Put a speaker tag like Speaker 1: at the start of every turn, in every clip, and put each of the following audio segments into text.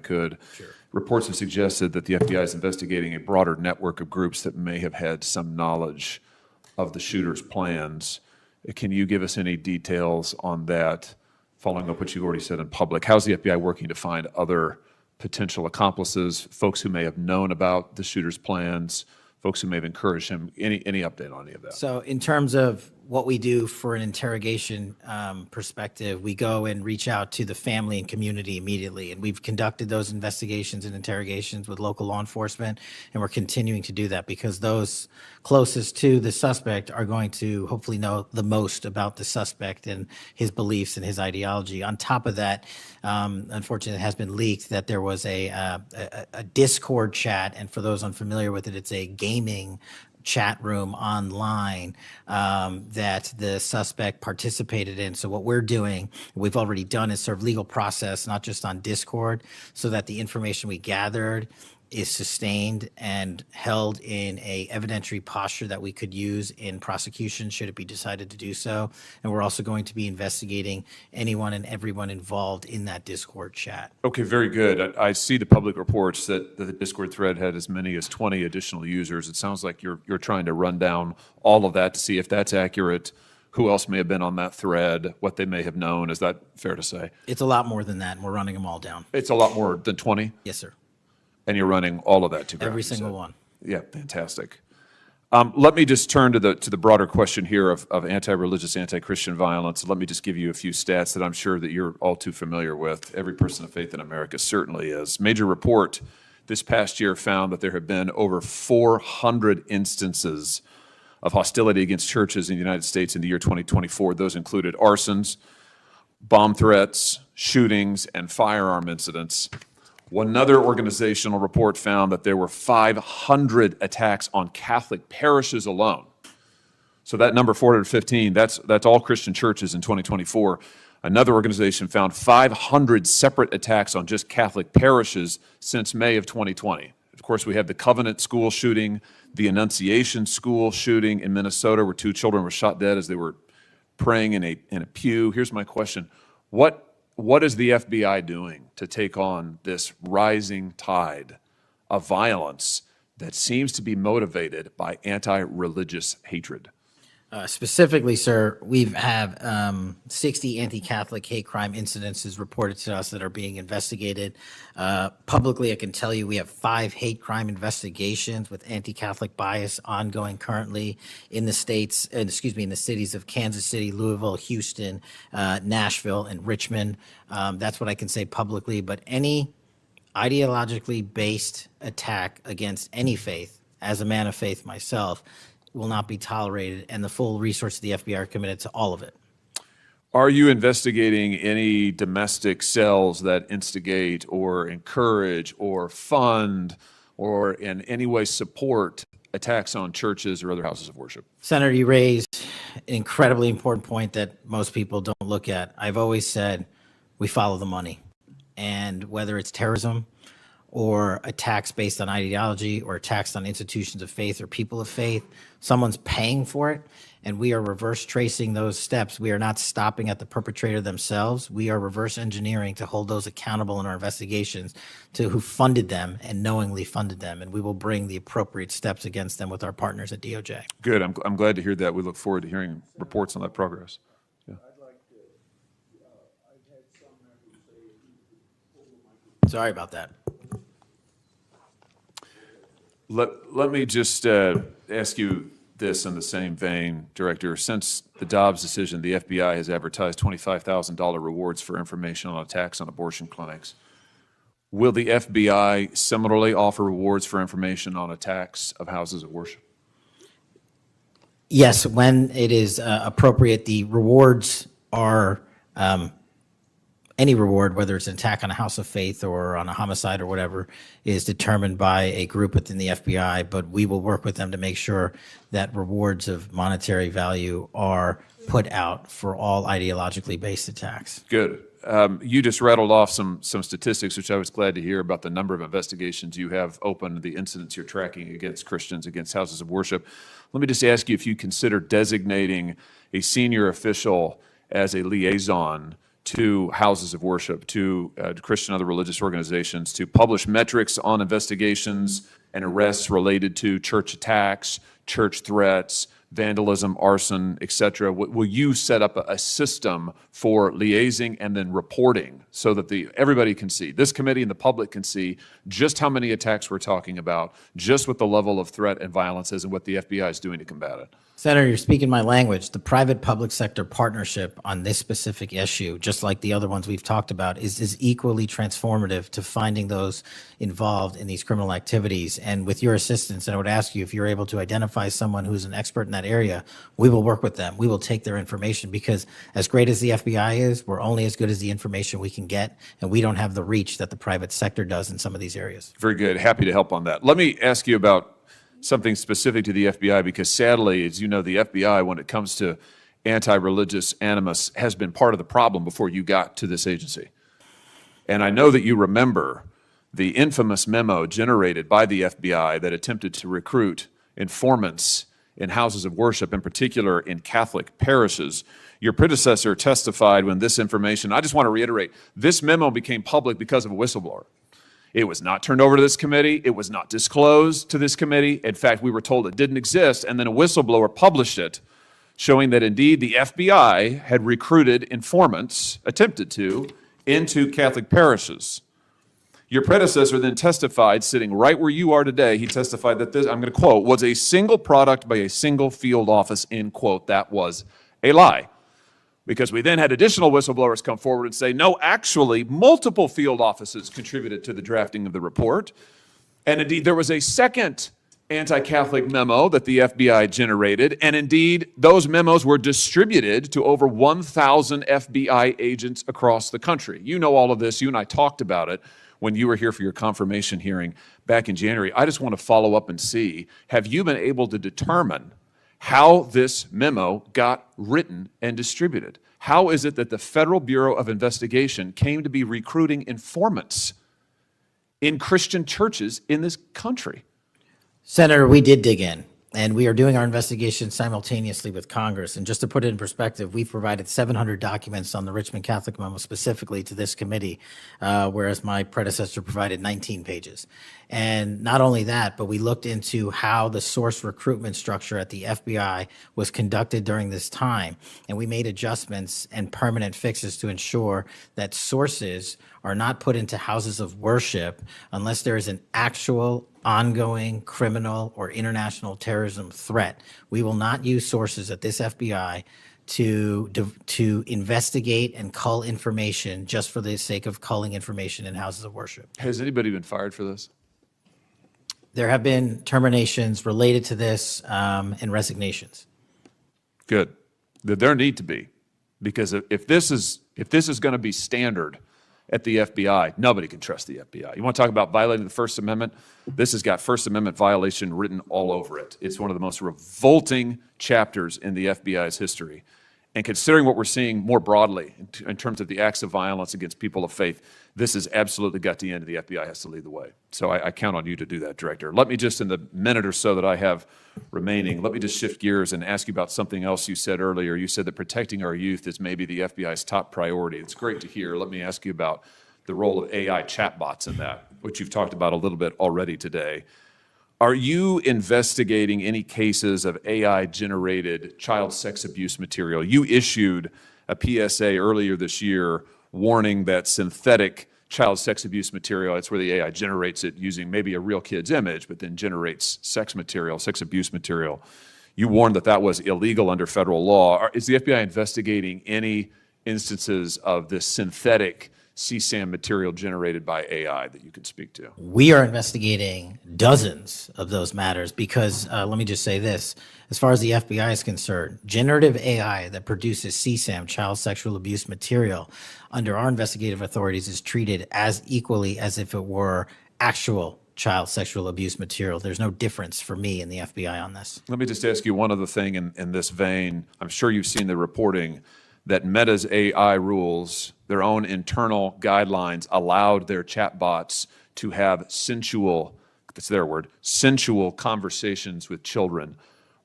Speaker 1: could.
Speaker 2: Sure.
Speaker 1: Reports have suggested that the FBI is investigating a broader network of groups that may have had some knowledge of the shooter's plans. Can you give us any details on that, following up what you've already said in public? How's the FBI working to find other potential accomplices, folks who may have known about the shooter's plans, folks who may have encouraged him? Any update on any of that?
Speaker 2: So in terms of what we do for an interrogation perspective, we go and reach out to the family and community immediately. And we've conducted those investigations and interrogations with local law enforcement, and we're continuing to do that because those closest to the suspect are going to hopefully know the most about the suspect and his beliefs and his ideology. On top of that, unfortunately, it has been leaked that there was a Discord chat, and for those unfamiliar with it, it's a gaming chat room online that the suspect participated in. So what we're doing, we've already done, is serve legal process, not just on Discord, so that the information we gathered is sustained and held in a evidentiary posture that we could use in prosecution should it be decided to do so. And we're also going to be investigating anyone and everyone involved in that Discord chat.
Speaker 1: Okay, very good. I see the public reports that the Discord thread had as many as 20 additional users. It sounds like you're trying to run down all of that to see if that's accurate, who else may have been on that thread, what they may have known. Is that fair to say?
Speaker 2: It's a lot more than that, and we're running them all down.
Speaker 1: It's a lot more than 20?
Speaker 2: Yes, sir.
Speaker 1: And you're running all of that to ground?
Speaker 2: Every single one.
Speaker 1: Yeah, fantastic. Let me just turn to the broader question here of anti-religious, anti-Christian violence. Let me just give you a few stats that I'm sure that you're all too familiar with. Every person of faith in America certainly is. Major report this past year found that there have been over 400 instances of hostility against churches in the United States in the year 2024. Those included arsons, bomb threats, shootings, and firearm incidents. Another organizational report found that there were 500 attacks on Catholic parishes alone. So that number, 415, that's all Christian churches in 2024. Another organization found 500 separate attacks on just Catholic parishes since May of 2020. Of course, we have the Covenant school shooting, the Annunciation school shooting in Minnesota, where 2 children were shot dead as they were praying in a pew. Here's my question. What is the FBI doing to take on this rising tide of violence that seems to be motivated by anti-religious hatred?
Speaker 2: Specifically, sir, we have 60 anti-Catholic hate crime incidences reported to us that are being investigated. Publicly, I can tell you we have 5 hate crime investigations with anti-Catholic bias ongoing currently in the states, in the cities of Kansas City, Louisville, Houston, Nashville, and Richmond. That's what I can say publicly, but any ideologically based attack against any faith, as a man of faith myself, will not be tolerated, and the full resources of the FBI are committed to all of it.
Speaker 1: Are you investigating any domestic cells that instigate or encourage or fund or in any way support attacks on churches or other houses of worship?
Speaker 2: Senator, you raised an incredibly important point that most people don't look at. I've always said we follow the money, and whether it's terrorism or attacks based on ideology or attacks on institutions of faith or people of faith, someone's paying for it, and we are reverse tracing those steps. We are not stopping at the perpetrator themselves. We are reverse engineering to hold those accountable in our investigations to who funded them and knowingly funded them, and we will bring the appropriate steps against them with our partners at DOJ.
Speaker 1: Good. I'm glad to hear that. We look forward to hearing reports on that progress. Yeah.
Speaker 2: Sorry about that.
Speaker 1: Let me just ask you this in the same vein, Director. Since the Dobbs decision, the FBI has advertised $25,000 rewards for information on attacks on abortion clinics. Will the FBI similarly offer rewards for information on attacks of houses of worship?
Speaker 2: Yes, when it is appropriate. The rewards are any reward, whether it's an attack on a house of faith or on a homicide or whatever, is determined by a group within the FBI, but we will work with them to make sure that rewards of monetary value are put out for all ideologically based attacks.
Speaker 1: Good. You just rattled off some statistics, which I was glad to hear, about the number of investigations you have open, the incidents you're tracking against Christians, against houses of worship. Let me just ask you if you consider designating a senior official as a liaison to houses of worship, to Christian other religious organizations, to publish metrics on investigations and arrests related to church attacks, church threats, vandalism, arson, et cetera. Will you set up a system for liaising and then reporting so that everybody can see, this committee and the public can see just how many attacks we're talking about, just what the level of threat and violence is and what the FBI is doing to combat it?
Speaker 2: Senator, you're speaking my language. The private-public sector partnership on this specific issue, just like the other ones we've talked about, is equally transformative to finding those involved in these criminal activities. And with your assistance, and I would ask you if you're able to identify someone who's an expert in that area, we will work with them. We will take their information because as great as the FBI is, we're only as good as the information we can get, and we don't have the reach that the private sector does in some of these areas.
Speaker 1: Very good. Happy to help on that. Let me ask you about something specific to the FBI, because sadly, as you know, the FBI, when it comes to anti-religious animus, has been part of the problem before you got to this agency. And I know that you remember the infamous memo generated by the FBI that attempted to recruit informants in houses of worship, in particular in Catholic parishes. Your predecessor testified when this information, I just want to reiterate, this memo became public because of a whistleblower. It was not turned over to this committee. It was not disclosed to this committee. In fact, we were told it didn't exist, and then a whistleblower published it, showing that indeed the FBI had recruited informants, attempted to, into Catholic parishes. Your predecessor then testified, sitting right where you are today, he testified that this, I'm going to quote, was a single product by a single field office, end quote. That was a lie. Because we then had additional whistleblowers come forward and say, no, actually, multiple field offices contributed to the drafting of the report. And indeed, there was a second anti-Catholic memo that the FBI generated. And indeed, those memos were distributed to over 1,000 FBI agents across the country. You know all of this. You and I talked about it when you were here for your confirmation hearing back in January. I just want to follow up and see, have you been able to determine how this memo got written and distributed? How is it that the Federal Bureau of Investigation came to be recruiting informants in Christian churches in this country?
Speaker 2: Senator, we did dig in, and we are doing our investigation simultaneously with Congress. And just to put it in perspective, we've provided 700 documents on the Richmond Catholic memo specifically to this committee, whereas my predecessor provided 19 pages. And not only that, but we looked into how the source recruitment structure at the FBI was conducted during this time. And we made adjustments and permanent fixes to ensure that sources are not put into houses of worship unless there is an actual ongoing criminal or international terrorism threat. We will not use sources at this FBI to investigate and cull information just for the sake of culling information in houses of worship.
Speaker 1: Has anybody been fired for this?
Speaker 2: There have been terminations related to this and resignations.
Speaker 1: Good. There need to be, because if this is going to be standard at the FBI, nobody can trust the FBI. You want to talk about violating the First Amendment? This has got First Amendment violation written all over it. It's one of the most revolting chapters in the FBI's history. And considering what we're seeing more broadly in terms of the acts of violence against people of faith, this has absolutely got to end. The FBI has to lead the way. So I count on you to do that, Director. Let me just, in the minute or so that I have remaining, let me just shift gears and ask you about something else you said earlier. You said that protecting our youth is maybe the FBI's top priority. It's great to hear. Let me ask you about the role of AI chatbots in that, which you've talked about a little bit already today. Are you investigating any cases of AI-generated child sex abuse material? You issued a PSA earlier this year warning that synthetic child sex abuse material, that's where the AI generates it using maybe a real kid's image, but then generates sex material, sex abuse material. You warned that that was illegal under federal law. Is the FBI investigating any instances of this synthetic CSAM material generated by AI that you can speak to?
Speaker 2: We are investigating dozens of those matters because, let me just say this, as far as the FBI is concerned, generative AI that produces CSAM, child sexual abuse material, under our investigative authorities is treated as equally as if it were actual child sexual abuse material. There's no difference for me in the FBI on this.
Speaker 1: Let me just ask you one other thing in this vein. I'm sure you've seen the reporting that Meta's AI rules, their own internal guidelines, allowed their chatbots to have sensual, that's their word, sensual conversations with children,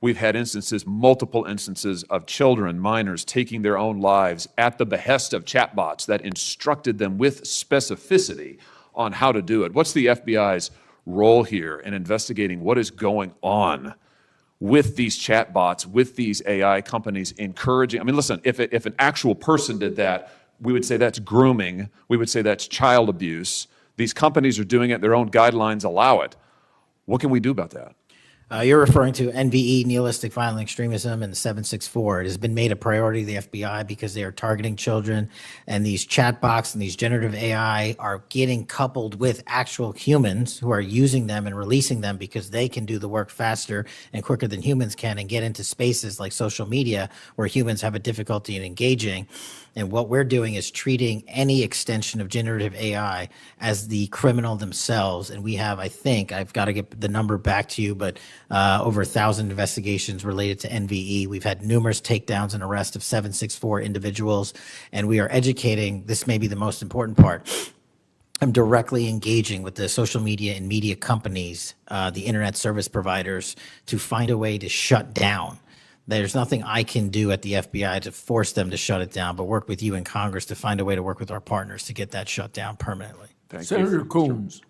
Speaker 1: We've had instances, multiple instances of children, minors, taking their own lives at the behest of chatbots that instructed them with specificity on how to do it. What's the FBI's role here in investigating what is going on with these chatbots, with these AI companies encouraging? I mean, listen, if an actual person did that, we would say that's grooming. We would say that's child abuse. These companies are doing it. Their own guidelines allow it. What can we do about that?
Speaker 2: You're referring to NVE, nihilistic violent extremism, and the 764. It has been made a priority of the FBI because they are targeting children, and these chatbots and these generative AI are getting coupled with actual humans who are using them and releasing them because they can do the work faster and quicker than humans can and get into spaces like social media where humans have a difficulty in engaging. And what we're doing is treating any extension of generative AI as the criminal themselves. And we have, I think, I've got to get the number back to you, but over 1,000 investigations related to NVE. We've had numerous takedowns and arrests of 764 individuals. And we are educating, this may be the most important part. I'm directly engaging with the social media and media companies, the internet service providers, to find a way to shut down. There's nothing I can do at the FBI to force them to shut it down, but work with you in Congress to find a way to work with our partners to get that shut down permanently.
Speaker 3: Senator Coons.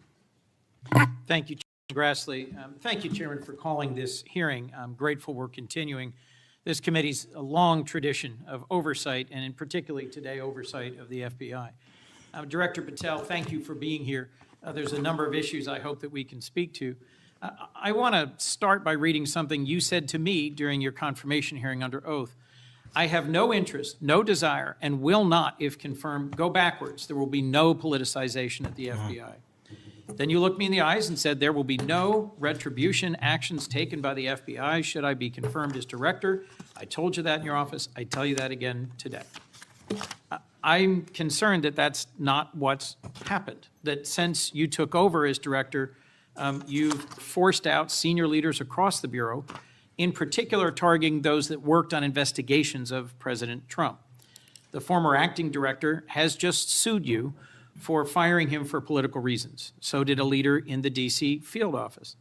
Speaker 4: Thank you, Chairman Grassley. Thank you, Chairman, for calling this hearing. I'm grateful we're continuing this committee's long tradition of oversight, and in particularly today, oversight of the FBI. Director Patel, thank you for being here. There's a number of issues I hope that we can speak to. I want to start by reading something you said to me during your confirmation hearing under oath. I have no interest, no desire, and will not, if confirmed, go backwards. There will be no politicization at the FBI. Then you looked me in the eyes and said there will be no retribution actions taken by the FBI should I be confirmed as director. I told you that in your office. I tell you that again today. I'm concerned that that's not what's happened, that since you took over as director, you've forced out senior leaders across the Bureau, in particular targeting those that worked on investigations of President Trump. The former acting director has just sued you for firing him for political reasons. So did a leader in the D.C. field office.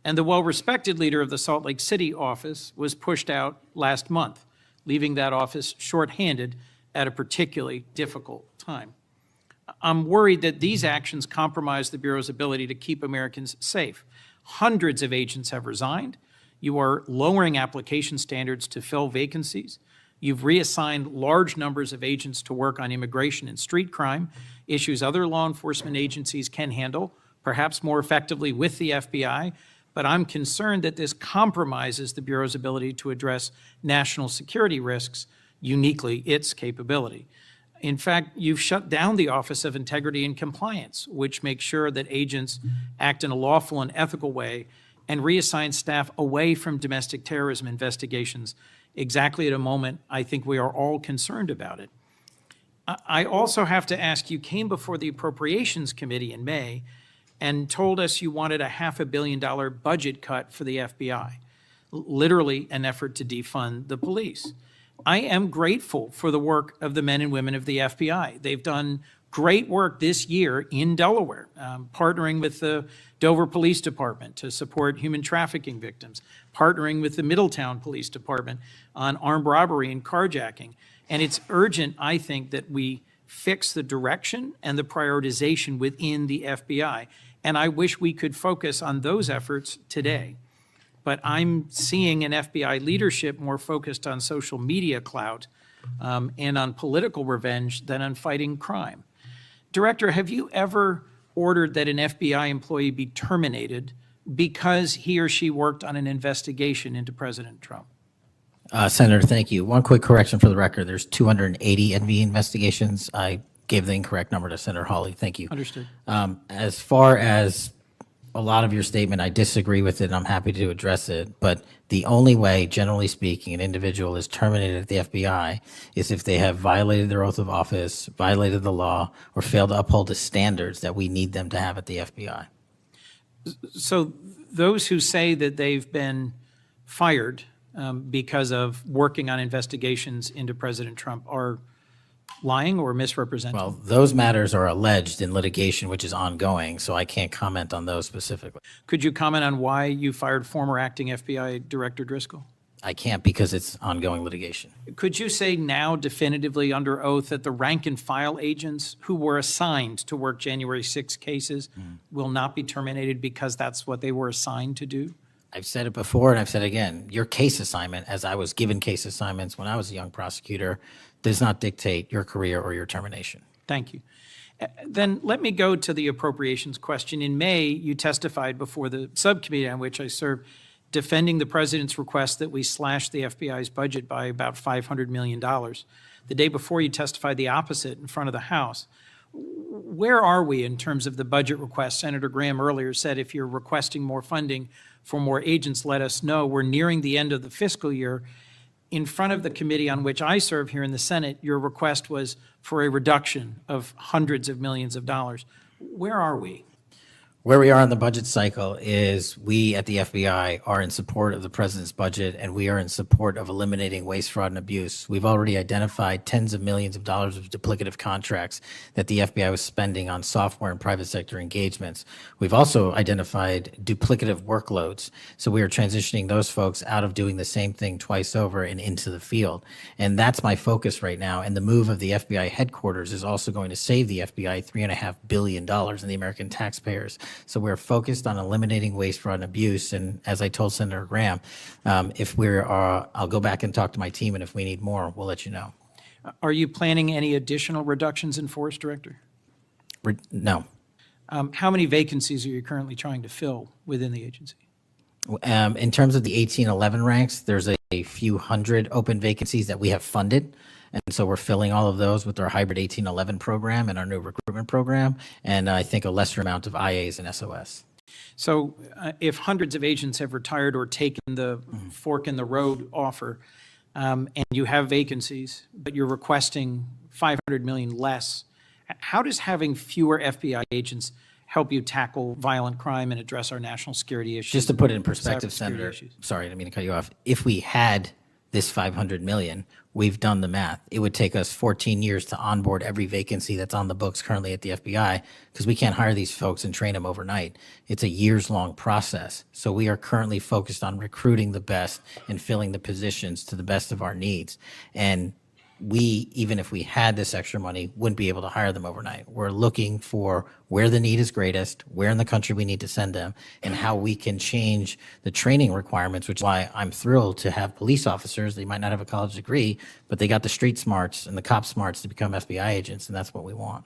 Speaker 4: And the well-respected leader of the Salt Lake City office was pushed out last month, leaving that office shorthanded at a particularly difficult time. I'm worried that these actions compromise the Bureau's ability to keep Americans safe. Hundreds of agents have resigned. You are lowering application standards to fill vacancies. You've reassigned large numbers of agents to work on immigration and street crime, issues other law enforcement agencies can handle, perhaps more effectively with the FBI. But I'm concerned that this compromises the Bureau's ability to address national security risks, uniquely its capability. In fact, you've shut down the Office of Integrity and Compliance, which makes sure that agents act in a lawful and ethical way, and reassign staff away from domestic terrorism investigations exactly at a moment I think we are all concerned about it. I also have to ask, you came before the Appropriations Committee in May and told us you wanted a $500 million budget cut for the FBI, literally an effort to defund the police. I am grateful for the work of the men and women of the FBI. They've done great work this year in Delaware, partnering with the Dover Police Department to support human trafficking victims, partnering with the Middletown Police Department on armed robbery and carjacking. And it's urgent, I think, that we fix the direction and the prioritization within the FBI. And I wish we could focus on those efforts today. But I'm seeing an FBI leadership more focused on social media clout and on political revenge than on fighting crime. Director, have you ever ordered that an FBI employee be terminated because he or she worked on an investigation into President Trump?
Speaker 2: Senator, thank you. One quick correction for the record. There's 280 NV investigations. I gave the incorrect number to Senator Hawley. Thank you.
Speaker 4: Understood.
Speaker 2: As far as a lot of your statement, I disagree with it, and I'm happy to address it. But the only way, generally speaking, an individual is terminated at the FBI is if they have violated their oath of office, violated the law, or failed to uphold the standards that we need them to have at the FBI.
Speaker 4: So those who say that they've been fired because of working on investigations into President Trump are lying or misrepresenting?
Speaker 2: Well, those matters are alleged in litigation, which is ongoing, so I can't comment on those specifically.
Speaker 4: Could you comment on why you fired former acting FBI Director Driscoll?
Speaker 2: I can't because it's ongoing litigation.
Speaker 4: Could you say now definitively under oath that the rank and file agents who were assigned to work January 6 cases will not be terminated because that's what they were assigned to do?
Speaker 2: I've said it before and I've said it again. Your case assignment, as I was given case assignments when I was a young prosecutor, does not dictate your career or your termination.
Speaker 4: Thank you. Then let me go to the appropriations question. In May, you testified before the subcommittee on which I serve, defending the president's request that we slash the FBI's budget by about $500 million. The day before, you testified the opposite in front of the House. Where are we in terms of the budget request? Senator Graham earlier said if you're requesting more funding for more agents, let us know. We're nearing the end of the fiscal year. In front of the committee on which I serve here in the Senate, your request was for a reduction of hundreds of millions of dollars. Where are we?
Speaker 2: Where we are in the budget cycle is we at the FBI are in support of the president's budget, and we are in support of eliminating waste, fraud, and abuse. We've already identified tens of millions of dollars of duplicative contracts that the FBI was spending on software and private sector engagements. We've also identified duplicative workloads. So we are transitioning those folks out of doing the same thing twice over and into the field. And that's my focus right now. And the move of the FBI headquarters is also going to save the FBI $3.5 billion in the American taxpayers. So we're focused on eliminating waste, fraud, and abuse. And as I told Senator Graham, if I'll go back and talk to my team, and if we need more, we'll let you know.
Speaker 4: Are you planning any additional reductions in force, Director?
Speaker 2: No.
Speaker 4: How many vacancies are you currently trying to fill within the agency?
Speaker 2: In terms of the 1811 ranks, there's a few hundred open vacancies that we have funded. And so we're filling all of those with our hybrid 1811 program and our new recruitment program, and I think a lesser amount of IAs and SOS.
Speaker 4: So if hundreds of agents have retired or taken the fork in the road offer, and you have vacancies, but you're requesting $500 million less, how does having fewer FBI agents help you tackle violent crime and address our national security issues?
Speaker 2: Just to put it in perspective,
Speaker 4: cybersecurity
Speaker 2: Senator,
Speaker 4: issues?
Speaker 2: sorry, I didn't mean to cut you off. If we had this $500 million, we've done the math. It would take us 14 years to onboard every vacancy that's on the books currently at the FBI because we can't hire these folks and train them overnight. It's a years-long process. So we are currently focused on recruiting the best and filling the positions to the best of our needs. And we, even if we had this extra money, wouldn't be able to hire them overnight. We're looking for where the need is greatest, where in the country we need to send them, and how we can change the training requirements, which is why I'm thrilled to have police officers. They might not have a college degree, but they got the street smarts and the cop smarts to become FBI agents, and that's what we want.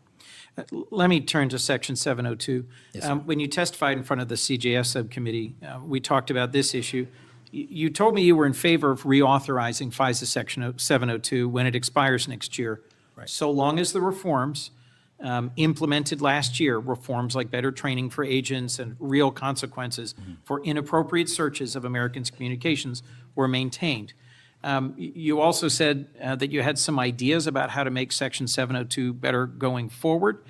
Speaker 4: Let me turn to Section 702.
Speaker 2: Yes, sir.
Speaker 4: When you testified in front of the CJS subcommittee, we talked about this issue. You told me you were in favor of reauthorizing FISA Section 702 when it expires next year,
Speaker 2: Right.
Speaker 4: so long as the reforms implemented last year, reforms like better training for agents and real consequences for inappropriate searches of Americans' communications were maintained. You also said that you had some ideas about how to make Section 702 better going forward.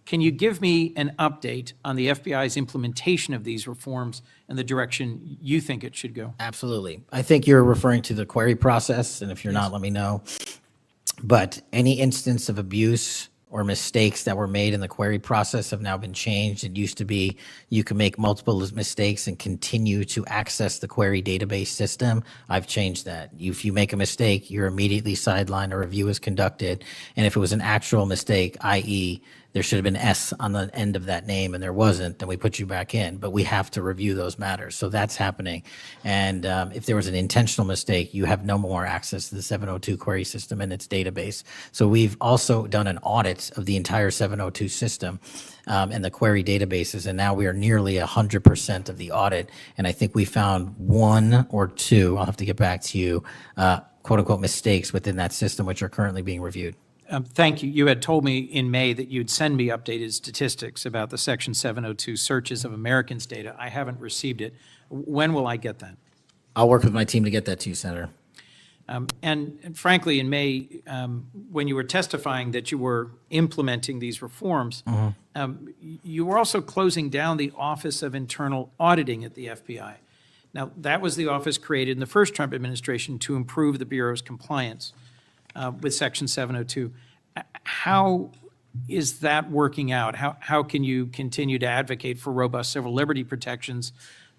Speaker 4: Can you give me an update on the FBI's implementation of these reforms and the direction you think it should go?
Speaker 2: Absolutely. I think you're referring to the query process, and if you're not, let me know. But any instance of abuse or mistakes that were made in the query process have now been changed. It used to be you can make multiple mistakes and continue to access the query database system. I've changed that. If you make a mistake, you're immediately sidelined, a review is conducted, and if it was an actual mistake, i.e., there should have been S on the end of that name and there wasn't, then we put you back in. But we have to review those matters. So that's happening. And if there was an intentional mistake, you have no more access to the 702 query system and its database. So we've also done an audit of the entire 702 system and the query databases. And now we are nearly 100% of the audit. And I think we found one or two, I'll have to get back to you, quote unquote mistakes within that system, which are currently being reviewed.
Speaker 4: Thank you. You had told me in May that you'd send me updated statistics about the Section 702 searches of Americans' data. I haven't received it. When will I get that?
Speaker 2: I'll work with my team to get that to you, Senator.
Speaker 4: And frankly, in May, when you were testifying that you were implementing these reforms, you were also closing down the Office of Internal Auditing at the FBI. Now, that was the office created in the first Trump administration to improve the Bureau's compliance with Section 702. How is that working out? How can you continue to advocate for robust civil liberty protections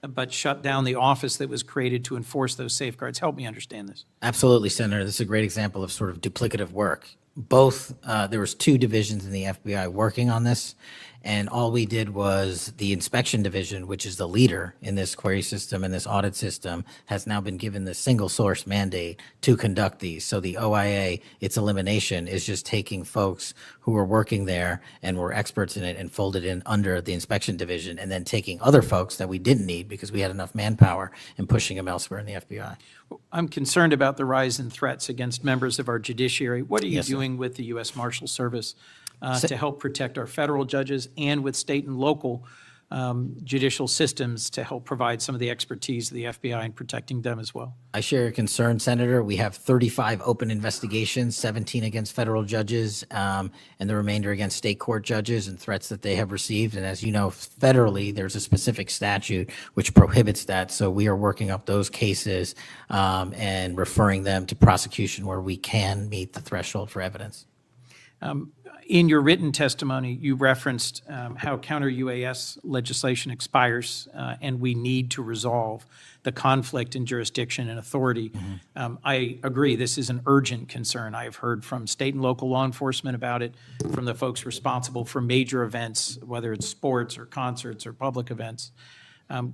Speaker 4: but shut down the office that was created to enforce those safeguards. Help me understand this.
Speaker 2: Absolutely, Senator. This is a great example of sort of duplicative work. Both, there was two divisions in the FBI working on this, and all we did was the inspection division, which is the leader in this query system and this audit system, has now been given the single source mandate to conduct these. So the OIA, its elimination is just taking folks who were working there and were experts in it and folded in under the inspection division, and then taking other folks that we didn't need because we had enough manpower and pushing them elsewhere in the FBI.
Speaker 4: I'm concerned about the rise in threats against members of our judiciary. What are you
Speaker 2: Yes, sir.
Speaker 4: doing with the U.S. Marshal Service to help protect our federal judges and with state and local judicial systems to help provide some of the expertise of the FBI in protecting them as well?
Speaker 2: I share your concern, Senator. We have 35 open investigations, 17 against federal judges, and the remainder against state court judges and threats that they have received. And as you know, federally, there's a specific statute which prohibits that. So we are working up those cases and referring them to prosecution where we can meet the threshold for evidence.
Speaker 4: In your written testimony, you referenced how counter-UAS legislation expires and we need to resolve the conflict in jurisdiction and authority. I agree, this is an urgent concern. I have heard from state and local law enforcement about it, from the folks responsible for major events, whether it's sports or concerts or public events.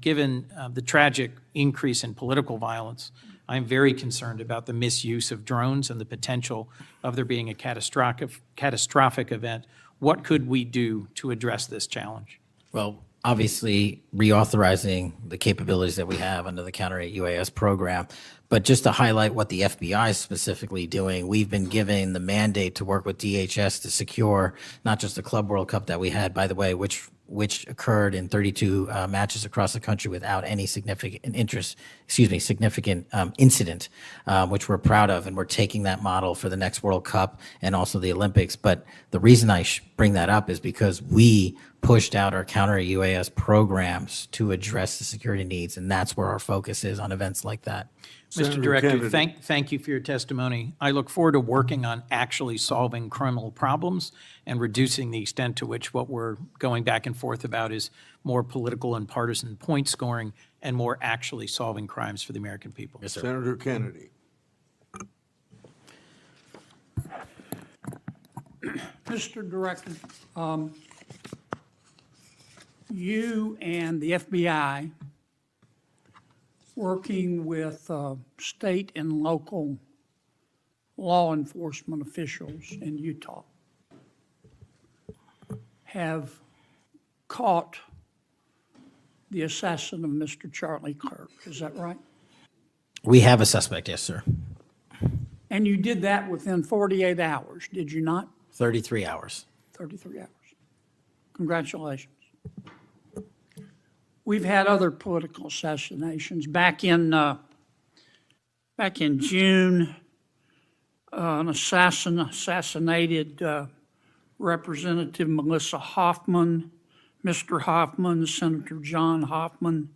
Speaker 4: Given the tragic increase in political violence, I'm very concerned about the misuse of drones and the potential of there being a catastrophic event. What could we do to address this challenge?
Speaker 2: Well, obviously, reauthorizing the capabilities that we have under the Counter-UAS program. But just to highlight what the FBI is specifically doing, we've been given the mandate to work with DHS to secure not just the Club World Cup that we had, by the way, which occurred in 32 matches across the country without any significant incident, which we're proud of, and we're taking that model for the next World Cup and also the Olympics. But the reason I bring that up is because we pushed out our counter-UAS programs to address the security needs, and that's where our focus is on events like that.
Speaker 4: Mr. Director, thank you for your testimony. I look forward to working on actually solving criminal problems and reducing the extent to which what we're going back and forth about is more political and partisan point scoring and more actually solving crimes for the American people.
Speaker 2: Yes, sir.
Speaker 3: Senator Kennedy.
Speaker 5: Mr. Director, you and the FBI working with state and local law enforcement officials in Utah have caught the assassin of Mr. Charlie Kirk. Is that right?
Speaker 2: We have a suspect, yes, sir.
Speaker 5: And you did that within 48 hours, did you not?
Speaker 2: 33 hours.
Speaker 5: 33 hours. Congratulations. We've had other political assassinations. Back in June, an assassinated Representative Melissa Hoffman, Mr. Hoffman, Senator John Hoffman,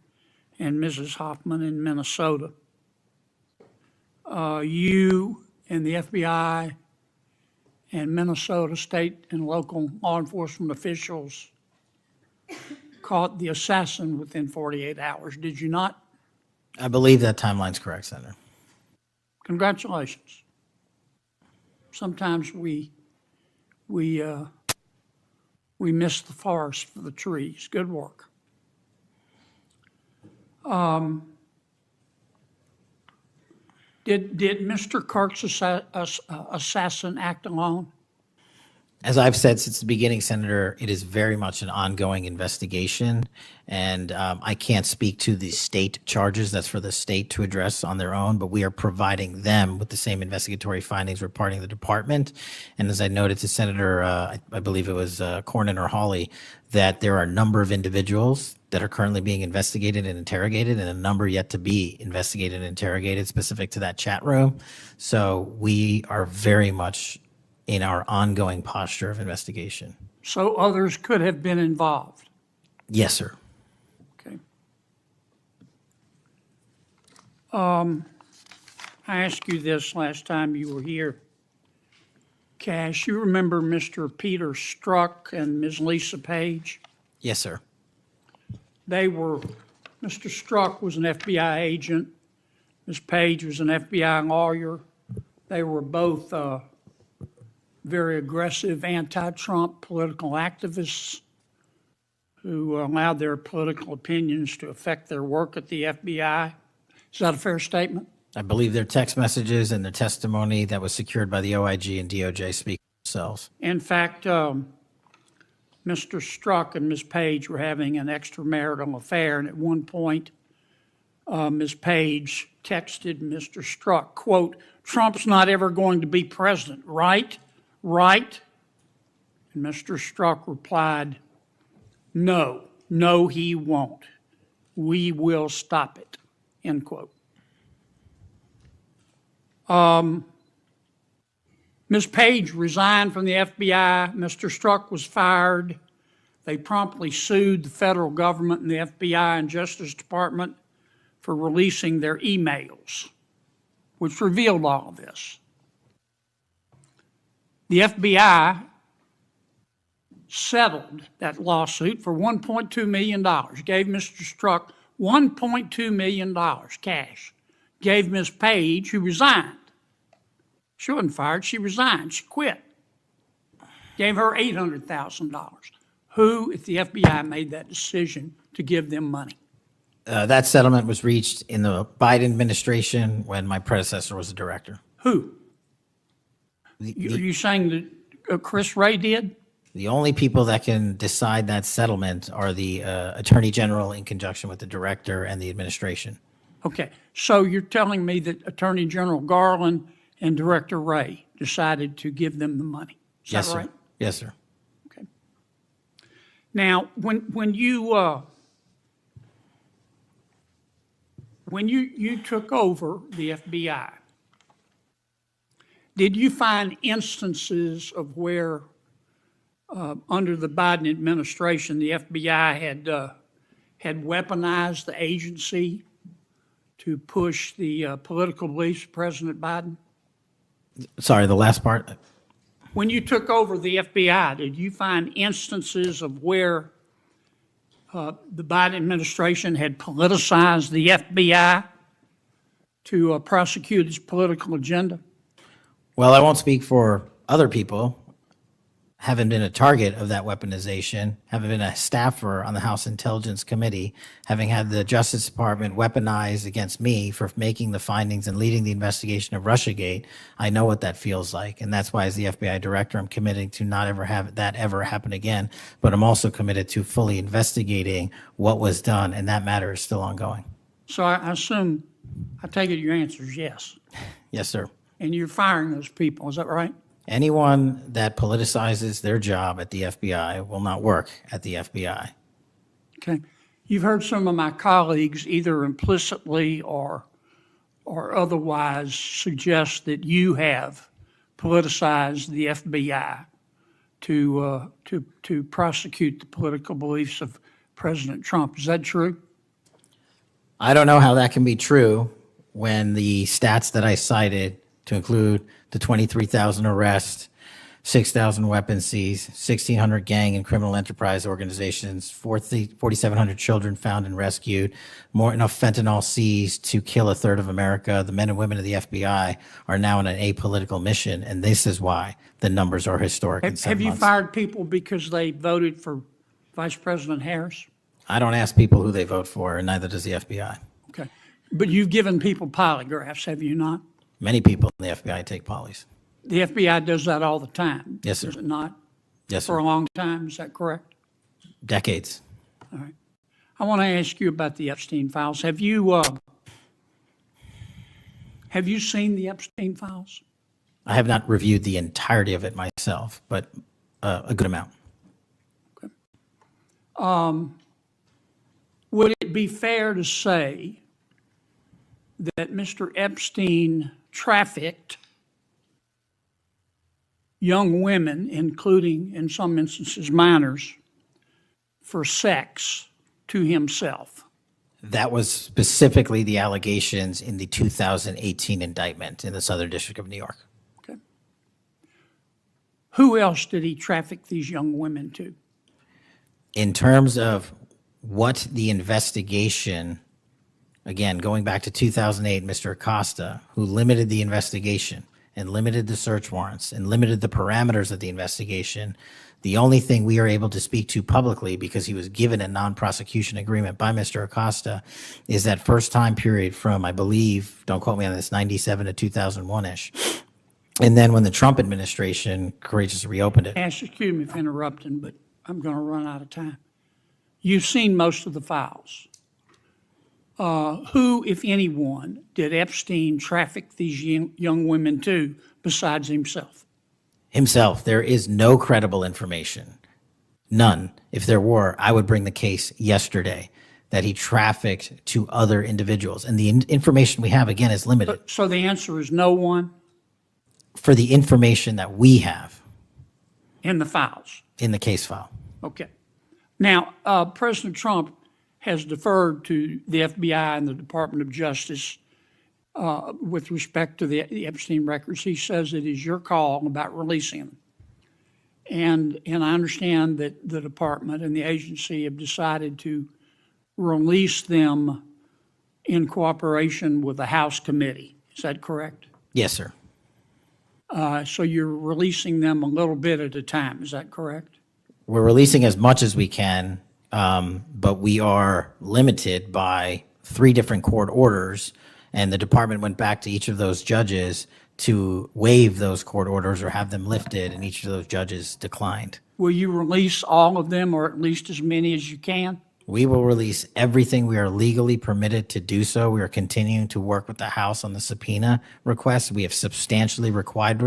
Speaker 5: and Mrs. Hoffman in Minnesota. You and the FBI and Minnesota state and local law enforcement officials caught the assassin within 48 hours, did you not?
Speaker 2: I believe that timeline's correct, Senator.
Speaker 5: Congratulations. Sometimes we miss the forest for the trees. Good work. Did Mr. Kirk's assassin act alone?
Speaker 2: As I've said since the beginning, Senator, it is very much an ongoing investigation, and I can't speak to the state charges. That's for the state to address on their own, but we are providing them with the same investigatory findings reporting the department. And as I noted to Senator, I believe it was Cornyn or Hawley, that there are a number of individuals that are currently being investigated and interrogated, and a number yet to be investigated and interrogated specific to that chat room. So we are very much in our ongoing posture of investigation.
Speaker 5: So others could have been involved?
Speaker 2: Yes, sir.
Speaker 5: Okay. I asked you this last time you were here. Kash, you remember Mr. Peter Struck and Ms. Lisa Page?
Speaker 2: Yes, sir.
Speaker 5: They were Mr. Strzok was an FBI agent. Ms. Page was an FBI lawyer. They were both very aggressive anti-Trump political activists who allowed their political opinions to affect their work at the FBI. Is that a fair statement?
Speaker 2: I believe their text messages and their testimony that was secured by the OIG and DOJ speak for themselves.
Speaker 5: In fact, Mr. Strzok and Ms. Page were having an extramarital affair, and at one point, Ms. Page texted Mr. Strzok, quote, "Trump's not ever going to be president, right? Right?" And Mr. Strzok replied, "No, no, he won't. We will stop it," end quote. Ms. Page resigned from the FBI. Mr. Strzok was fired. They promptly sued the federal government and the FBI and Justice Department for releasing their emails, which revealed all of this. The FBI settled that lawsuit for $1.2 million, gave Mr. Strzok $1.2 million cash, gave Ms. Page, who resigned. She wasn't fired, she resigned, she quit. Gave her $800,000. Who, if the FBI made that decision to give them money?
Speaker 2: That settlement was reached in the Biden administration when my predecessor was the director.
Speaker 5: Who? Are you saying that Chris Wray did?
Speaker 2: The only people that can decide that settlement are the Attorney General in conjunction with the director and the administration.
Speaker 5: Okay, so you're telling me that Attorney General Garland and Director Wray decided to give them the money? Is
Speaker 2: Yes,
Speaker 5: that
Speaker 2: sir.
Speaker 5: right?
Speaker 2: Yes, sir.
Speaker 5: Okay. Now, when you took over the FBI, did you find instances of where, under the Biden administration, the FBI had weaponized the agency to push the political beliefs of President Biden?
Speaker 2: Sorry, the last part.
Speaker 5: When you took over the FBI, did you find instances of where the Biden administration had politicized the FBI to prosecute its political agenda?
Speaker 2: Well, I won't speak for other people. Having been a target of that weaponization, having been a staffer on the House Intelligence Committee, having had the Justice Department weaponized against me for making the findings and leading the investigation of Russiagate, I know what that feels like. And that's why, as the FBI director, I'm committed to not ever have that ever happen again. But I'm also committed to fully investigating what was done, and that matter is still ongoing.
Speaker 5: So I assume, I take it your answer is yes.
Speaker 2: Yes, sir.
Speaker 5: And you're firing those people, is that right?
Speaker 2: Anyone that politicizes their job at the FBI will not work at the FBI.
Speaker 5: Okay. You've heard some of my colleagues either implicitly or otherwise suggest that you have politicized the FBI to prosecute the political beliefs of President Trump. Is that true?
Speaker 2: I don't know how that can be true when the stats that I cited, to include the 23,000 arrests, 6,000 weapons seized, 1,600 gang and criminal enterprise organizations, 4,700 children found and rescued, more enough fentanyl seized to kill a third of America. The men and women of the FBI are now on an apolitical mission, and this is why the numbers are historic in 7
Speaker 5: Have you
Speaker 2: months.
Speaker 5: fired people because they voted for Vice President Harris?
Speaker 2: I don't ask people who they vote for, and neither does the FBI.
Speaker 5: Okay. But you've given people polygraphs, have you not?
Speaker 2: Many people in the FBI take polys.
Speaker 5: The FBI does that all the time.
Speaker 2: Yes, sir.
Speaker 5: Does it not?
Speaker 2: Yes,
Speaker 5: For
Speaker 2: sir.
Speaker 5: a long time, is that correct?
Speaker 2: Decades.
Speaker 5: All right. I want to ask you about the Epstein files. Have you seen the Epstein files?
Speaker 2: I have not reviewed the entirety of it myself, but a good amount.
Speaker 5: Would it be fair to say that Mr. Epstein trafficked young women, including, in some instances, minors, for sex to himself?
Speaker 2: That was specifically the allegations in the 2018 indictment in the Southern District of New York.
Speaker 5: Okay. Who else did he traffic these young women to?
Speaker 2: In terms of what the investigation, again, going back to 2008, Mr. Acosta, who limited the investigation and limited the search warrants and limited the parameters of the investigation, the only thing we are able to speak to publicly, because he was given a non-prosecution agreement by Mr. Acosta, is that first time period from, I believe, don't quote me on this, 97 to 2001-ish. And then when the Trump administration courageously reopened it.
Speaker 5: Ash, excuse me for interrupting, but I'm going to run out of time. You've seen most of the files. Who, if anyone, did Epstein traffic these young women to besides himself?
Speaker 2: Himself, there is no credible information. None. If there were, I would bring the case yesterday that he trafficked to other individuals. And the information we have, again, is limited.
Speaker 5: So the answer is no one
Speaker 2: For the information that we have
Speaker 5: in the files.
Speaker 2: in the case file.
Speaker 5: Okay. Now, President Trump has deferred to the FBI and the Department of Justice with respect to the Epstein records. He says it is your call about releasing them. And I understand that the department and the agency have decided to release them in cooperation with the House committee. Is that correct?
Speaker 2: Yes, sir.
Speaker 5: So you're releasing them a little bit at a time. Is that correct?
Speaker 2: We're releasing as much as we can, but we are limited by 3 different court orders, and the department went back to each of those judges to waive those court orders or have them lifted, and each of those judges declined.
Speaker 5: Will you release all of them, or at least as many as you can?
Speaker 2: We will release everything we are legally permitted to do so. We are continuing to work with the House on the subpoena request. We have substantially complied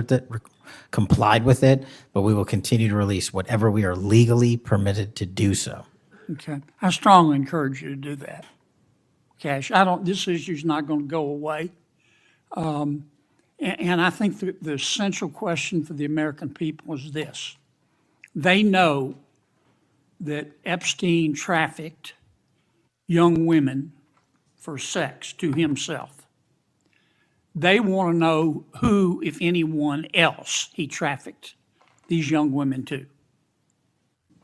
Speaker 2: with it, but we will continue to release whatever we are legally permitted to do so.
Speaker 5: Okay. I strongly encourage you to do that. Kash, this issue's not going to go away. And I think the essential question for the American people is this. They know that Epstein trafficked young women for sex to himself. They want to know who, if anyone else, he trafficked these young women to.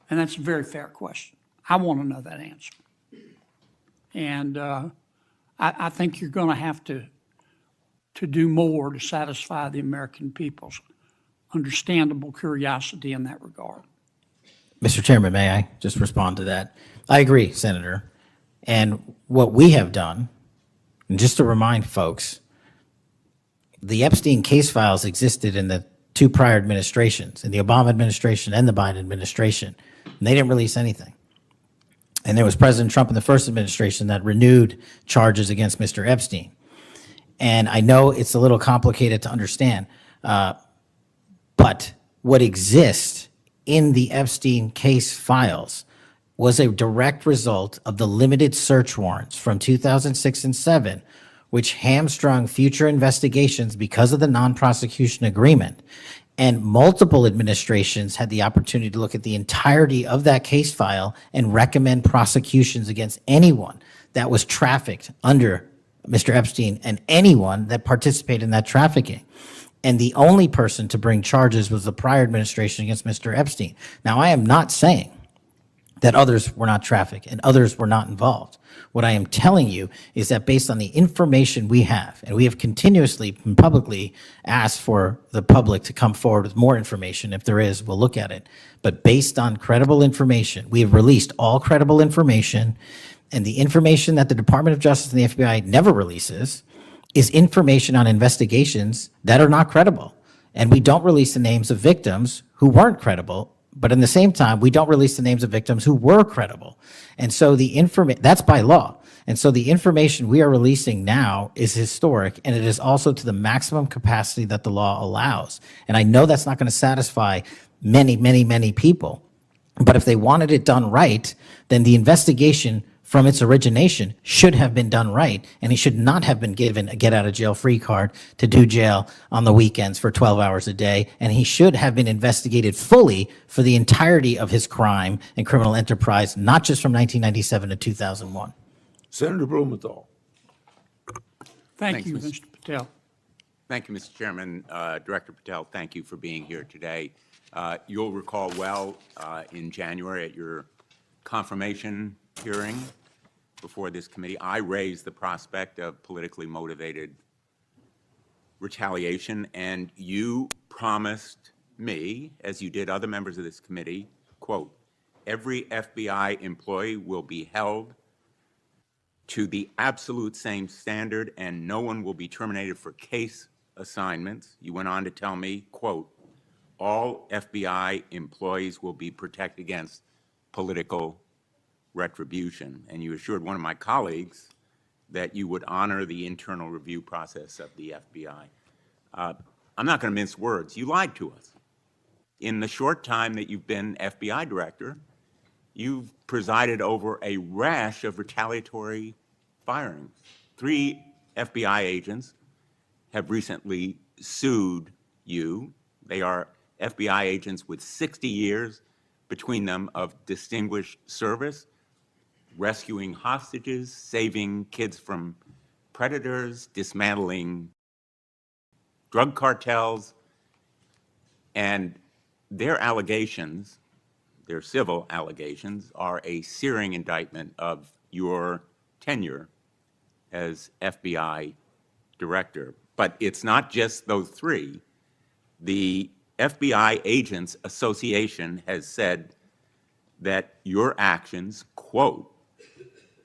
Speaker 5: And that's a very fair question. I want to know that answer. And I think you're going to have to do more to satisfy the American people's understandable curiosity in that regard.
Speaker 2: Mr. Chairman, may I just respond to that? I agree, Senator. And what we have done, and just to remind folks, the Epstein case files existed in the 2 prior administrations, in the Obama administration and the Biden administration, and they didn't release anything. And there was President Trump in the first administration that renewed charges against Mr. Epstein. And I know it's a little complicated to understand, but what exists in the Epstein case files was a direct result of the limited search warrants from 2006 and 7, which hamstrung future investigations because of the non-prosecution agreement. And multiple administrations had the opportunity to look at the entirety of that case file and recommend prosecutions against anyone that was trafficked under Mr. Epstein and anyone that participated in that trafficking. And the only person to bring charges was the prior administration against Mr. Epstein. Now, I am not saying that others were not trafficked and others were not involved. What I am telling you is that based on the information we have, and we have continuously and publicly asked for the public to come forward with more information. If there is, we'll look at it. But based on credible information, we have released all credible information, and the information that the Department of Justice and the FBI never releases is information on investigations that are not credible. And we don't release the names of victims who weren't credible, but in the same time, we don't release the names of victims who were credible. And so that's by law. And so the information we are releasing now is historic, and it is also to the maximum capacity that the law allows. And I know that's not going to satisfy many, many, many people, but if they wanted it done right, then the investigation from its origination should have been done right, and he should not have been given a get-out-of-jail-free card to do jail on the weekends for 12 hours a day, and he should have been investigated fully for the entirety of his crime and criminal enterprise, not just from 1997 to 2001.
Speaker 3: Senator Blumenthal.
Speaker 5: Thank
Speaker 6: Thanks,
Speaker 5: you,
Speaker 6: Mr.
Speaker 5: Mr. Patel.
Speaker 6: Thank you, Mr. Chairman. Director Patel, thank you for being here today. You'll recall well in January at your confirmation hearing before this committee, I raised the prospect of politically motivated retaliation, and you promised me, as you did other members of this committee, quote, every FBI employee will be held to the absolute same standard and no one will be terminated for case assignments. You went on to tell me, quote, all FBI employees will be protected against political retribution. And you assured one of my colleagues that you would honor the internal review process of the FBI. I'm not going to mince words. You lied to us. In the short time that you've been FBI director, you've presided over a rash of retaliatory firings. 3 FBI agents have recently sued you. They are FBI agents with 60 years between them of distinguished service, rescuing hostages, saving kids from predators, dismantling drug cartels, and their allegations, their civil allegations, are a searing indictment of your tenure as FBI director. But it's not just those 3. The FBI Agents Association has said that your actions, quote,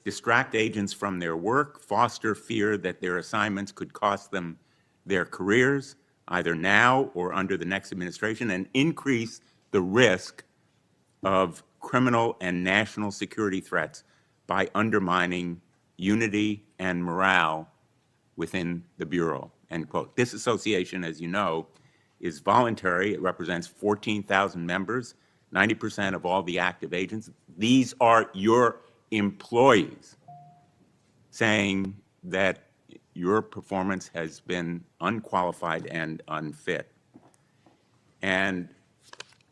Speaker 6: distract agents from their work, foster fear that their assignments could cost them their careers, either now or under the next administration, and increase the risk of criminal and national security threats by undermining unity and morale within the Bureau, end quote. This association, as you know, is voluntary. It represents 14,000 members, 90% of all the active agents. These are your employees saying that your performance has been unqualified and unfit. And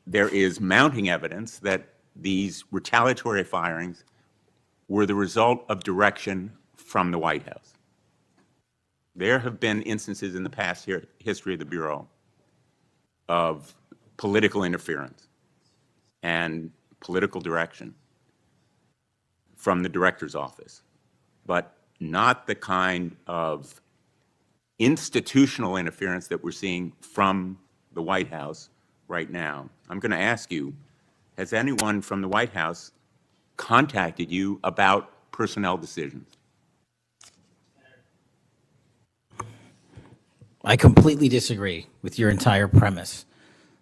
Speaker 6: there is mounting evidence that these retaliatory firings were the result of direction from the White House. There have been instances in the past history of the Bureau of political interference and political direction from the director's office, but not the kind of institutional interference that we're seeing from the White House right now. I'm going to ask you, has anyone from the White House contacted you about personnel decisions?
Speaker 2: I completely disagree with your entire premise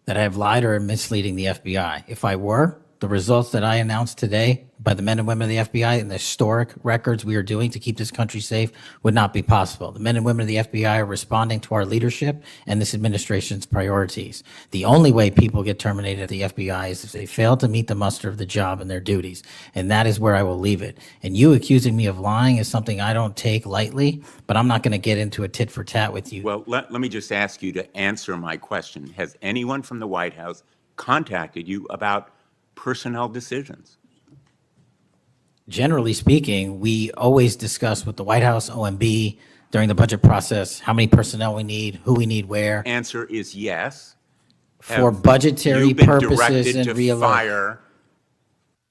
Speaker 2: that I have lied or am misleading the FBI. If I were, the results that I announced today by the men and women of the FBI and the historic records we are doing to keep this country safe would not be possible. The men and women of the FBI are responding to our leadership and this administration's priorities. The only way people get terminated at the FBI is if they fail to meet the muster of the job and their duties. And that is where I will leave it. And you accusing me of lying is something I don't take lightly, but I'm not going to get into a tit for tat with you.
Speaker 6: Well, let me just ask you to answer my question. Has anyone from the White House contacted you about personnel decisions?
Speaker 2: Generally speaking, we always discuss with the White House, OMB, during the budget process, how many personnel we need, who we need where.
Speaker 6: Answer is yes.
Speaker 2: For
Speaker 6: Have
Speaker 2: budgetary
Speaker 6: you been
Speaker 2: purposes
Speaker 6: directed
Speaker 2: and
Speaker 6: to
Speaker 2: real
Speaker 6: fire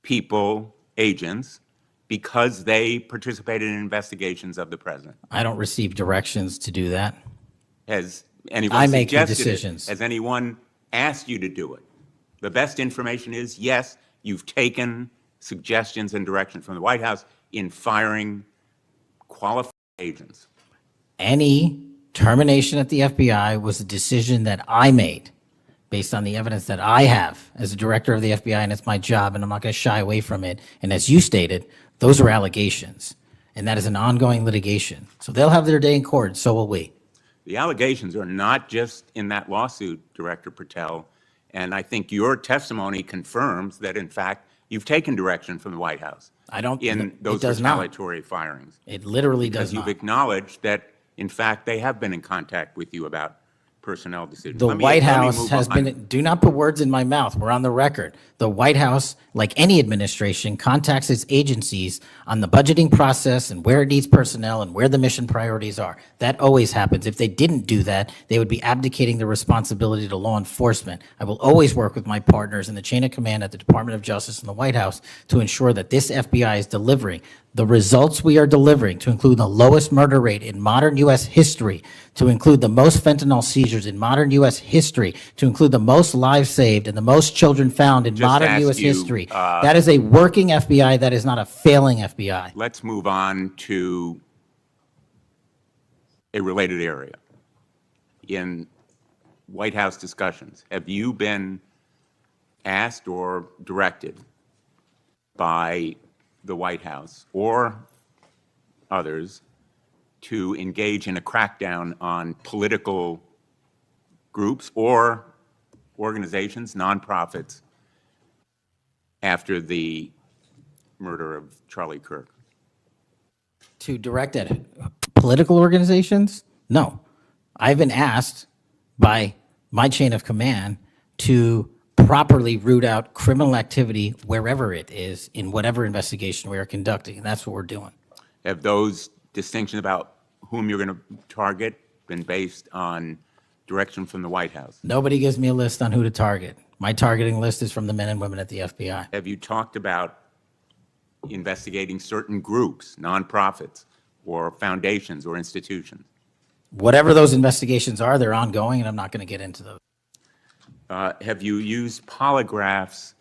Speaker 6: people, agents, because they participated in investigations of the president?
Speaker 2: I don't receive directions to do that.
Speaker 6: Has anyone
Speaker 2: I make the
Speaker 6: suggested it?
Speaker 2: decisions.
Speaker 6: Has anyone asked you to do it? The best information is, yes, you've taken suggestions and direction from the White House in firing qualified agents.
Speaker 2: Any termination at the FBI was a decision that I made based on the evidence that I have as a director of the FBI, and it's my job, and I'm not going to shy away from it. And as you stated, those are allegations, and that is an ongoing litigation. So they'll have their day in court, so will we.
Speaker 6: The allegations are not just in that lawsuit, Director Patel, and I think your testimony confirms that, in fact, you've taken direction from the White House in those retaliatory firings.
Speaker 2: It literally does
Speaker 6: Because you've
Speaker 2: not.
Speaker 6: acknowledged that, in fact, they have been in contact with you about personnel decisions.
Speaker 2: The
Speaker 6: Let me-
Speaker 2: White
Speaker 6: let me
Speaker 2: House
Speaker 6: move
Speaker 2: has
Speaker 6: on.
Speaker 2: been, do not put words in my mouth, we're on the record. The White House, like any administration, contacts its agencies on the budgeting process and where it needs personnel and where the mission priorities are. That always happens. If they didn't do that, they would be abdicating the responsibility to law enforcement. I will always work with my partners in the chain of command at the Department of Justice and the White House to ensure that this FBI is delivering the results we are delivering, to include the lowest murder rate in modern U.S. history, to include the most fentanyl seizures in modern U.S. history, to include the most lives saved and the most children found in
Speaker 6: Just
Speaker 2: modern
Speaker 6: ask
Speaker 2: U.S.
Speaker 6: you,
Speaker 2: history. That is a working FBI. That is not a failing FBI.
Speaker 6: Let's move on to a related area. In White House discussions, have you been asked or directed by the White House or others to engage in a crackdown on political groups or organizations, nonprofits, after the murder of Charlie Kirk?
Speaker 2: To direct at political organizations? No. I've been asked by my chain of command to properly root out criminal activity wherever it is in whatever investigation we are conducting, and that's what we're doing.
Speaker 6: Have those distinctions about whom you're going to target been based on direction from the White House?
Speaker 2: Nobody gives me a list on who to target. My targeting list is from the men and women at the FBI.
Speaker 6: Have you talked about investigating certain groups, nonprofits, or foundations or institutions?
Speaker 2: Whatever those investigations are, they're ongoing, and I'm not going to get into those.
Speaker 6: Have you used polygraphs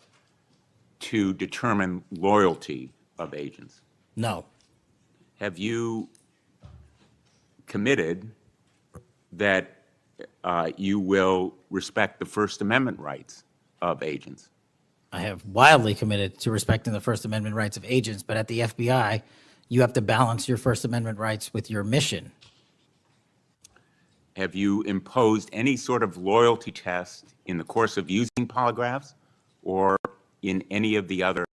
Speaker 6: to determine loyalty of agents?
Speaker 2: No.
Speaker 6: Have you committed that you will respect the First Amendment rights of agents?
Speaker 2: I have wildly committed to respecting the First Amendment rights of agents, but at the FBI, you have to balance your First Amendment rights with your mission.
Speaker 6: Have you imposed any sort of loyalty test in the course of using polygraphs or in any of the other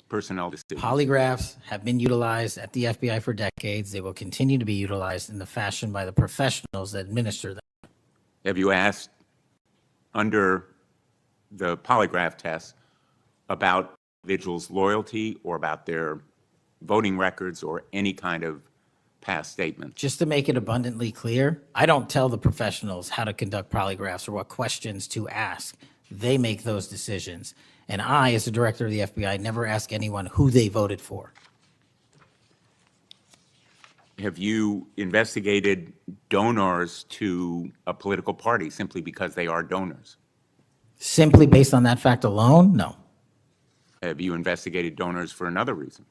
Speaker 6: personnel decisions?
Speaker 2: Polygraphs have been utilized at the FBI for decades. They will continue to be utilized in the fashion by the professionals that administer them.
Speaker 6: Have you asked under the polygraph test about individuals' loyalty or about their voting records or any kind of past statement?
Speaker 2: Just to make it abundantly clear, I don't tell the professionals how to conduct polygraphs or what questions to ask. They make those decisions. And I, as the director of the FBI, never ask anyone who they voted for.
Speaker 6: Have you investigated donors to a political party simply because they are donors?
Speaker 2: Simply based on that fact alone, no.
Speaker 6: Have you investigated donors for another reason?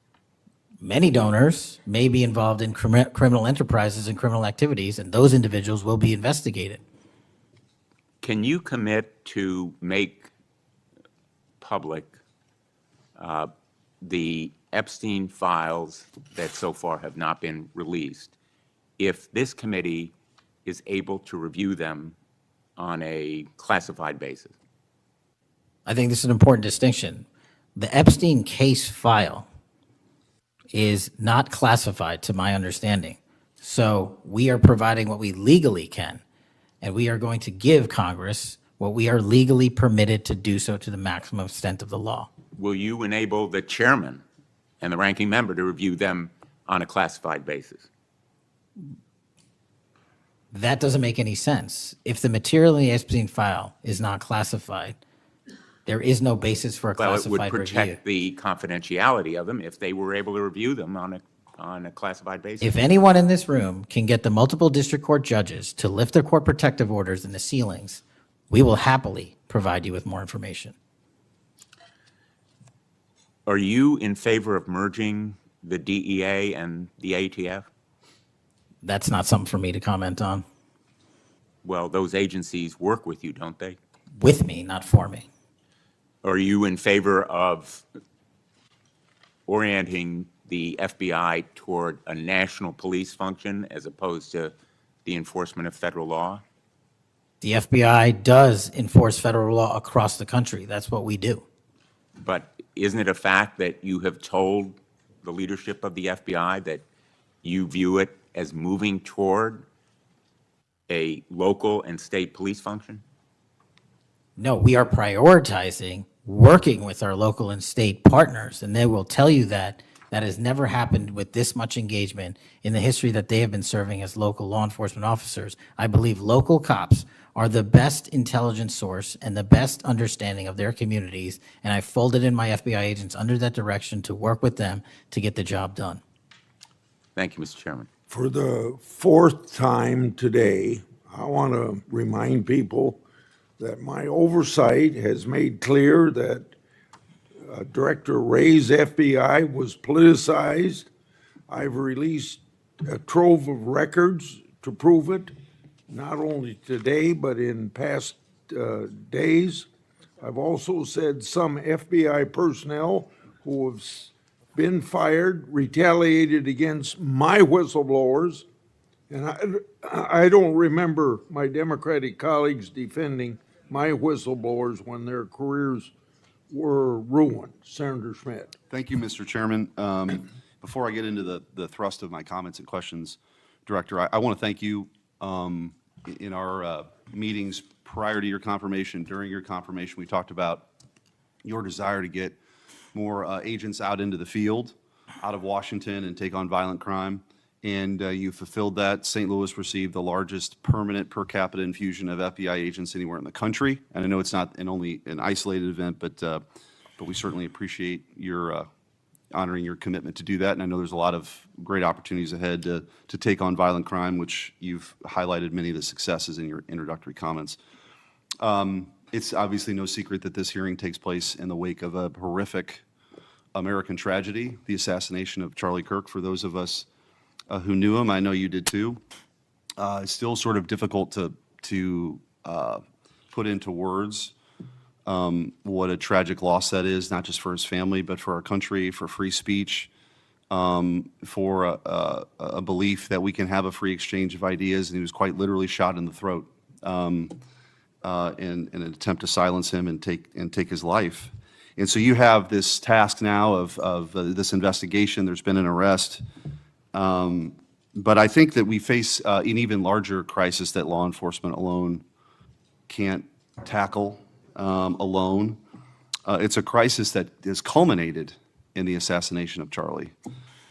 Speaker 2: Many donors may be involved in criminal enterprises and criminal activities, and those individuals will be investigated.
Speaker 6: Can you commit to make public the Epstein files that so far have not been released if this committee is able to review them on a classified basis?
Speaker 2: I think this is an important distinction. The Epstein case file is not classified, to my understanding. So we are providing what we legally can, and we are going to give Congress what we are legally permitted to do so to the maximum extent of the law.
Speaker 6: Will you enable the chairman and the ranking member to review them on a classified basis?
Speaker 2: That doesn't make any sense. If the material in the Epstein file is not classified, there is no basis for a
Speaker 6: Well, it would
Speaker 2: classified review.
Speaker 6: protect the confidentiality of them if they were able to review them on a classified basis.
Speaker 2: If anyone in this room can get the multiple district court judges to lift their court protective orders in the ceilings, we will happily provide you with more information.
Speaker 6: Are you in favor of merging the DEA and the ATF?
Speaker 2: That's not something for me to comment on.
Speaker 6: Well, those agencies work with you, don't they?
Speaker 2: With me, not for me.
Speaker 6: Are you in favor of orienting the FBI toward a national police function as opposed to the enforcement of federal law?
Speaker 2: The FBI does enforce federal law across the country. That's what we do.
Speaker 6: But isn't it a fact that you have told the leadership of the FBI that you view it as moving toward a local and state police function?
Speaker 2: No, we are prioritizing working with our local and state partners, and they will tell you that that has never happened with this much engagement in the history that they have been serving as local law enforcement officers. I believe local cops are the best intelligence source and the best understanding of their communities, and I folded in my FBI agents under that direction to work with them to get the job done.
Speaker 6: Thank you, Mr. Chairman.
Speaker 3: For the fourth time today, I want to remind people that my oversight has made clear that Director Ray's FBI was politicized. I've released a trove of records to prove it, not only today, but in past days. I've also said some FBI personnel who have been fired retaliated against my whistleblowers. And I don't remember my Democratic colleagues defending my whistleblowers when their careers were ruined. Senator Schmidt.
Speaker 7: Thank you, Mr. Chairman. Before I get into the thrust of my comments and questions, Director, I want to thank you in our meetings prior to your confirmation, during your confirmation. We talked about your desire to get more agents out into the field, out of Washington, and take on violent crime. And you fulfilled that. St. Louis received the largest permanent per capita infusion of FBI agents anywhere in the country. And I know it's not only an isolated event, but we certainly appreciate your honoring your commitment to do that. And I know there's a lot of great opportunities ahead to take on violent crime, which you've highlighted many of the successes in your introductory comments. It's obviously no secret that this hearing takes place in the wake of a horrific American tragedy, the assassination of Charlie Kirk. For those of us who knew him, I know you did too. It's still sort of difficult to put into words what a tragic loss that is, not just for his family, but for our country, for free speech, for a belief that we can have a free exchange of ideas. And he was quite literally shot in the throat in an attempt to silence him and take his life. And so you have this task now of this investigation. There's been an arrest. But I think that we face an even larger crisis that law enforcement alone can't tackle alone. It's a crisis that has culminated in the assassination of Charlie.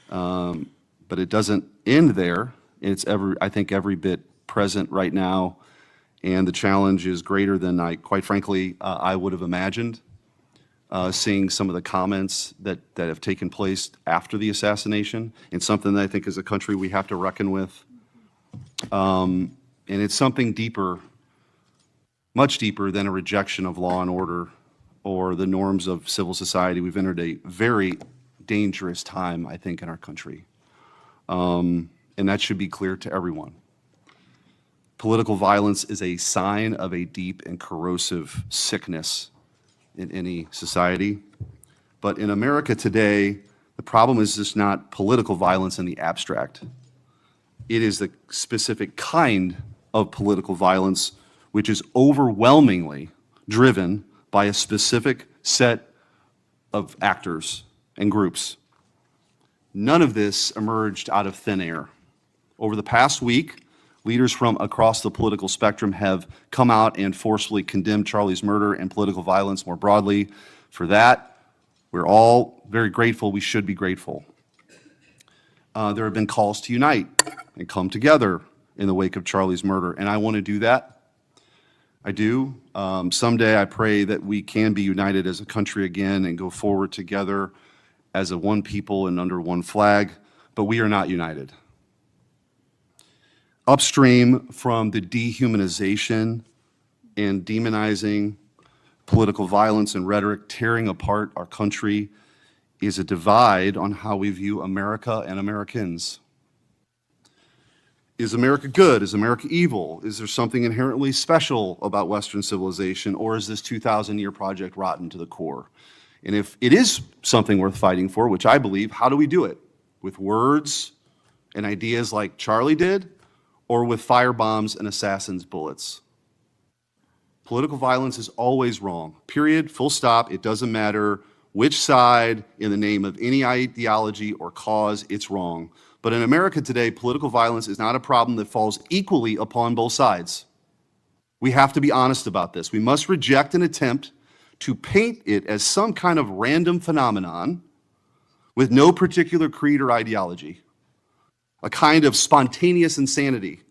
Speaker 7: But it doesn't end there. It's I think every bit present right now, and the challenge is greater than quite frankly, I would have imagined. Seeing some of the comments that have taken place after the assassination, and something that I think as a country we have to reckon with. And it's something deeper, much deeper than a rejection of law and order or the norms of civil society. We've entered a very dangerous time, I think, in our country. And that should be clear to everyone. Political violence is a sign of a deep and corrosive sickness in any society. But in America today, the problem is just not political violence in the abstract. It is the specific kind of political violence which is overwhelmingly driven by a specific set of actors and groups. None of this emerged out of thin air. Over the past week, leaders from across the political spectrum have come out and forcefully condemned Charlie's murder and political violence more broadly. For that, we're all very grateful. We should be grateful. There have been calls to unite and come together in the wake of Charlie's murder, and I want to do that. I do. Someday I pray that we can be united as a country again and go forward together as a one people and under one flag, but we are not united. Upstream from the dehumanization and demonizing political violence and rhetoric tearing apart our country is a divide on how we view America and Americans. Is America good? Is America evil? Is there something inherently special about Western civilization, or is this 2,000-year project rotten to the core? And if it is something worth fighting for, which I believe, how do we do it? With words and ideas like Charlie did, or with firebombs and assassins' bullets? Political violence is always wrong. Period. Full stop. It doesn't matter which side, in the name of any ideology or cause, it's wrong. But in America today, political violence is not a problem that falls equally upon both sides. We have to be honest about this. We must reject an attempt to paint it as some kind of random phenomenon with no particular creed or ideology, a kind of spontaneous insanity,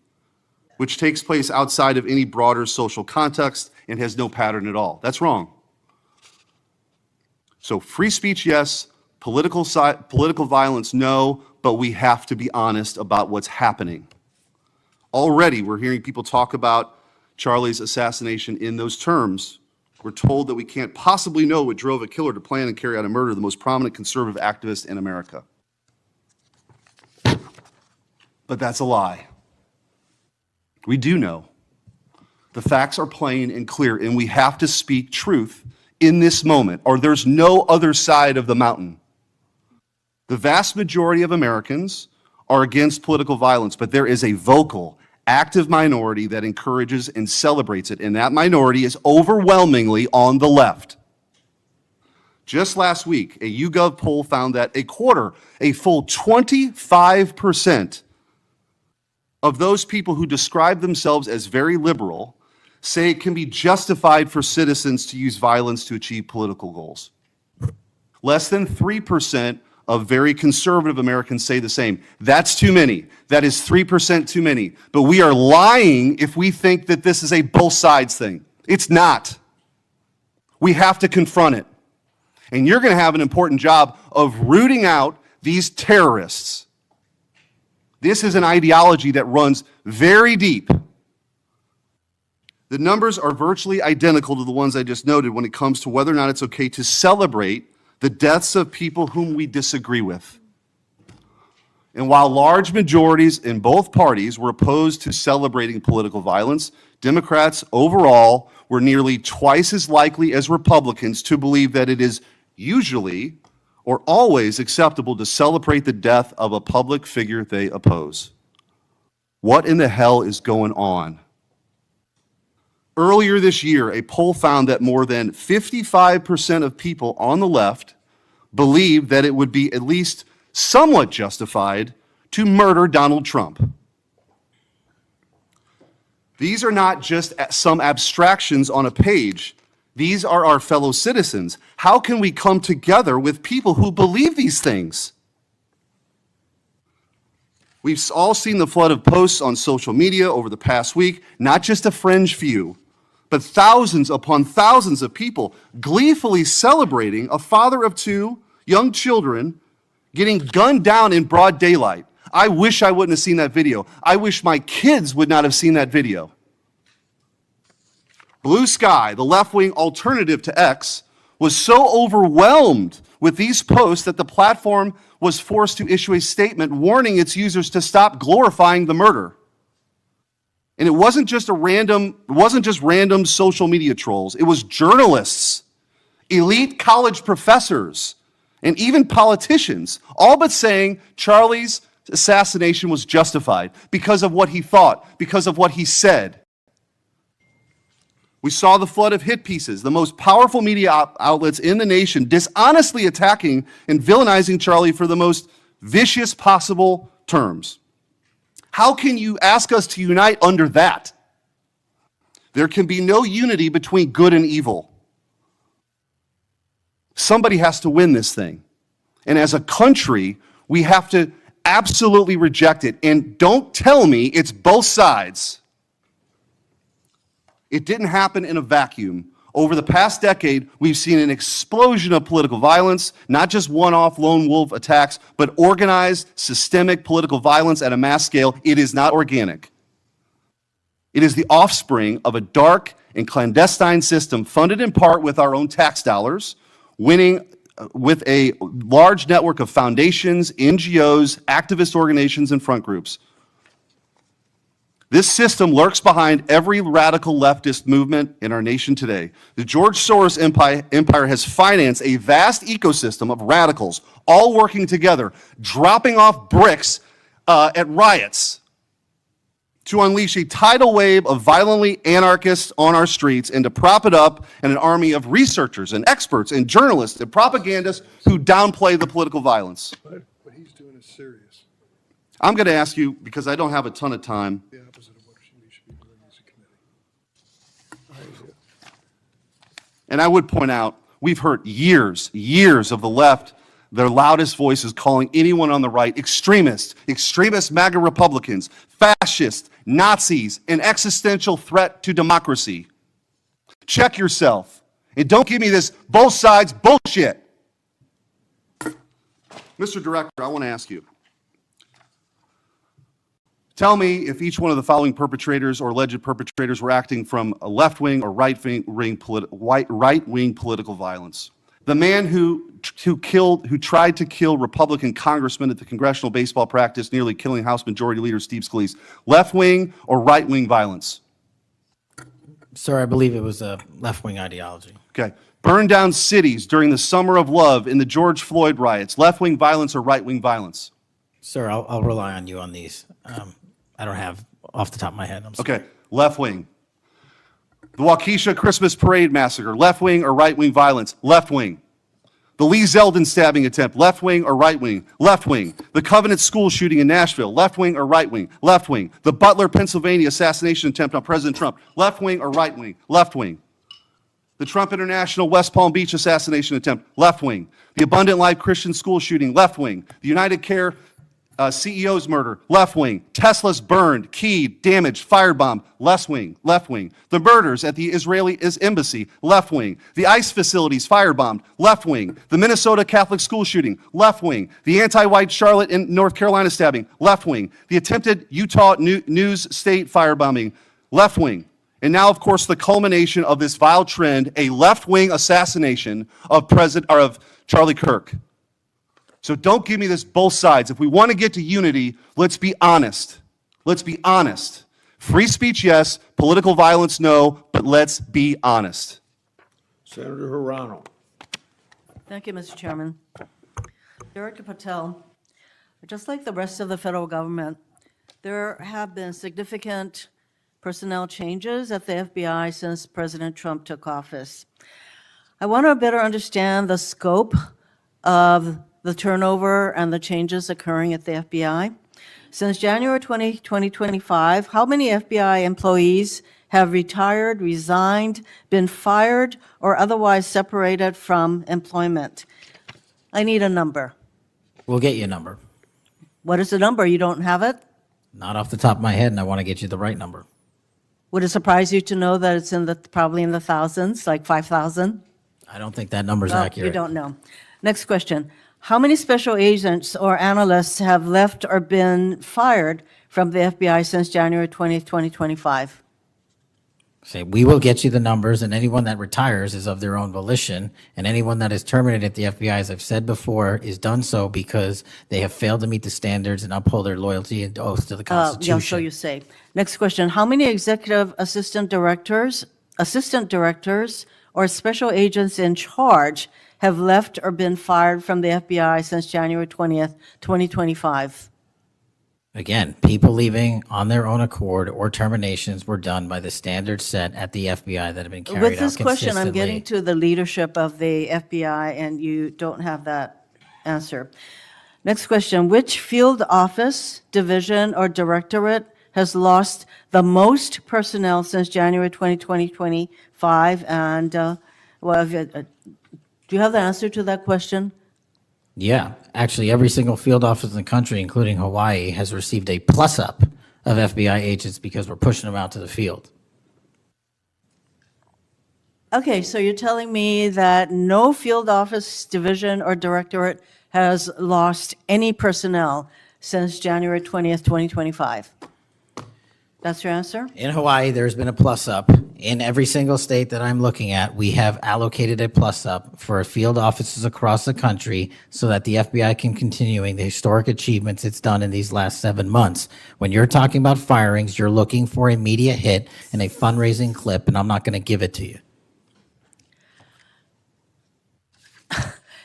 Speaker 7: which takes place outside of any broader social context and has no pattern at all. That's wrong. So free speech, yes. Political violence, no. But we have to be honest about what's happening. Already, we're hearing people talk about Charlie's assassination in those terms. We're told that we can't possibly know what drove a killer to plan and carry out a murder of the most prominent conservative activist in America. But that's a lie. We do know. The facts are plain and clear, and we have to speak truth in this moment, or there's no other side of the mountain. The vast majority of Americans are against political violence, but there is a vocal, active minority that encourages and celebrates it, and that minority is overwhelmingly on the left. Just last week, a YouGov poll found that a full 25% of those people who describe themselves as very liberal say it can be justified for citizens to use violence to achieve political goals. Less than 3% of very conservative Americans say the same. That's too many. That is 3% too many. But we are lying if we think that this is a both sides thing. It's not. We have to confront it. And you're going to have an important job of rooting out these terrorists. This is an ideology that runs very deep. The numbers are virtually identical to the ones I just noted when it comes to whether or not it's okay to celebrate the deaths of people whom we disagree with. And while large majorities in both parties were opposed to celebrating political violence, Democrats overall were nearly twice as likely as Republicans to believe that it is usually or always acceptable to celebrate the death of a public figure they oppose. What in the hell is going on? Earlier this year, a poll found that more than 55% of people on the left believed that it would be at least somewhat justified to murder Donald Trump. These are not just some abstractions on a page. These are our fellow citizens. How can we come together with people who believe these things? We've all seen the flood of posts on social media over the past week, not just a fringe few, but thousands upon thousands of people gleefully celebrating a father of two young children getting gunned down in broad daylight. I wish I wouldn't have seen that video. I wish my kids would not have seen that video. Blue Sky, the left-wing alternative to X, was so overwhelmed with these posts that the platform was forced to issue a statement warning its users to stop glorifying the murder. And it wasn't just random social media trolls. It was journalists, elite college professors, and even politicians, all but saying Charlie's assassination was justified because of what he thought, because of what he said. We saw the flood of hit pieces, the most powerful media outlets in the nation dishonestly attacking and villainizing Charlie for the most vicious possible terms. How can you ask us to unite under that? There can be no unity between good and evil. Somebody has to win this thing. And as a country, we have to absolutely reject it. And don't tell me it's both sides. It didn't happen in a vacuum. Over the past decade, we've seen an explosion of political violence, not just one-off lone wolf attacks, but organized, systemic political violence at a mass scale. It is not organic. It is the offspring of a dark and clandestine system funded in part with our own tax dollars, winning with a large network of foundations, NGOs, activist organizations, and front groups. This system lurks behind every radical leftist movement in our nation today. The George Soros empire has financed a vast ecosystem of radicals, all working together, dropping off bricks at riots to unleash a tidal wave of violently anarchists on our streets and to prop it up in an army of researchers and experts and journalists and propagandists who downplay the political violence.
Speaker 8: What he's doing is serious.
Speaker 7: I'm going to ask you, because I don't have a ton of time.
Speaker 8: The opposite of what we should be doing as a committee.
Speaker 7: And I would point out, we've heard years of the left, their loudest voices calling anyone on the right extremists, MAGA Republicans, fascists, Nazis, an existential threat to democracy. Check yourself. And don't give me this both sides bullshit. Mr. Director, I want to ask you. Tell me if each one of the following perpetrators or alleged perpetrators were acting from a left-wing or right-wing political violence. The man who tried to kill Republican congressman at the congressional baseball practice, nearly killing House Majority Leader Steve Scalise, left-wing or right-wing violence?
Speaker 2: Sir, I believe it was a left-wing ideology.
Speaker 7: Okay. Burned down cities during the Summer of Love in the George Floyd riots, left-wing violence or right-wing violence?
Speaker 2: Sir, I'll rely on you on these. I don't have off the top of my head. I'm sorry.
Speaker 7: Okay, left wing. The Waukesha Christmas Parade massacre, left wing or right wing violence? Left wing. The Lee Zeldin stabbing attempt, left wing or right wing? Left wing. The Covenant school shooting in Nashville, left wing or right wing? Left wing. The Butler, Pennsylvania assassination attempt on President Trump, left wing or right wing? Left wing. The Trump International West Palm Beach assassination attempt, left wing. The Abundant Life Christian school shooting, left wing. The United Care CEO's murder, left wing. Tesla's burned, keyed, damaged, firebombed, left wing, left wing. The murders at the Israeli embassy, left wing. The ICE facilities firebombed, left wing. The Minnesota Catholic school shooting, left wing. The anti-white Charlotte and North Carolina stabbing, left wing. The attempted Utah News State firebombing, left wing. And now, of course, the culmination of this vile trend, a left-wing assassination of Charlie Kirk. So don't give me this both sides. If we want to get to unity, let's be honest. Let's be honest. Free speech, yes. Political violence, no. But let's be honest.
Speaker 3: Senator Hirano.
Speaker 9: Thank you, Mr. Chairman. Director Patel, just like the rest of the federal government, there have been significant personnel changes at the FBI since President Trump took office. I want to better understand the scope of the turnover and the changes occurring at the FBI. Since January 2025, how many FBI employees have retired, resigned, been fired, or otherwise separated from employment? I need a number.
Speaker 2: We'll get you a number.
Speaker 9: What is the number? You don't have it?
Speaker 2: Not off the top of my head, and I want to get you the right number.
Speaker 9: Would it surprise you to know that it's probably in the thousands, like 5,000?
Speaker 2: I don't think that number's
Speaker 9: Well,
Speaker 2: accurate.
Speaker 9: you don't know. Next question. How many special agents or analysts have left or been fired from the FBI since January 20th, 2025?
Speaker 2: Say, we will get you the numbers, and anyone that retires is of their own volition, and anyone that is terminated at the FBI, as I've said before, is done so because they have failed to meet the standards and uphold their loyalty and oath to the
Speaker 9: Yeah,
Speaker 2: Constitution.
Speaker 9: so you say. Next question. How many executive assistant directors, or special agents in charge have left or been fired from the FBI since January 20th, 2025?
Speaker 2: Again, people leaving on their own accord or terminations were done by the standards set at the FBI that have been carried out
Speaker 9: With this question, I'm getting
Speaker 2: consistently.
Speaker 9: to the leadership of the FBI, and you don't have that answer. Next question. Which field office, division, or directorate has lost the most personnel since January 2025? And do you have the answer to that question?
Speaker 2: Yeah, actually, every single field office in the country, including Hawaii, has received a plus-up of FBI agents because we're pushing them out to the field.
Speaker 9: Okay, so you're telling me that no field office, division, or directorate has lost any personnel since January 20th, 2025? That's your answer?
Speaker 2: In Hawaii, there's been a plus-up. In every single state that I'm looking at, we have allocated a plus-up for field offices across the country so that the FBI can continuing the historic achievements it's done in these last 7 months. When you're talking about firings, you're looking for a media hit and a fundraising clip, and I'm not going to give it to you.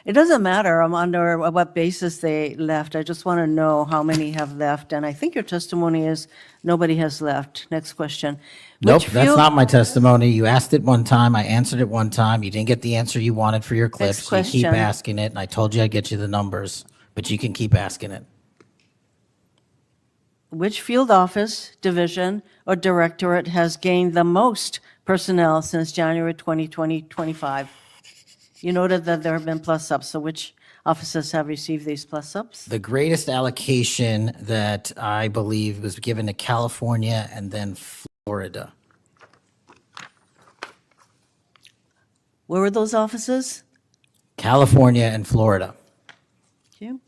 Speaker 9: It doesn't matter under what basis they left. I just want to know how many have left. And I think your testimony is nobody has left. Next question.
Speaker 2: Nope,
Speaker 9: Which
Speaker 2: that's
Speaker 9: field-
Speaker 2: not my testimony. You asked it one time, I answered it one time. You didn't get the answer you wanted for your clips. You keep
Speaker 9: question.
Speaker 2: asking it, and I told you I'd get you the numbers, but you can keep asking it.
Speaker 9: which field office, division, or directorate has gained the most personnel since January 2025? You noted that there have been plus-ups, so which offices have received these plus-ups?
Speaker 2: The greatest allocation that I believe was given to California and then Florida.
Speaker 9: Where were those offices?
Speaker 2: California and Florida.
Speaker 9: Thank you.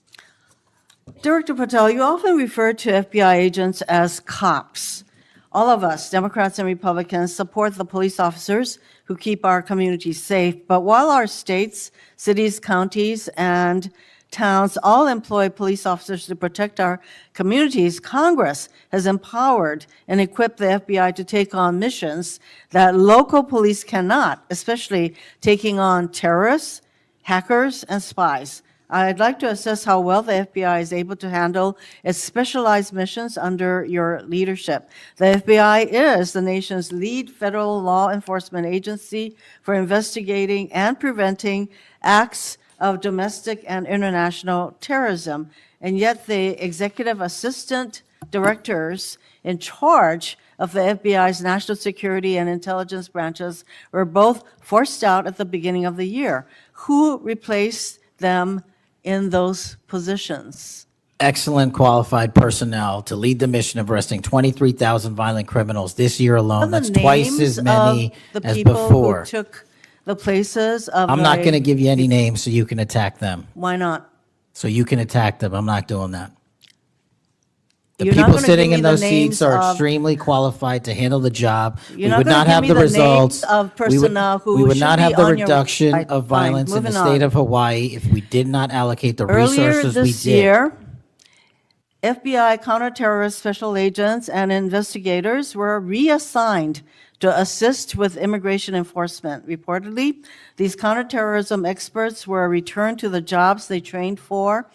Speaker 9: Director Patel, you often refer to FBI agents as cops. All of us, Democrats and Republicans, support the police officers who keep our communities safe. But while our states, cities, counties, and towns all employ police officers to protect our communities, Congress has empowered and equipped the FBI to take on missions that local police cannot, especially taking on terrorists, hackers, and spies. I'd like to assess how well the FBI is able to handle its specialized missions under your leadership. The FBI is the nation's lead federal law enforcement agency for investigating and preventing acts of domestic and international terrorism. And yet the executive assistant directors in charge of the FBI's national security and intelligence branches were both forced out at the beginning of the year. Who replaced them in those positions?
Speaker 2: Excellent qualified personnel to lead the mission of arresting 23,000 violent criminals this year alone. That's twice as many as
Speaker 9: The people
Speaker 2: before.
Speaker 9: who took the places of
Speaker 2: I'm not going to give you any names so you can attack them.
Speaker 9: Why not?
Speaker 2: So you can attack them. I'm not doing that. The
Speaker 9: You're not
Speaker 2: people
Speaker 9: gonna
Speaker 2: sitting
Speaker 9: give
Speaker 2: in
Speaker 9: me the
Speaker 2: those seats
Speaker 9: names
Speaker 2: are
Speaker 9: of-
Speaker 2: extremely qualified to handle the job. We
Speaker 9: You're not
Speaker 2: would
Speaker 9: gonna
Speaker 2: not
Speaker 9: give
Speaker 2: have
Speaker 9: me
Speaker 2: the
Speaker 9: the names
Speaker 2: results.
Speaker 9: of
Speaker 2: We would-
Speaker 9: personnel who
Speaker 2: We would
Speaker 9: should
Speaker 2: not
Speaker 9: be
Speaker 2: have the
Speaker 9: on your-
Speaker 2: reduction
Speaker 9: Right,
Speaker 2: of
Speaker 9: fine,
Speaker 2: violence in the
Speaker 9: moving
Speaker 2: state
Speaker 9: on.
Speaker 2: of Hawaii if we did not allocate the
Speaker 9: Earlier
Speaker 2: resources we
Speaker 9: this
Speaker 2: did.
Speaker 9: year, FBI counterterrorist special agents and investigators were reassigned to assist with immigration enforcement. Reportedly, these counterterrorism experts were returned to the jobs they trained for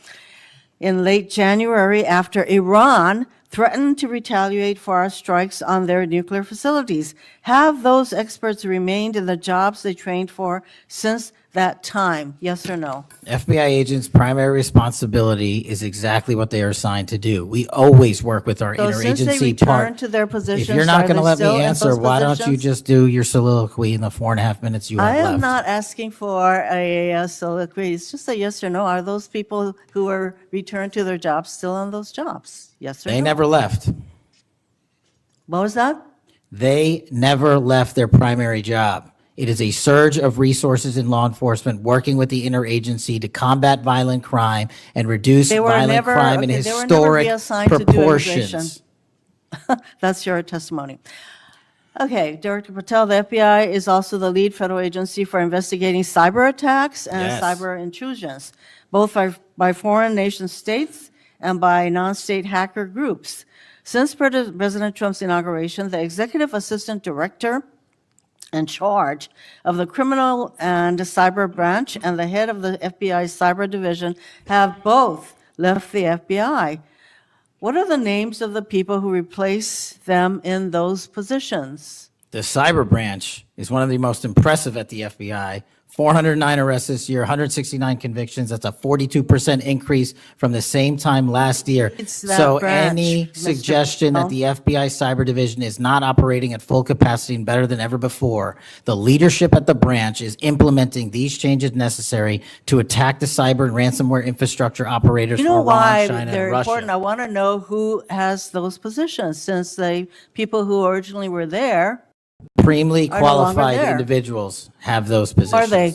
Speaker 9: in late January after Iran threatened to retaliate for our strikes on their nuclear facilities. Have those experts remained in the jobs they trained for since that time? Yes or no?
Speaker 2: FBI agents' primary responsibility is exactly what they are assigned to do. We always work with our
Speaker 9: So since they
Speaker 2: interagency
Speaker 9: returned
Speaker 2: part.
Speaker 9: to their
Speaker 2: If
Speaker 9: positions,
Speaker 2: you're not
Speaker 9: are
Speaker 2: going to
Speaker 9: they
Speaker 2: let
Speaker 9: still
Speaker 2: me
Speaker 9: in
Speaker 2: answer,
Speaker 9: those
Speaker 2: why don't you
Speaker 9: positions?
Speaker 2: just do your soliloquy in the 4.5 minutes you have
Speaker 9: I
Speaker 2: left?
Speaker 9: am not asking for a soliloquy. It's just a yes or no. Are those people who were returned to their jobs still on those jobs? Yes or no?
Speaker 2: They never left.
Speaker 9: What was that?
Speaker 2: They never left their primary job. It is a surge of resources in law enforcement working with the interagency to combat violent crime and reduce
Speaker 9: They were
Speaker 2: violent
Speaker 9: never-
Speaker 2: crime in
Speaker 9: okay, they were never
Speaker 2: historic
Speaker 9: reassigned to do immigration.
Speaker 2: proportions.
Speaker 9: That's your testimony. Okay, Director Patel, the FBI is also the lead federal agency for investigating cyber attacks and
Speaker 2: Yes.
Speaker 9: cyber intrusions, both by foreign nation states and by non-state hacker groups. Since President Trump's inauguration, the executive assistant director in charge of the criminal and cyber branch and the head of the FBI's cyber division have both left the FBI. What are the names of the people who replace them in those positions?
Speaker 2: The cyber branch is one of the most impressive at the FBI. 409 arrests this year, 169 convictions. That's a 42% increase from the same time last year.
Speaker 9: It's that
Speaker 2: So
Speaker 9: branch,
Speaker 2: any
Speaker 9: Mr.
Speaker 2: suggestion that
Speaker 9: Patel.
Speaker 2: the FBI cyber division is not operating at full capacity and better than ever before, the leadership at the branch is implementing these changes necessary to attack the cyber and ransomware infrastructure operators
Speaker 9: You
Speaker 2: for
Speaker 9: know
Speaker 2: Iran,
Speaker 9: why
Speaker 2: China,
Speaker 9: they're
Speaker 2: and
Speaker 9: important? I
Speaker 2: Russia.
Speaker 9: want to know who has those positions, since the people who originally were there,
Speaker 2: Supremely
Speaker 9: are no longer
Speaker 2: qualified
Speaker 9: there.
Speaker 2: individuals have those positions.
Speaker 9: are they?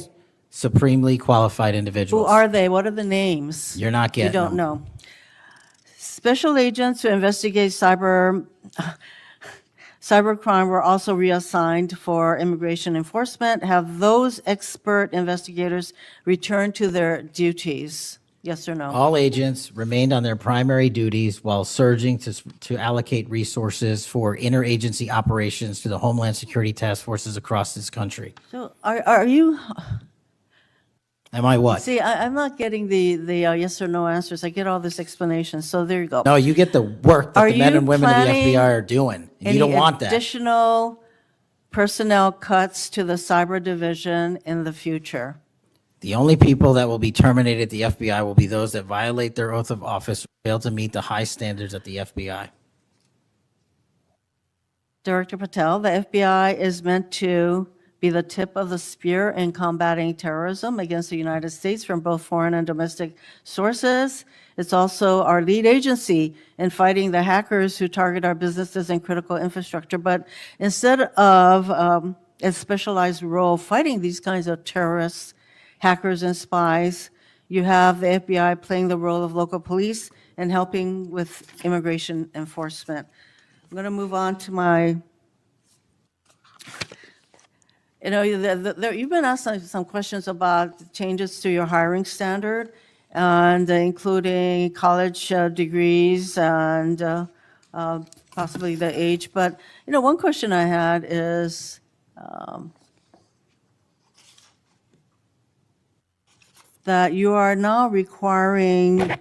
Speaker 2: Supremely qualified
Speaker 9: Who
Speaker 2: individuals.
Speaker 9: are they? What are the names?
Speaker 2: You're not
Speaker 9: You
Speaker 2: getting
Speaker 9: don't
Speaker 2: them.
Speaker 9: know. Special agents who investigate cybercrime were also reassigned for immigration enforcement. Have those expert investigators returned to their duties? Yes or no?
Speaker 2: All agents remained on their primary duties while surging to allocate resources for interagency operations to the Homeland Security task forces across this country.
Speaker 9: So are you,
Speaker 2: Am I what?
Speaker 9: see, I'm not getting the yes or no answers. I get all this explanation, so there you go.
Speaker 2: No, you get the work that
Speaker 9: Are
Speaker 2: the men
Speaker 9: you
Speaker 2: and women of the
Speaker 9: planning
Speaker 2: FBI are doing. And you don't want that.
Speaker 9: Additional personnel cuts to the cyber division in the future?
Speaker 2: The only people that will be terminated at the FBI will be those that violate their oath of office or fail to meet the high standards at the FBI.
Speaker 9: Director Patel, the FBI is meant to be the tip of the spear in combating terrorism against the United States from both foreign and domestic sources. It's also our lead agency in fighting the hackers who target our businesses and critical infrastructure. But instead of a specialized role fighting these kinds of terrorists, hackers, and spies, you have the FBI playing the role of local police and helping with immigration enforcement. I'm going to move on to my, you've been asked some questions about changes to your hiring standard, and including college degrees and possibly the age. But, one question I had is, that you are now requiring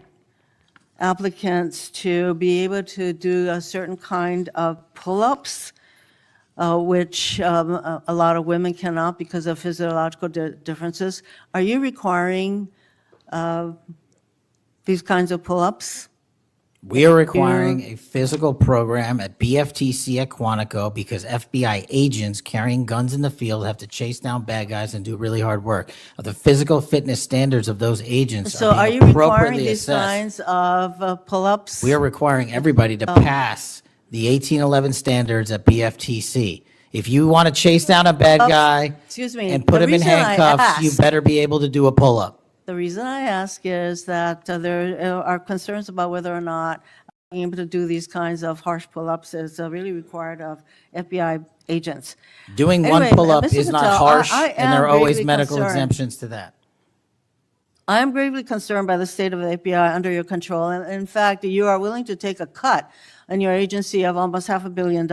Speaker 9: applicants to be able to do a certain kind of pull-ups, which a lot of women cannot because of physiological differences. Are you requiring these kinds of pull-ups?
Speaker 2: We are requiring a physical program at BFTC at Quantico because FBI agents carrying guns in the field have to chase down bad guys and do really hard work. The physical fitness standards of those agents
Speaker 9: So
Speaker 2: are
Speaker 9: are
Speaker 2: being
Speaker 9: you requiring
Speaker 2: appropriately
Speaker 9: these
Speaker 2: assessed.
Speaker 9: kinds of pull-ups?
Speaker 2: We are requiring everybody to pass the 1811 standards at BFTC. If you want to chase down a bad guy
Speaker 9: Excuse me,
Speaker 2: and put
Speaker 9: the
Speaker 2: him in
Speaker 9: reason I
Speaker 2: handcuffs, you
Speaker 9: asked-
Speaker 2: better be able to do a pull-up.
Speaker 9: The reason I ask is that there are concerns about whether or not being able to do these kinds of harsh pull-ups is really required of FBI agents.
Speaker 2: Doing
Speaker 9: Anyway,
Speaker 2: one pull-up
Speaker 9: Mr.
Speaker 2: is not
Speaker 9: Patel,
Speaker 2: harsh,
Speaker 9: I
Speaker 2: and there are
Speaker 9: am
Speaker 2: always
Speaker 9: gravely
Speaker 2: medical
Speaker 9: concerned.
Speaker 2: exemptions to that.
Speaker 9: I am gravely concerned by the state of the FBI under your control. And in fact, you are willing to take a cut on your agency of almost $500 million.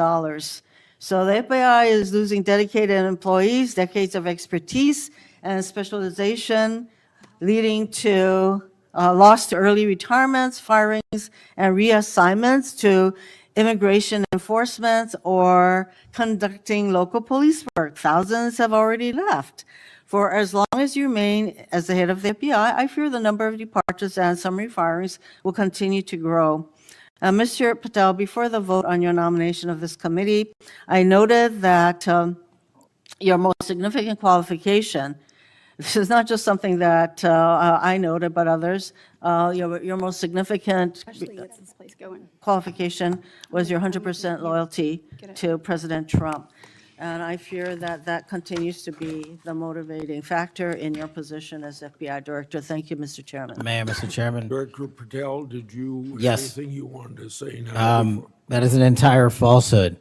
Speaker 9: So the FBI is losing dedicated employees, decades of expertise and specialization, leading to lost early retirements, firings, and reassignments to immigration enforcement or conducting local police work. Thousands have already left. For as long as you remain as the head of the FBI, I fear the number of departures and summary firings will continue to grow. Mr. Patel, before the vote on your nomination of this committee, I noted that your most significant qualification, this is not just something that I noted, but others, your most significant
Speaker 10: Actually gets this place going.
Speaker 9: qualification was your 100% loyalty to President Trump. And I fear that that continues to be the motivating factor in your position as FBI Director. Thank you, Mr. Chairman.
Speaker 2: Mayor, Mr. Chairman.
Speaker 3: Director Patel, did you have
Speaker 2: Yes.
Speaker 3: anything you wanted to say now?
Speaker 2: That is an entire falsehood.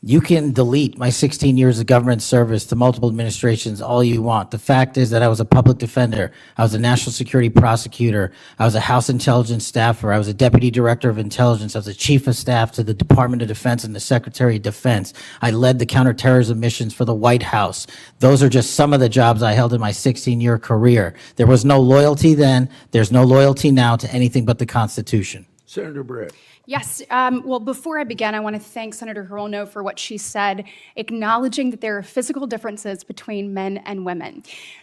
Speaker 2: You can delete my 16 years of government service to multiple administrations all you want. The fact is that I was a public defender. I was a national security prosecutor. I was a House intelligence staffer. I was a deputy director of intelligence. I was a chief of staff to the Department of Defense and the Secretary of Defense. I led the counterterrorism missions for the White House. Those are just some of the jobs I held in my 16-year career. There was no loyalty then. There's no loyalty now to anything but the Constitution.
Speaker 3: Senator Brett.
Speaker 10: Yes, well, before I begin, I want to thank Senator Hirono for what she said, acknowledging that there are physical differences between men and women.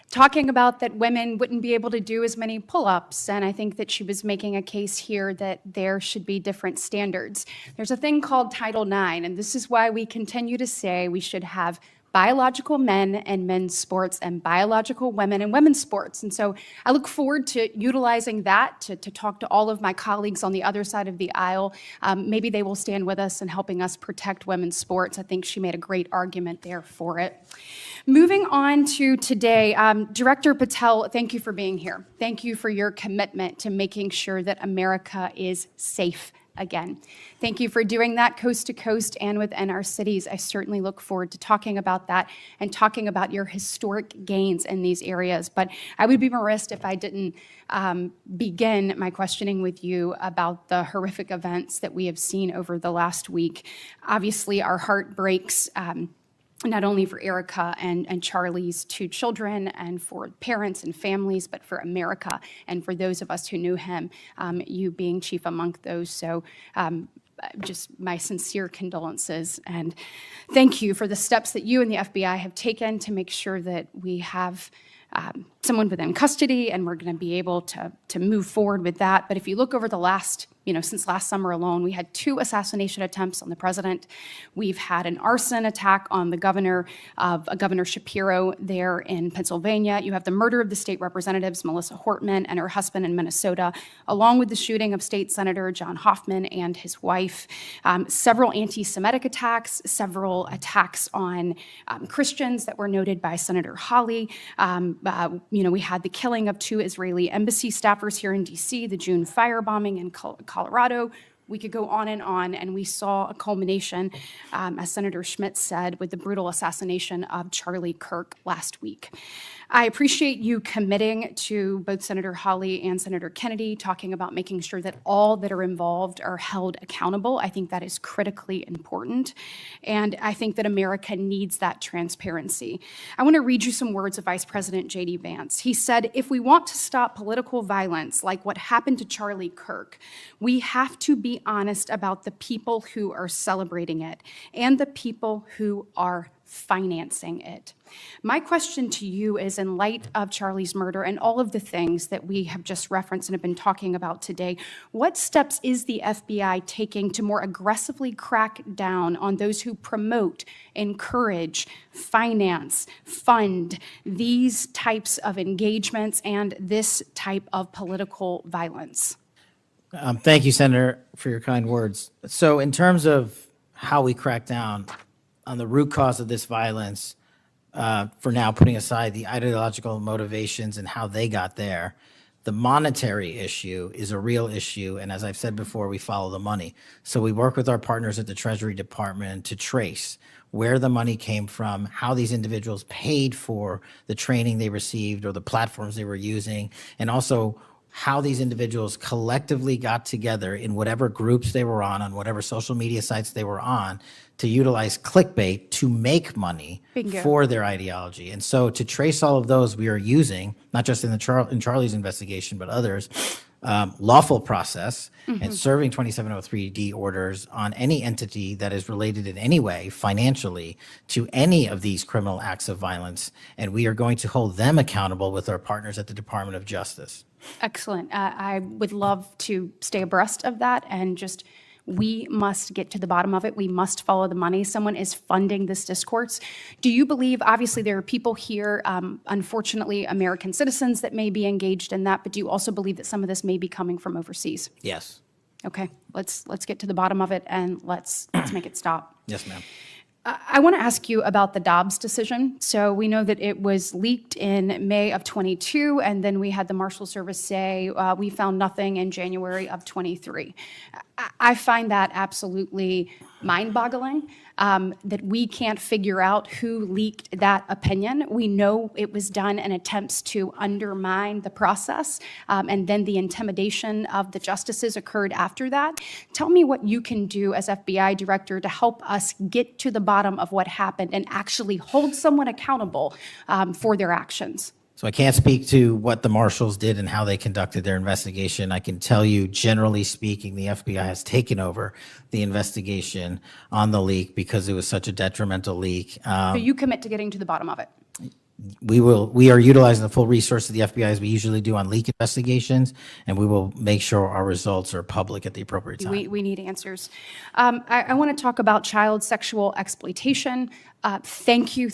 Speaker 10: Talking about that women wouldn't be able to do as many pull-ups, and I think that she was making a case here that there should be different standards. There's a thing called Title IX, and this is why we continue to say we should have biological men and men's sports and biological women and women's sports. And so I look forward to utilizing that to talk to all of my colleagues on the other side of the aisle. Maybe they will stand with us in helping us protect women's sports. I think she made a great argument there for it. Moving on to today, Director Patel, thank you for being here. Thank you for your commitment to making sure that America is safe again. Thank you for doing that coast to coast and within our cities. I certainly look forward to talking about that and talking about your historic gains in these areas. But I would be remiss if I didn't begin my questioning with you about the horrific events that we have seen over the last week. Obviously, our heart breaks. Not only for Erica and Charlie's two children and for parents and families, but for America and for those of us who knew him, you being chief among those. So just my sincere condolences and thank you for the steps that you and the FBI have taken to make sure that we have someone within custody and we're going to be able to move forward with that. But if you look over the last since last summer alone, we had 2 assassination attempts on the president. We've had an arson attack on the governor Governor Shapiro there in Pennsylvania. You have the murder of the state representatives, Melissa Hortman and her husband in Minnesota, along with the shooting of State Senator John Hoffman and his wife. Several anti-Semitic attacks, several attacks on Christians that were noted by Senator Hawley. We had the killing of 2 Israeli embassy staffers here in D.C., the June firebombing in Colorado. We could go on, and we saw a culmination, as Senator Schmidt said, with the brutal assassination of Charlie Kirk last week. I appreciate you committing to both Senator Hawley and Senator Kennedy, talking about making sure that all that are involved are held accountable. I think that is critically important, and I think that America needs that transparency. I want to read you some words of Vice President J.D. Vance. He said, "If we want to stop political violence like what happened to Charlie Kirk, we have to be honest about the people who are celebrating it and the people who are financing it." My question to you is, in light of Charlie's murder and all of the things that we have just referenced and have been talking about today, what steps is the FBI taking to more aggressively crack down on those who promote, encourage, finance, fund these types of engagements and this type of political violence?
Speaker 2: Thank you, Senator, for your kind words. So in terms of how we crack down on the root cause of this violence, for now putting aside the ideological motivations and how they got there, the monetary issue is a real issue. And as I've said before, we follow the money. So we work with our partners at the Treasury Department to trace where the money came from, how these individuals paid for the training they received or the platforms they were using, and also how these individuals collectively got together in whatever groups they were on whatever social media sites they were on, to utilize clickbait to make money for their ideology. And so to trace all of those, we are using, not just in Charlie's investigation, but others, lawful process and serving 2703D orders on any entity that is related in any way financially to any of these criminal acts of violence. And we are going to hold them accountable with our partners at the Department of Justice.
Speaker 10: Excellent. I would love to stay abreast of that, and just, we must get to the bottom of it. We must follow the money. Someone is funding this discourse. Do you believe, obviously there are people here, unfortunately American citizens, that may be engaged in that, but do you also believe that some of this may be coming from overseas?
Speaker 2: Yes.
Speaker 10: Okay, let's get to the bottom of it, and let's make it stop.
Speaker 2: Yes, ma'am.
Speaker 10: I want to ask you about the Dobbs decision. So we know that it was leaked in May of 22, and then we had the Marshal Service say, we found nothing in January of 23. I find that absolutely mind-boggling, that we can't figure out who leaked that opinion. We know it was done in attempts to undermine the process, and then the intimidation of the justices occurred after that. Tell me what you can do as FBI director to help us get to the bottom of what happened and actually hold someone accountable for their actions.
Speaker 2: So I can't speak to what the marshals did and how they conducted their investigation. I can tell you, generally speaking, the FBI has taken over the investigation on the leak because it was such a detrimental leak.
Speaker 10: So you commit to getting to the bottom of it?
Speaker 2: We are utilizing the full resources of the FBI as we usually do on leak investigations, and we will make sure our results are public at the appropriate time.
Speaker 10: We need answers. I want to talk about child sexual exploitation. Thank you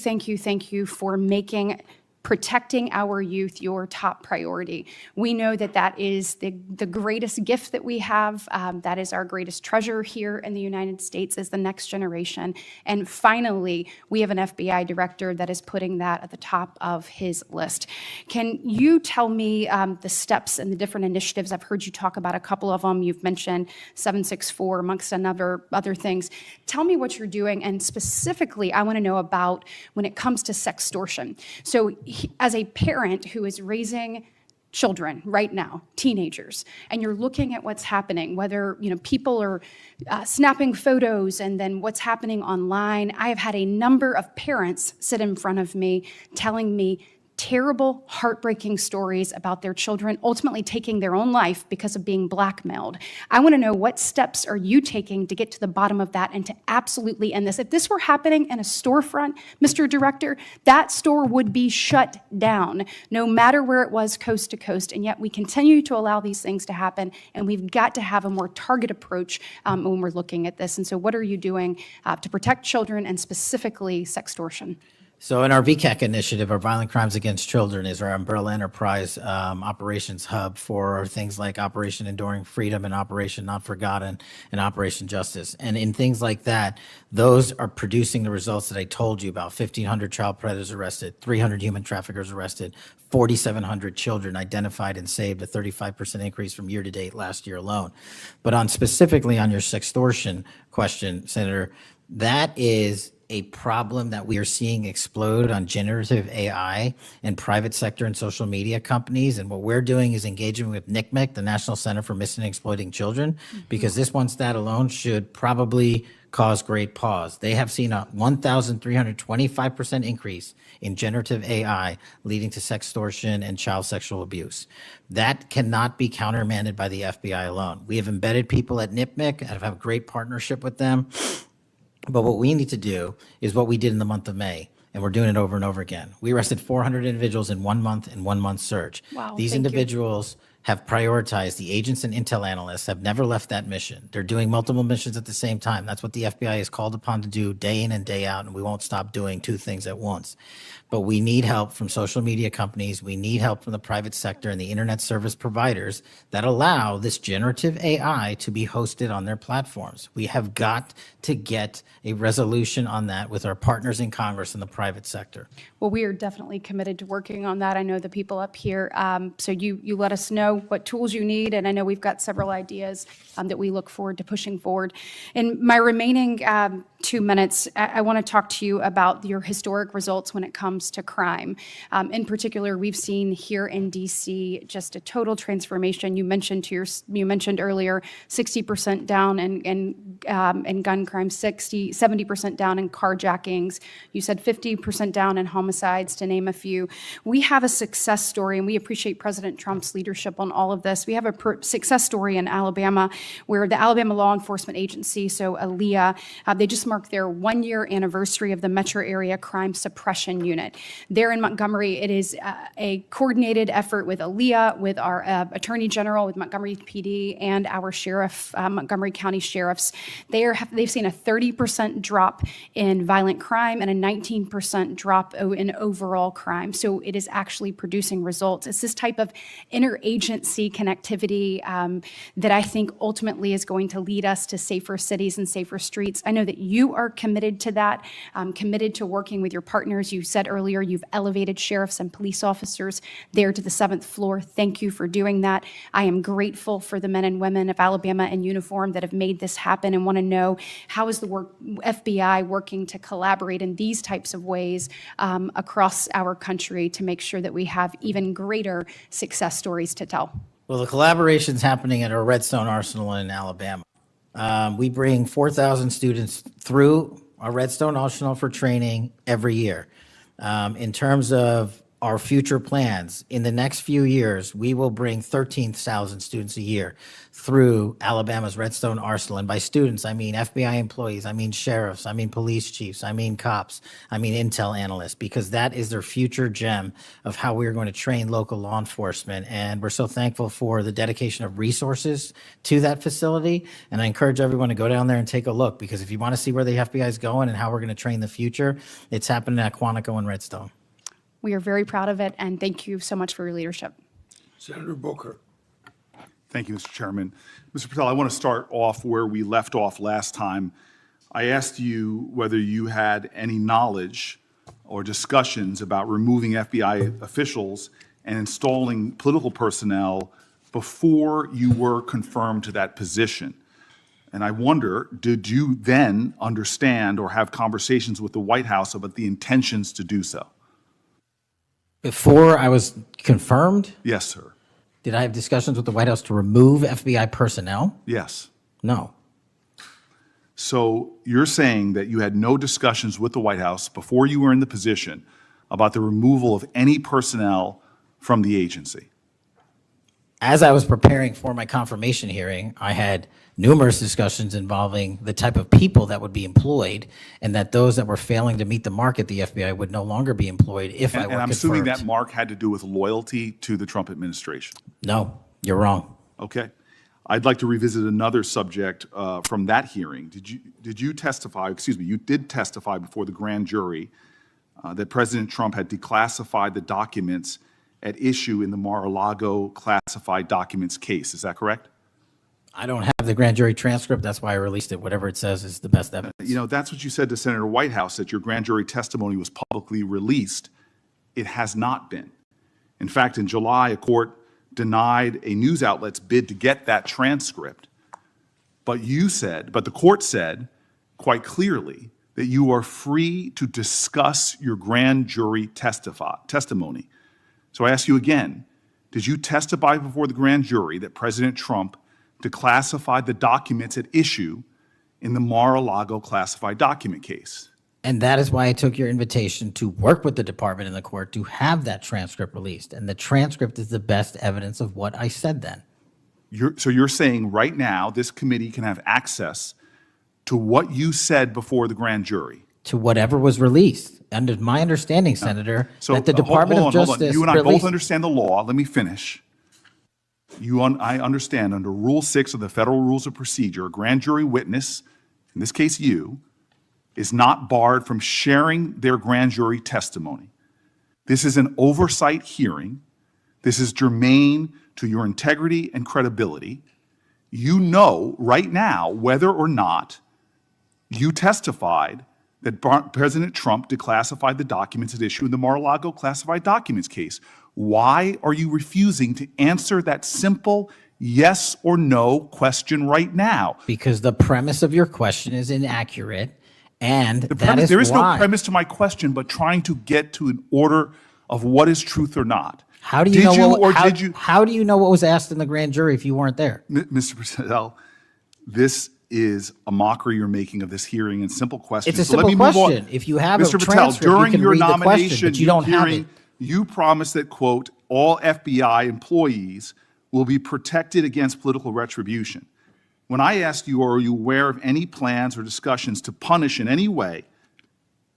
Speaker 10: for making protecting our youth your top priority. We know that that is the greatest gift that we have. That is our greatest treasure here in the United States, is the next generation. And finally, we have an FBI director that is putting that at the top of his list. Can you tell me the steps and the different initiatives? I've heard you talk about a couple of them. You've mentioned 764 amongst other things. Tell me what you're doing, and specifically, I want to know about when it comes to sextortion. So as a parent who is raising children right now, teenagers, and you're looking at what's happening, whether people are snapping photos and then what's happening online, I have had a number of parents sit in front of me telling me terrible, heartbreaking stories about their children ultimately taking their own life because of being blackmailed. I want to know, what steps are you taking to get to the bottom of that and to absolutely end this? If this were happening in a storefront, Mr. Director, that store would be shut down, no matter where it was, coast to coast. And yet we continue to allow these things to happen, and we've got to have a more targeted approach when we're looking at this. And so what are you doing to protect children and specifically sextortion?
Speaker 2: So in our VCAC initiative, our Violent Crimes Against Children is our umbrella enterprise operations hub for things like Operation Enduring Freedom and Operation Not Forgotten and Operation Justice. And in things like that, those are producing the results that I told you about. 1,500 child predators arrested, 300 human traffickers arrested, 4,700 children identified and saved, a 35% increase from year to date last year alone. But specifically on your sextortion question, Senator, that is a problem that we are seeing explode on generative AI in private sector and social media companies. And what we're doing is engaging with NCMEC, the National Center for Missing and Exploiting Children, because this one stat alone should probably cause great pause. They have seen a 1,325% increase in generative AI leading to sextortion and child sexual abuse. That cannot be countermanded by the FBI alone. We have embedded people at NCMEC and have a great partnership with them. But what we need to do is what we did in the month of May, and we're doing it over and over again. We arrested 400 individuals in 1 month in 1 month search.
Speaker 10: Wow,
Speaker 2: These
Speaker 10: thank you.
Speaker 2: individuals have prioritized. The agents and intel analysts have never left that mission. They're doing multiple missions at the same time. That's what the FBI is called upon to do day in and day out, and we won't stop doing two things at once. But we need help from social media companies. We need help from the private sector and the internet service providers that allow this generative AI to be hosted on their platforms. We have got to get a resolution on that with our partners in Congress and the private sector.
Speaker 10: Well, we are definitely committed to working on that. I know the people up here. So you let us know what tools you need, and I know we've got several ideas that we look forward to pushing forward. In my remaining 2 minutes, I want to talk to you about your historic results when it comes to crime. In particular, we've seen here in DC just a total transformation. You mentioned earlier 60% down in gun crime, 70% down in carjackings. You said 50% down in homicides, to name a few. We have a success story, and we appreciate President Trump's leadership on all of this. We have a success story in Alabama where the Alabama Law Enforcement Agency, so ALEA, they just marked their 1-year anniversary of the Metro Area Crime Suppression Unit. There in Montgomery, it is a coordinated effort with ALEA, with our Attorney General, with Montgomery PD, and our sheriff, Montgomery County sheriffs. They've seen a 30% drop in violent crime and a 19% drop in overall crime. So it is actually producing results. It's this type of interagency connectivity that I think ultimately is going to lead us to safer cities and safer streets. I know that you are committed to that, committed to working with your partners. You said earlier you've elevated sheriffs and police officers there to the 7th floor. Thank you for doing that. I am grateful for the men and women of Alabama in uniform that have made this happen, and want to know, how is the FBI working to collaborate in these types of ways across our country to make sure that we have even greater success stories to tell?
Speaker 2: Well, the collaboration's happening at our Redstone Arsenal in Alabama. We bring 4,000 students through our Redstone Arsenal for training every year. In terms of our future plans, in the next few years, we will bring 13,000 students a year through Alabama's Redstone Arsenal. And by students, I mean FBI employees, I mean sheriffs, I mean police chiefs, I mean cops, I mean intel analysts, because that is their future gem of how we're going to train local law enforcement. And we're so thankful for the dedication of resources to that facility. And I encourage everyone to go down there and take a look, because if you want to see where the FBI is going and how we're going to train the future, it's happening at Quantico and Redstone.
Speaker 10: We are very proud of it, and thank you so much for your leadership.
Speaker 3: Senator Booker.
Speaker 8: Thank you, Mr. Chairman. Mr. Patel, I want to start off where we left off last time. I asked you whether you had any knowledge or discussions about removing FBI officials and installing political personnel before you were confirmed to that position. And I wonder, did you then understand or have conversations with the White House about the intentions to do so?
Speaker 2: Before I was confirmed,
Speaker 8: Yes, sir.
Speaker 2: did I have discussions with the White House to remove FBI personnel?
Speaker 8: Yes.
Speaker 2: No.
Speaker 8: So you're saying that you had no discussions with the White House before you were in the position about the removal of any personnel from the agency?
Speaker 2: As I was preparing for my confirmation hearing, I had numerous discussions involving the type of people that would be employed, and that those that were failing to meet the mark at the FBI would no longer be employed if I were
Speaker 8: And I'm assuming that
Speaker 2: confirmed.
Speaker 8: mark had to do with loyalty to the Trump administration.
Speaker 2: No, you're wrong.
Speaker 8: Okay. I'd like to revisit another subject from that hearing. Did you testify, excuse me, you did testify before the grand jury that President Trump had declassified the documents at issue in the Mar-a-Lago classified documents case. Is that correct?
Speaker 2: I don't have the grand jury transcript. That's why I released it. Whatever it says is the best evidence.
Speaker 8: You know, that's what you said to Senator Whitehouse, that your grand jury testimony was publicly released. It has not been. In fact, in July, a court denied a news outlet's bid to get that transcript. But the court said quite clearly that you are free to discuss your grand jury testimony. So I ask you again, did you testify before the grand jury that President Trump declassified the documents at issue in the Mar-a-Lago classified document case?
Speaker 2: And that is why I took your invitation to work with the department and the court to have that transcript released. And the transcript is the best evidence of what I said then.
Speaker 8: So you're saying right now this committee can have access to what you said before the grand jury?
Speaker 2: To whatever was released. Under my understanding, Senator,
Speaker 8: So
Speaker 2: that the
Speaker 8: hold
Speaker 2: Department of
Speaker 8: on.
Speaker 2: Justice
Speaker 8: You and I both
Speaker 2: released.
Speaker 8: understand the law. Let me finish. I understand under Rule 6 of the Federal Rules of Procedure, a grand jury witness, in this case you, is not barred from sharing their grand jury testimony. This is an oversight hearing. This is germane to your integrity and credibility. You know right now whether or not you testified that President Trump declassified the documents at issue in the Mar-a-Lago classified documents case. Why are you refusing to answer that simple yes or no question right now?
Speaker 2: Because the premise of your question is inaccurate, and
Speaker 8: There is
Speaker 2: why.
Speaker 8: no premise to my question, but trying to get to an order of what is truth or not.
Speaker 2: How do you
Speaker 8: Did
Speaker 2: know
Speaker 8: you
Speaker 2: what,
Speaker 8: or
Speaker 2: how,
Speaker 8: did you,
Speaker 2: how do you know what was asked in the grand jury if you weren't there?
Speaker 8: Mr. Patel, this is a mockery you're making of this hearing and simple questions.
Speaker 2: It's a
Speaker 8: So let me
Speaker 2: simple
Speaker 8: move on.
Speaker 2: question. If you have a
Speaker 8: Mr. Patel,
Speaker 2: transcript, you
Speaker 8: during
Speaker 2: can
Speaker 8: your
Speaker 2: read the question,
Speaker 8: nomination,
Speaker 2: but you don't have
Speaker 8: hearing,
Speaker 2: it.
Speaker 8: you promised that, quote, all FBI employees will be protected against political retribution. When I asked you, are you aware of any plans or discussions to punish in any way,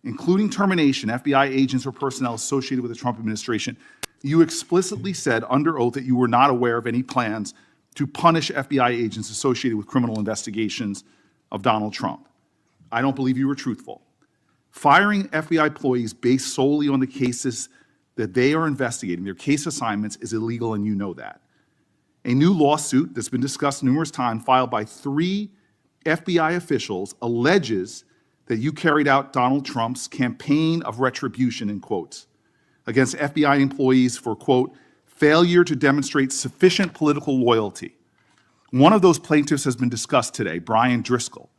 Speaker 8: including termination, FBI agents or personnel associated with the Trump administration, you explicitly said under oath that you were not aware of any plans to punish FBI agents associated with criminal investigations of Donald Trump. I don't believe you were truthful. Firing FBI employees based solely on the cases that they are investigating, their case assignments, is illegal, and you know that. A new lawsuit that's been discussed numerous times, filed by 3 FBI officials, alleges that you carried out Donald Trump's campaign of retribution, in quotes, against FBI employees for, quote, failure to demonstrate sufficient political loyalty. One of those plaintiffs has been discussed today, Brian Driscoll.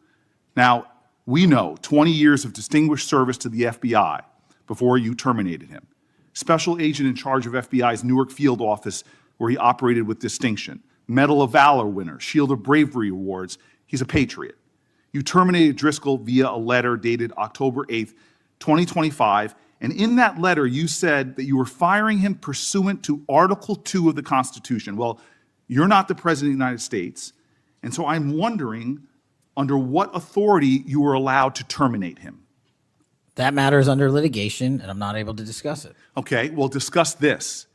Speaker 8: Now, we know 20 years of distinguished service to the FBI before you terminated him. Special agent in charge of FBI's Newark field office, where he operated with distinction. Medal of Valor winner, Shield of Bravery awards. He's a patriot. You terminated Driscoll via a letter dated October 8th, 2025, and in that letter you said that you were firing him pursuant to Article 2 of the Constitution. Well, you're not the President of the United States, and so I'm wondering under what authority you were allowed to terminate him.
Speaker 2: That matter is under litigation, and I'm not able to discuss it.
Speaker 8: Okay, well, discuss this.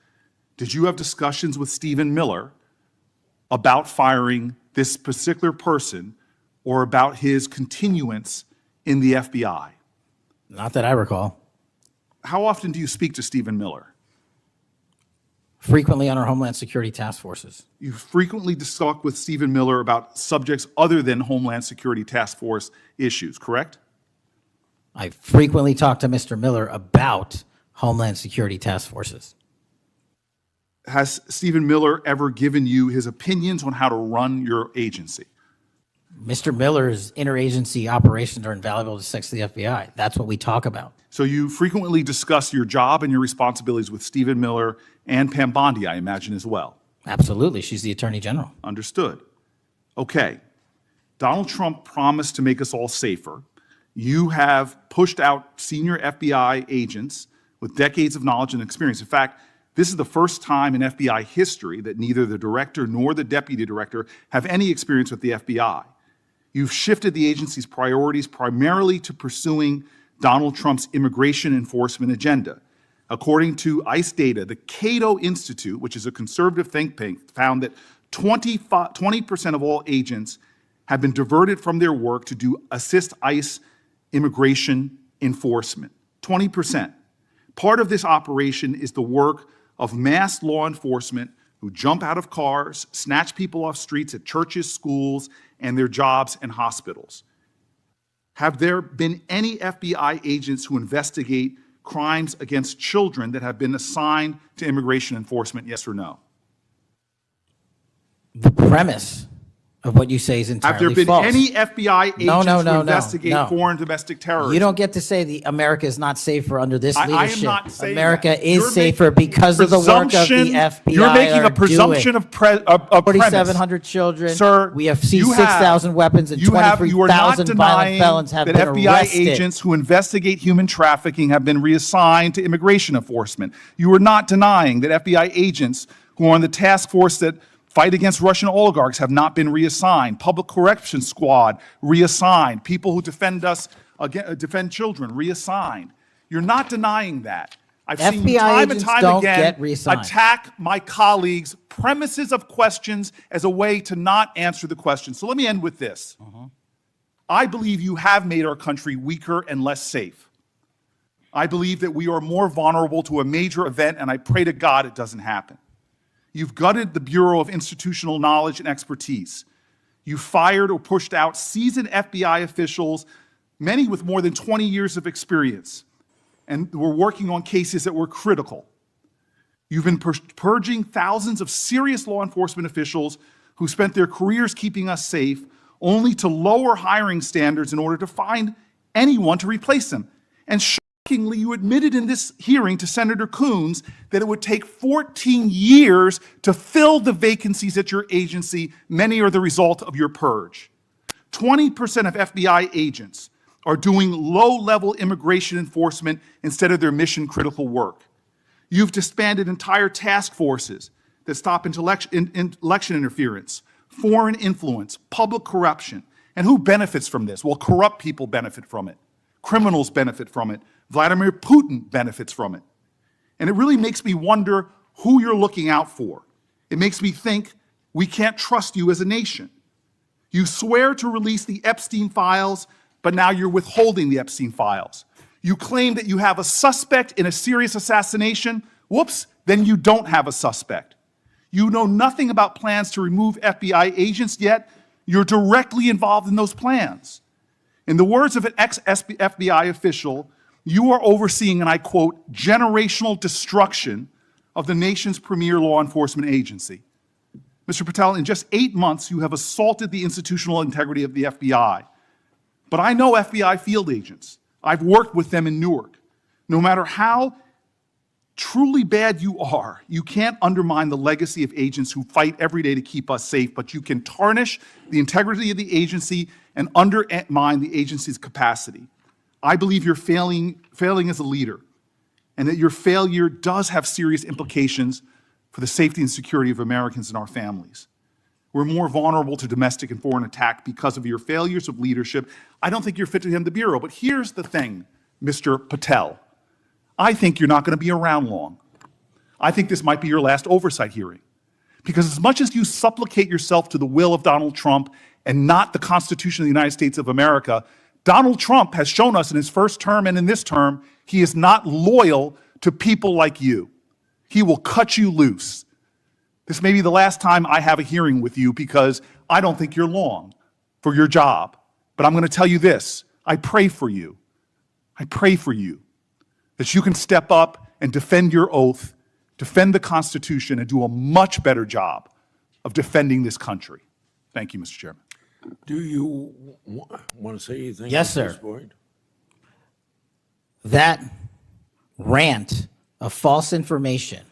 Speaker 8: Did you have discussions with Stephen Miller about firing this particular person or about his continuance in the FBI?
Speaker 2: Not that I recall.
Speaker 8: How often do you speak to Stephen Miller?
Speaker 2: Frequently on our Homeland Security task forces.
Speaker 8: You frequently talk with Stephen Miller about subjects other than Homeland Security Task Force issues, correct?
Speaker 2: I frequently talk to Mr. Miller about Homeland Security task forces.
Speaker 8: Has Stephen Miller ever given you his opinions on how to run your agency?
Speaker 2: Mr. Miller's interagency operations are invaluable to success of the FBI. That's what we talk about.
Speaker 8: So you frequently discuss your job and your responsibilities with Stephen Miller and Pam Bondi, I imagine, as well.
Speaker 2: Absolutely. She's the Attorney General.
Speaker 8: Understood. Okay. Donald Trump promised to make us all safer. You have pushed out senior FBI agents with decades of knowledge and experience. In fact, this is the first time in FBI history that neither the director nor the deputy director have any experience with the FBI. You've shifted the agency's priorities primarily to pursuing Donald Trump's immigration enforcement agenda. According to ICE data, the Cato Institute, which is a conservative think tank, found that 20% of all agents have been diverted from their work to assist ICE immigration enforcement. 20%. Part of this operation is the work of masked law enforcement who jump out of cars, snatch people off streets at churches, schools, and their jobs and hospitals. Have there been any FBI agents who investigate crimes against children that have been assigned to immigration enforcement, yes or no?
Speaker 2: The premise of what you say is
Speaker 8: Have
Speaker 2: entirely
Speaker 8: there been
Speaker 2: false.
Speaker 8: any FBI agents
Speaker 2: no,
Speaker 8: who investigate
Speaker 2: no.
Speaker 8: foreign domestic terrorism?
Speaker 2: You don't get to say America is not safer under this
Speaker 8: I am
Speaker 2: leadership.
Speaker 8: not saying
Speaker 2: America
Speaker 8: that.
Speaker 2: is
Speaker 8: You're
Speaker 2: safer
Speaker 8: making
Speaker 2: because of the work of the
Speaker 8: presumption-
Speaker 2: FBI.
Speaker 8: You're making a
Speaker 2: are
Speaker 8: presumption
Speaker 2: doing.
Speaker 8: of premise.
Speaker 2: 4,700 children.
Speaker 8: Sir,
Speaker 2: we have
Speaker 8: you
Speaker 2: seized 6,000 weapons and
Speaker 8: you are not
Speaker 2: 23,000 violent
Speaker 8: denying
Speaker 2: felons have
Speaker 8: that
Speaker 2: been
Speaker 8: FBI
Speaker 2: arrested.
Speaker 8: agents who investigate human trafficking have been reassigned to immigration enforcement. You are not denying that FBI agents who are on the task force that fight against Russian oligarchs have not been reassigned. Public Correction Squad reassigned. People who defend us, defend children reassigned. You're not denying that. I've seen you
Speaker 2: FBI
Speaker 8: time and
Speaker 2: agents
Speaker 8: time
Speaker 2: don't
Speaker 8: again
Speaker 2: get reassigned.
Speaker 8: attack my colleagues' premises of questions as a way to not answer the question. So let me end with this. I believe you have made our country weaker and less safe. I believe that we are more vulnerable to a major event, and I pray to God it doesn't happen. You've gutted the Bureau of Institutional Knowledge and Expertise. You fired or pushed out seasoned FBI officials, many with more than 20 years of experience, and were working on cases that were critical. You've been purging thousands of serious law enforcement officials who spent their careers keeping us safe, only to lower hiring standards in order to find anyone to replace them. And shockingly, you admitted in this hearing to Senator Coons that it would take 14 years to fill the vacancies at your agency. Many are the result of your purge. 20% of FBI agents are doing low-level immigration enforcement instead of their mission-critical work. You've disbanded entire task forces that stop election interference, foreign influence, public corruption. And who benefits from this? Well, corrupt people benefit from it. Criminals benefit from it. Vladimir Putin benefits from it. And it really makes me wonder who you're looking out for. It makes me think we can't trust you as a nation. You swear to release the Epstein files, but now you're withholding the Epstein files. You claim that you have a suspect in a serious assassination. Whoops, then you don't have a suspect. You know nothing about plans to remove FBI agents, yet you're directly involved in those plans. In the words of an ex-FBI official, you are overseeing, and I quote, generational destruction of the nation's premier law enforcement agency. Mr. Patel, in just 8 months, you have assaulted the institutional integrity of the FBI. But I know FBI field agents. I've worked with them in Newark. No matter how truly bad you are, you can't undermine the legacy of agents who fight every day to keep us safe, but you can tarnish the integrity of the agency and undermine the agency's capacity. I believe you're failing as a leader, and that your failure does have serious implications for the safety and security of Americans and our families. We're more vulnerable to domestic and foreign attack because of your failures of leadership. I don't think you're fit to hand the Bureau, but here's the thing, Mr. Patel. I think you're not going to be around long. I think this might be your last oversight hearing. Because as much as you supplicate yourself to the will of Donald Trump and not the Constitution of the United States of America, Donald Trump has shown us in his first term and in this term, he is not loyal to people like you. He will cut you loose. This may be the last time I have a hearing with you because I don't think you're long for your job. But I'm going to tell you this, I pray for you. I pray for you that you can step up and defend your oath, defend the Constitution, and do a much better job of defending this country. Thank you, Mr. Chairman.
Speaker 3: Do you want to say anything?
Speaker 2: Yes,
Speaker 3: at this
Speaker 2: sir.
Speaker 3: point?
Speaker 2: That rant of false information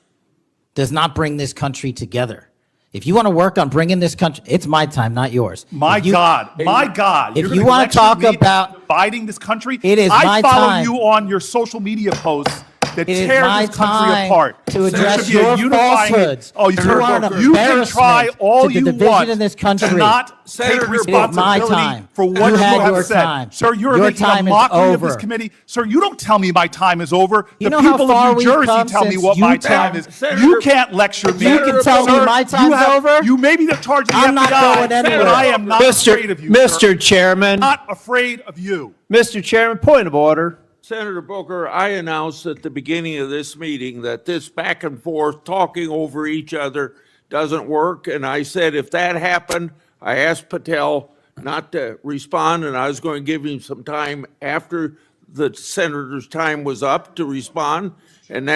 Speaker 2: does not bring this country together. If you want to work on bringing this country, it's my time, not yours.
Speaker 8: My God.
Speaker 2: If
Speaker 8: You're
Speaker 2: you
Speaker 8: gonna
Speaker 2: want to
Speaker 8: lecture
Speaker 2: talk
Speaker 8: me
Speaker 2: about
Speaker 8: dividing this country,
Speaker 2: it is
Speaker 8: I
Speaker 2: my
Speaker 8: follow
Speaker 2: time.
Speaker 8: you on your social media posts that
Speaker 2: It is
Speaker 8: tear
Speaker 2: my
Speaker 8: this country
Speaker 2: time
Speaker 8: apart.
Speaker 2: to
Speaker 8: There
Speaker 2: address
Speaker 8: should be a
Speaker 2: your
Speaker 8: unifying-
Speaker 2: falsehoods.
Speaker 8: Oh,
Speaker 2: You are an
Speaker 8: you can try
Speaker 2: embarrassment
Speaker 8: all
Speaker 2: to the
Speaker 8: you
Speaker 2: division
Speaker 8: want
Speaker 2: in this
Speaker 8: to
Speaker 2: country.
Speaker 8: not
Speaker 3: Senator,
Speaker 8: take
Speaker 3: it is
Speaker 2: my
Speaker 8: responsibility
Speaker 2: time.
Speaker 8: for what
Speaker 2: You
Speaker 8: you
Speaker 2: had
Speaker 8: have
Speaker 2: your
Speaker 8: said.
Speaker 2: time.
Speaker 8: Sir, you're
Speaker 2: Your
Speaker 8: making a
Speaker 2: time is
Speaker 8: mockery of this
Speaker 2: over.
Speaker 8: committee. Sir, you don't tell me my time is over.
Speaker 2: You
Speaker 8: The
Speaker 2: know how
Speaker 8: people
Speaker 2: far
Speaker 8: of New
Speaker 2: we've
Speaker 8: Jersey
Speaker 2: come
Speaker 8: tell me
Speaker 2: since
Speaker 8: what my
Speaker 2: you
Speaker 8: time
Speaker 2: tell-
Speaker 8: is.
Speaker 3: Senator-
Speaker 8: You can't lecture me.
Speaker 2: You can tell me
Speaker 8: Sir,
Speaker 2: my time's over?
Speaker 8: You may be the charge of the
Speaker 2: I'm not
Speaker 8: FBI,
Speaker 2: going anywhere.
Speaker 8: but I am not afraid of you, sir.
Speaker 11: Mr. Chairman,
Speaker 8: Not afraid of you.
Speaker 11: Mr. Chairman, point of order.
Speaker 3: Senator Booker, I announced at the beginning of this meeting that this back and forth, talking over each other, doesn't work. And I said if that happened, I asked Patel not to respond, and I was going to give him some time after the senator's time was up to respond. And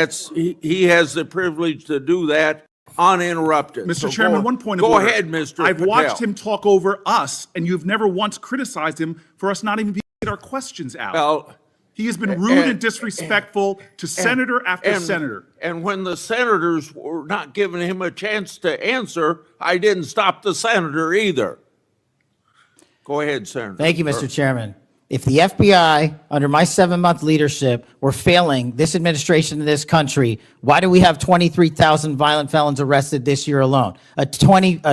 Speaker 3: he has the privilege to do that uninterrupted.
Speaker 8: Mr.
Speaker 3: So
Speaker 8: Chairman,
Speaker 3: go-
Speaker 8: one point of
Speaker 3: Go
Speaker 8: order.
Speaker 3: ahead, Mr.
Speaker 8: I've
Speaker 3: Patel.
Speaker 8: watched him talk over us, and you've never once criticized him for us not even being able to get our questions out.
Speaker 3: Well,
Speaker 8: He has been rude and disrespectful to senator after senator.
Speaker 3: And when the senators were not giving him a chance to answer, I didn't stop the senator either. Go ahead, Senator.
Speaker 2: Thank you, Mr. Chairman. If the FBI, under my 7-month leadership, were failing this administration in this country, why do we have 23,000 violent felons arrested this year alone? A 200,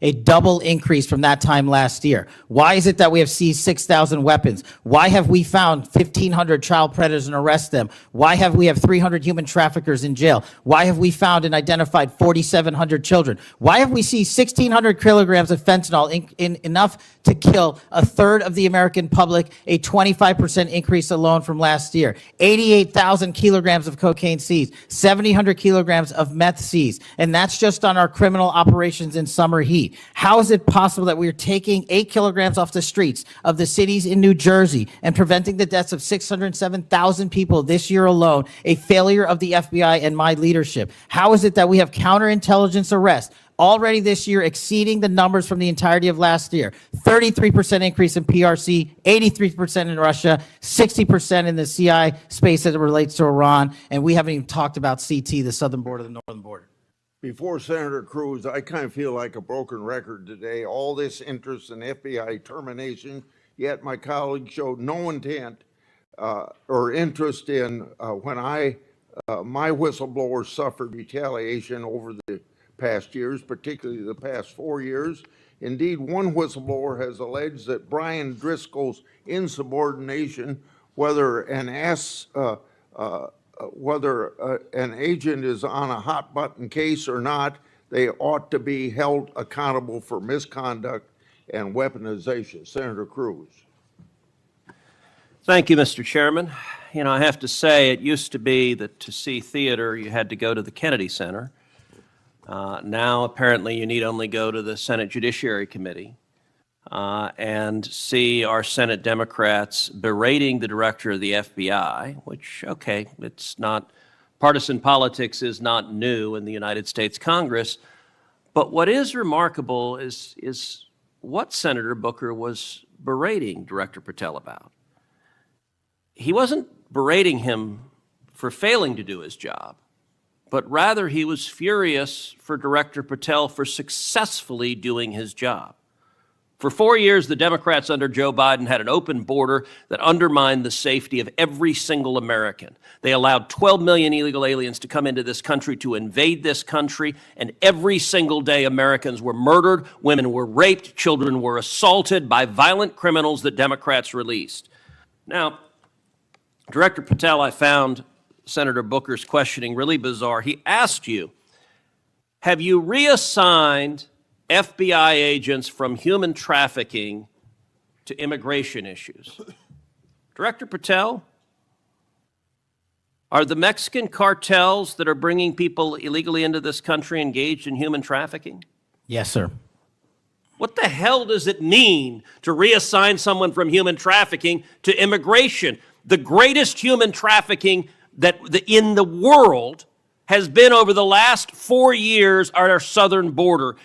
Speaker 2: a double increase from that time last year. Why is it that we have seized 6,000 weapons? Why have we found 1,500 child predators and arrested them? Why have we 300 human traffickers in jail? Why have we found and identified 4,700 children? Why have we seized 1,600 kilograms of fentanyl, enough to kill a third of the American public, a 25% increase alone from last year? 88,000 kilograms of cocaine seized, 7,000 kilograms of meth seized, and that's just on our criminal operations in summer heat. How is it possible that we're taking 8 kilograms off the streets of the cities in New Jersey and preventing the deaths of 607,000 people this year alone, a failure of the FBI and my leadership? How is it that we have counterintelligence arrests already this year exceeding the numbers from the entirety of last year? 33% increase in PRC, 83% in Russia, 60% in the CI space as it relates to Iran, and we haven't even talked about CT, the southern border, the northern border.
Speaker 3: Before Senator Cruz, I kind of feel like a broken record today. All this interest in FBI termination, yet my colleague showed no intent or interest in when my whistleblowers suffered retaliation over the past years, particularly the past 4 years. Indeed, one whistleblower has alleged that Brian Driscoll's insubordination, whether an agent is on a hot button case or not, they ought to be held accountable for misconduct and weaponization. Senator Cruz.
Speaker 11: Thank you, Mr. Chairman. You know, I have to say, it used to be that to see theater, you had to go to the Kennedy Center. Now, apparently, you need only go to the Senate Judiciary Committee and see our Senate Democrats berating the director of the FBI, which, okay, it's not, partisan politics is not new in the United States Congress. But what is remarkable is what Senator Booker was berating Director Patel about. He wasn't berating him for failing to do his job, but rather he was furious for Director Patel for successfully doing his job. For 4 years, the Democrats under Joe Biden had an open border that undermined the safety of every single American. They allowed 12 million illegal aliens to come into this country to invade this country, and every single day Americans were murdered, women were raped, children were assaulted by violent criminals that Democrats released. Now, Director Patel, I found Senator Booker's questioning really bizarre. He asked you, have you reassigned FBI agents from human trafficking to immigration issues? Director Patel, are the Mexican cartels that are bringing people illegally into this country engaged in human trafficking?
Speaker 2: Yes, sir.
Speaker 11: What the hell does it mean to reassign someone from human trafficking to immigration? The greatest human trafficking in the world has been over the last 4 years at our southern border.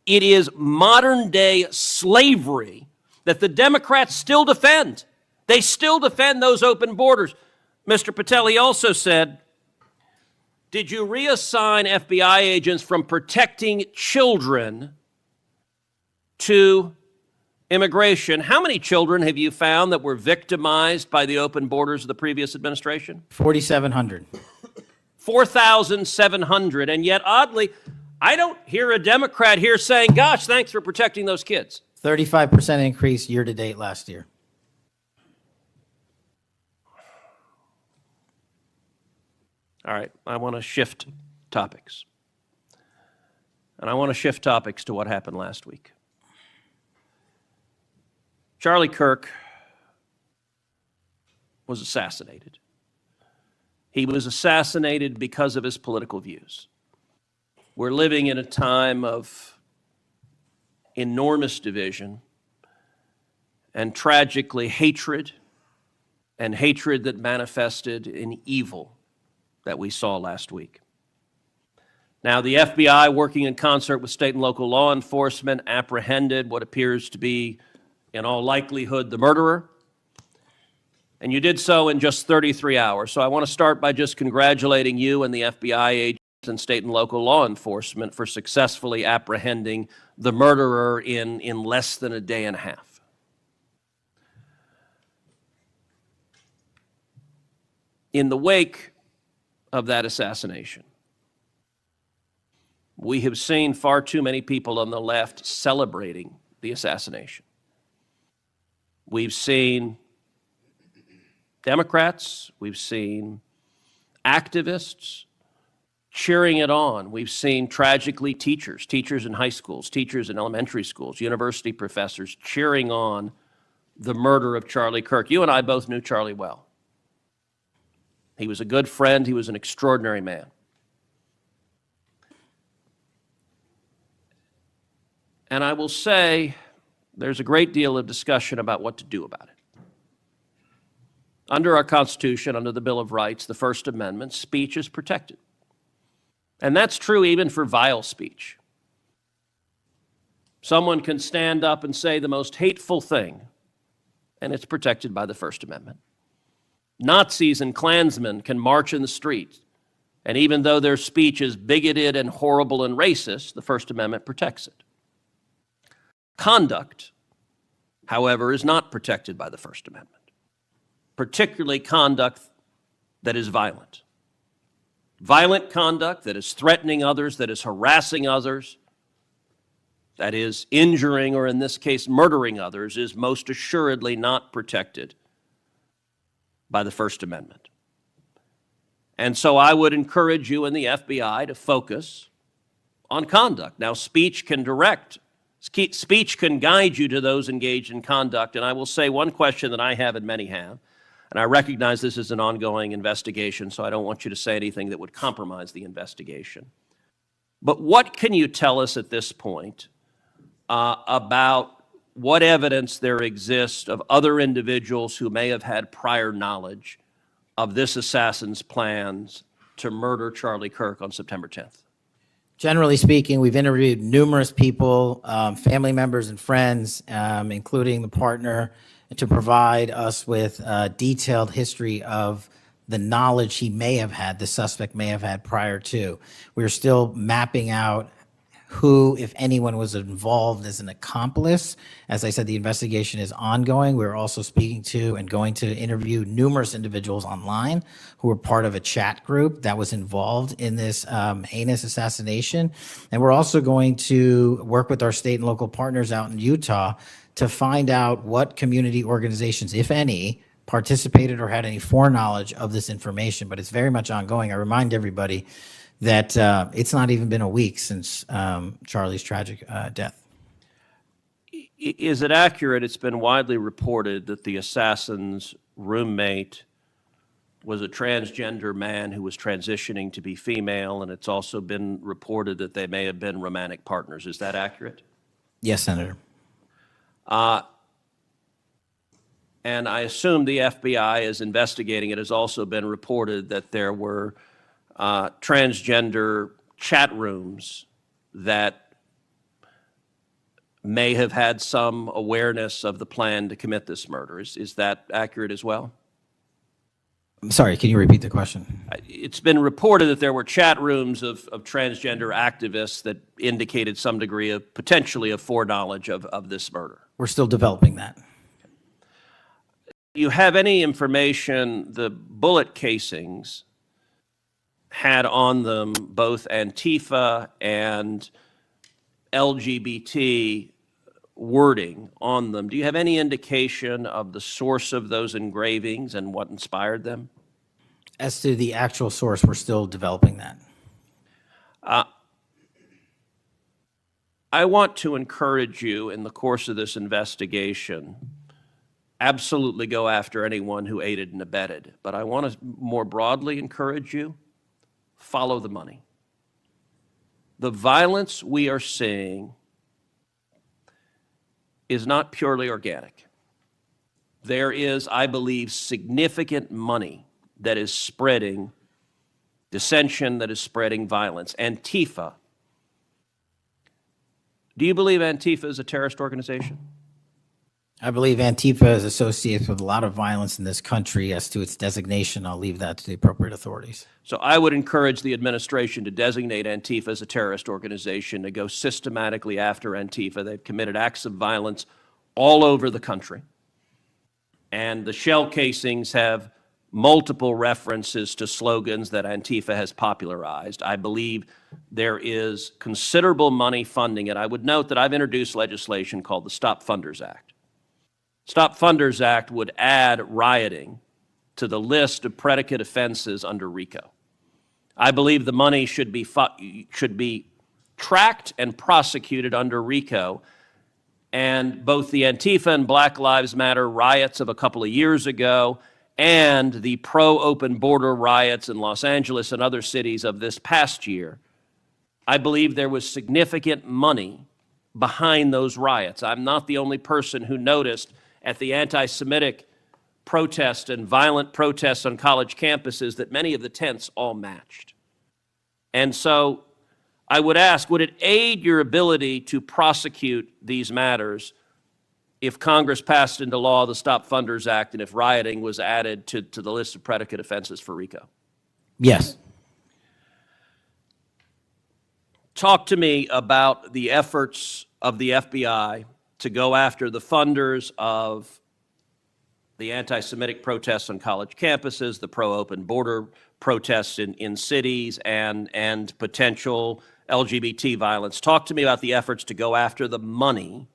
Speaker 11: It is modern day slavery that the Democrats still defend. They still defend those open borders. Mr. Patel, he also said, did you reassign FBI agents from protecting children to immigration, how many children have you found that were victimized by the open borders of the previous administration?
Speaker 2: 4,700.
Speaker 11: 4,700. And yet, oddly, I don't hear a Democrat here saying, gosh, thanks for protecting those kids.
Speaker 2: 35% increase year to date last year.
Speaker 11: All right, I want to shift topics. And I want to shift topics to what happened last week. Charlie Kirk was assassinated. He was assassinated because of his political views. We're living in a time of enormous division and tragically hatred, and hatred that manifested in evil that we saw last week. Now, the FBI, working in concert with state and local law enforcement, apprehended what appears to be, in all likelihood, the murderer. And you did so in just 33 hours. So I want to start by just congratulating you and the FBI agents and state and local law enforcement for successfully apprehending the murderer in less than a day and a half. In the wake of that assassination, we have seen far too many people on the left celebrating the assassination. We've seen Democrats, we've seen activists cheering it on. We've seen, tragically, teachers in high schools, teachers in elementary schools, university professors cheering on the murder of Charlie Kirk. You and I both knew Charlie well. He was a good friend. He was an extraordinary man. And I will say there's a great deal of discussion about what to do about it. Under our Constitution, under the Bill of Rights, the First Amendment, speech is protected. And that's true even for vile speech. Someone can stand up and say the most hateful thing, and it's protected by the First Amendment. Nazis and Klansmen can march in the streets, and even though their speech is bigoted and horrible and racist, the First Amendment protects it. Conduct, however, is not protected by the First Amendment, particularly conduct that is violent. Violent conduct that is threatening others, that is harassing others, that is injuring, or in this case, murdering others, is most assuredly not protected by the First Amendment. And so I would encourage you and the FBI to focus on conduct. Now, speech can guide you to those engaged in conduct. And I will say one question that I have and many have, and I recognize this is an ongoing investigation, so I don't want you to say anything that would compromise the investigation. But what can you tell us at this point about what evidence there exists of other individuals who may have had prior knowledge of this assassin's plans to murder Charlie Kirk on September 10th?
Speaker 2: Generally speaking, we've interviewed numerous people, family members and friends, including the partner, to provide us with a detailed history of the knowledge he may have had, the suspect may have had prior to. We're still mapping out who, if anyone, was involved as an accomplice. As I said, the investigation is ongoing. We're also speaking to and going to interview numerous individuals online who were part of a chat group that was involved in this heinous assassination. And we're also going to work with our state and local partners out in Utah to find out what community organizations, if any, participated or had any foreknowledge of this information. But it's very much ongoing. I remind everybody that it's not even been a week since Charlie's tragic death.
Speaker 11: Is it accurate, it's been widely reported, that the assassin's roommate was a transgender man who was transitioning to be female, and it's also been reported that they may have been romantic partners. Is that accurate?
Speaker 2: Yes, Senator.
Speaker 11: And I assume the FBI is investigating. It has also been reported that there were transgender chat rooms that may have had some awareness of the plan to commit this murder. Is that accurate as well?
Speaker 2: Sorry, can you repeat the question?
Speaker 11: It's been reported that there were chat rooms of transgender activists that indicated some degree of potentially of foreknowledge of this murder.
Speaker 2: We're still developing that.
Speaker 11: Do you have any information the bullet casings had on them both Antifa and LGBT wording on them? Do you have any indication of the source of those engravings and what inspired them?
Speaker 2: As to the actual source, we're still developing that.
Speaker 11: I want to encourage you in the course of this investigation, absolutely go after anyone who aided and abetted. But I want to more broadly encourage you, follow the money. The violence we are seeing is not purely organic. There is, I believe, significant money that is spreading dissension, that is spreading violence. Antifa. Do you believe Antifa is a terrorist organization?
Speaker 2: I believe Antifa is associated with a lot of violence in this country. As to its designation, I'll leave that to the appropriate authorities.
Speaker 11: So I would encourage the administration to designate Antifa as a terrorist organization, to go systematically after Antifa. They've committed acts of violence all over the country. And the shell casings have multiple references to slogans that Antifa has popularized. I believe there is considerable money funding it. I would note that I've introduced legislation called the Stop Funders Act. Stop Funders Act would add rioting to the list of predicate offenses under RICO. I believe the money should be tracked and prosecuted under RICO. And both the Antifa and Black Lives Matter riots of a couple of years ago and the pro-open border riots in Los Angeles and other cities of this past year, I believe there was significant money behind those riots. I'm not the only person who noticed at the anti-Semitic protests and violent protests on college campuses that many of the tents all matched. And so I would ask, would it aid your ability to prosecute these matters if Congress passed into law the Stop Funders Act and if rioting was added to the list of predicate offenses for RICO?
Speaker 2: Yes.
Speaker 11: Talk to me about the efforts of the FBI to go after the funders of the anti-Semitic protests on college campuses, the pro-open border protests in cities, and potential LGBT violence. Talk to me about the efforts to go after the money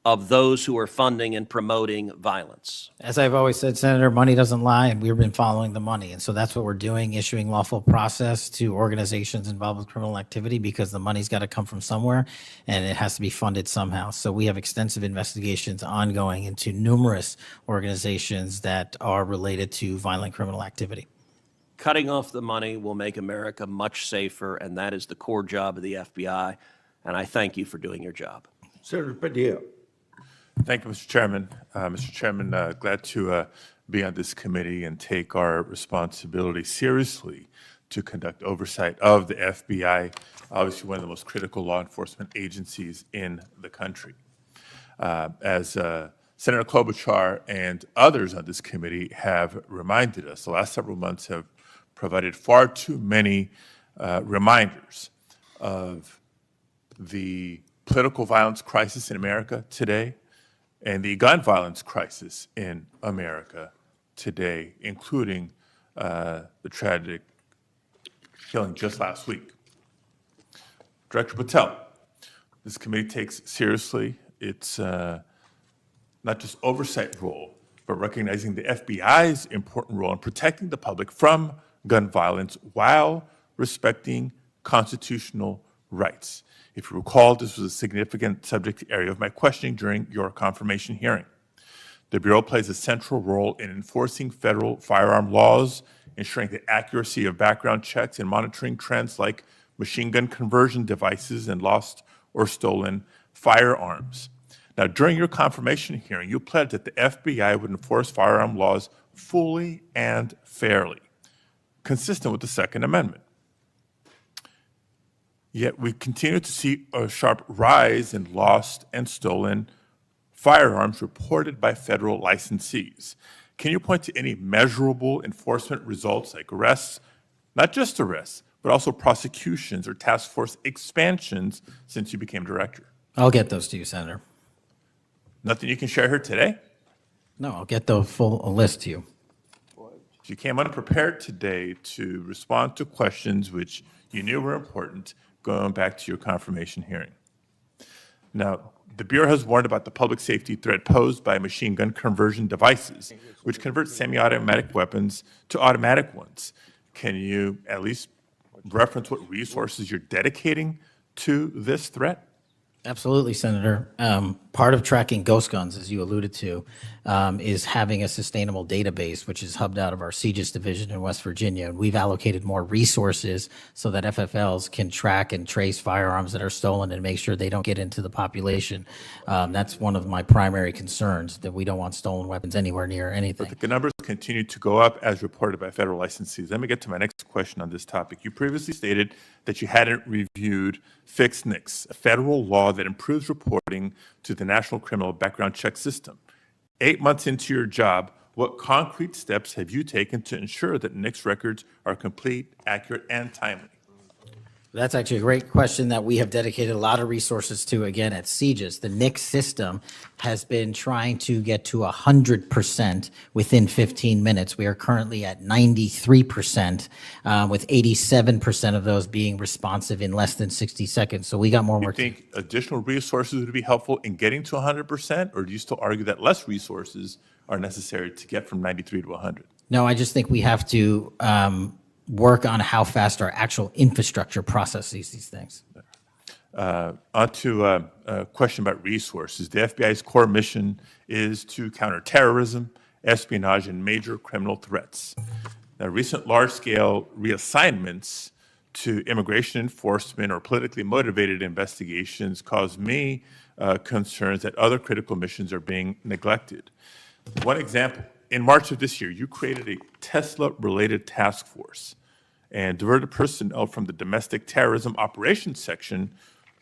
Speaker 11: of those who are funding and promoting violence.
Speaker 2: As I've always said, Senator, money doesn't lie, and we've been following the money. And so that's what we're doing, issuing lawful process to organizations involved with criminal activity, because the money's got to come from somewhere and it has to be funded somehow. So we have extensive investigations ongoing into numerous organizations that are related to violent criminal activity.
Speaker 11: Cutting off the money will make America much safer, and that is the core job of the FBI. And I thank you for doing your job.
Speaker 3: Senator Patel.
Speaker 12: Thank you, Mr. Chairman. Mr. Chairman, glad to be on this committee and take our responsibility seriously to conduct oversight of the FBI, obviously one of the most critical law enforcement agencies in the country. As Senator Klobuchar and others on this committee have reminded us, the last several months have provided far too many reminders of the political violence crisis in America today, and the gun violence crisis in America today, including the tragic killing just last week. Director Patel, this committee takes seriously its not just oversight role, but recognizing the FBI's important role in protecting the public from gun violence while respecting constitutional rights. If you recall, this was a significant subject area of my questioning during your confirmation hearing. The Bureau plays a central role in enforcing federal firearm laws, ensuring the accuracy of background checks, and monitoring trends like machine gun conversion devices and lost or stolen firearms. Now, during your confirmation hearing, you pledged that the FBI would enforce firearm laws fully and fairly, consistent with the Second Amendment. Yet we continue to see a sharp rise in lost and stolen firearms reported by federal licensees. Can you point to any measurable enforcement results like arrests, not just arrests, but also prosecutions or task force expansions since you became director?
Speaker 2: I'll get those to you, Senator.
Speaker 12: Nothing you can share here today?
Speaker 2: No, I'll get the full list to you.
Speaker 12: You came unprepared today to respond to questions which you knew were important going back to your confirmation hearing. Now, the Bureau has warned about the public safety threat posed by machine gun conversion devices, which convert semi-automatic weapons to automatic ones. Can you at least reference what resources you're dedicating to this threat?
Speaker 2: Absolutely, Senator. Part of tracking ghost guns, as you alluded to, is having a sustainable database, which is hubbed out of our CJIS division in West Virginia. And we've allocated more resources so that FFLs can track and trace firearms that are stolen and make sure they don't get into the population. That's one of my primary concerns, that we don't want stolen weapons anywhere near anything.
Speaker 12: The numbers continue to go up as reported by federal licensees. Let me get to my next question on this topic. You previously stated that you hadn't reviewed FISA, a federal law that improves reporting to the National Criminal Background Check System. 8 months into your job, what concrete steps have you taken to ensure that NICS records are complete, accurate, and timely?
Speaker 2: That's actually a great question that we have dedicated a lot of resources to, again, at CJIS. The NICS system has been trying to get to 100% within 15 minutes. We are currently at 93%, with 87% of those being responsive in less than 60 seconds. So we got more
Speaker 12: Do you
Speaker 2: work.
Speaker 12: think additional resources would be helpful in getting to 100%, or do you still argue that less resources are necessary to get from 93 to 100?
Speaker 2: No, I just think we have to work on how fast our actual infrastructure processes these things.
Speaker 12: On to a question about resources. The FBI's core mission is to counter terrorism, espionage, and major criminal threats. Now, recent large-scale reassignments to immigration enforcement or politically motivated investigations cause me concerns that other critical missions are being neglected. One example, in March of this year, you created a Tesla-related task force and diverted personnel from the domestic terrorism operations section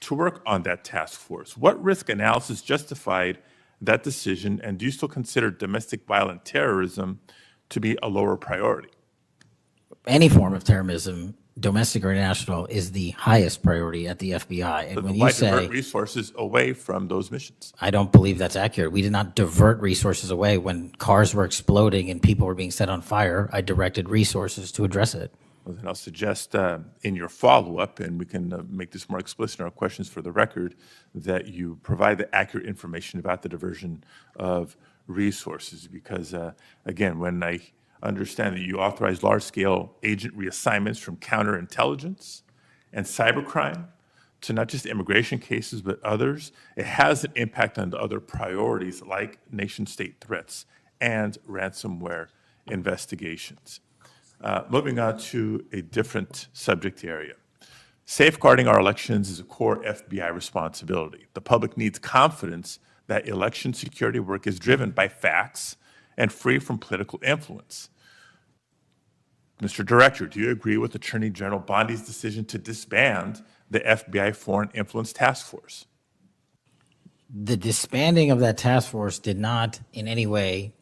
Speaker 12: to work on that task force. What risk analysis justified that decision, and do you still consider domestic violent terrorism to be a lower priority?
Speaker 2: Any form of terrorism, domestic or international, is the highest priority at the FBI. And when you
Speaker 12: Why
Speaker 2: say
Speaker 12: divert resources away from those missions?
Speaker 2: I don't believe that's accurate. We did not divert resources away. When cars were exploding and people were being set on fire, I directed resources to address it.
Speaker 12: Well, then I'll suggest in your follow-up, and we can make this more explicit in our questions for the record, that you provide the accurate information about the diversion of resources. Because, again, when I understand that you authorize large-scale agent reassignments from counterintelligence and cybercrime to not just immigration cases, but others, it has an impact on the other priorities like nation-state threats and ransomware investigations. Moving on to a different subject area. Safeguarding our elections is a core FBI responsibility. The public needs confidence that election security work is driven by facts and free from political influence. Mr. Director, do you agree with Attorney General Bondi's decision to disband the FBI Foreign Influence Task Force?
Speaker 2: The disbanding of that task force did not in any way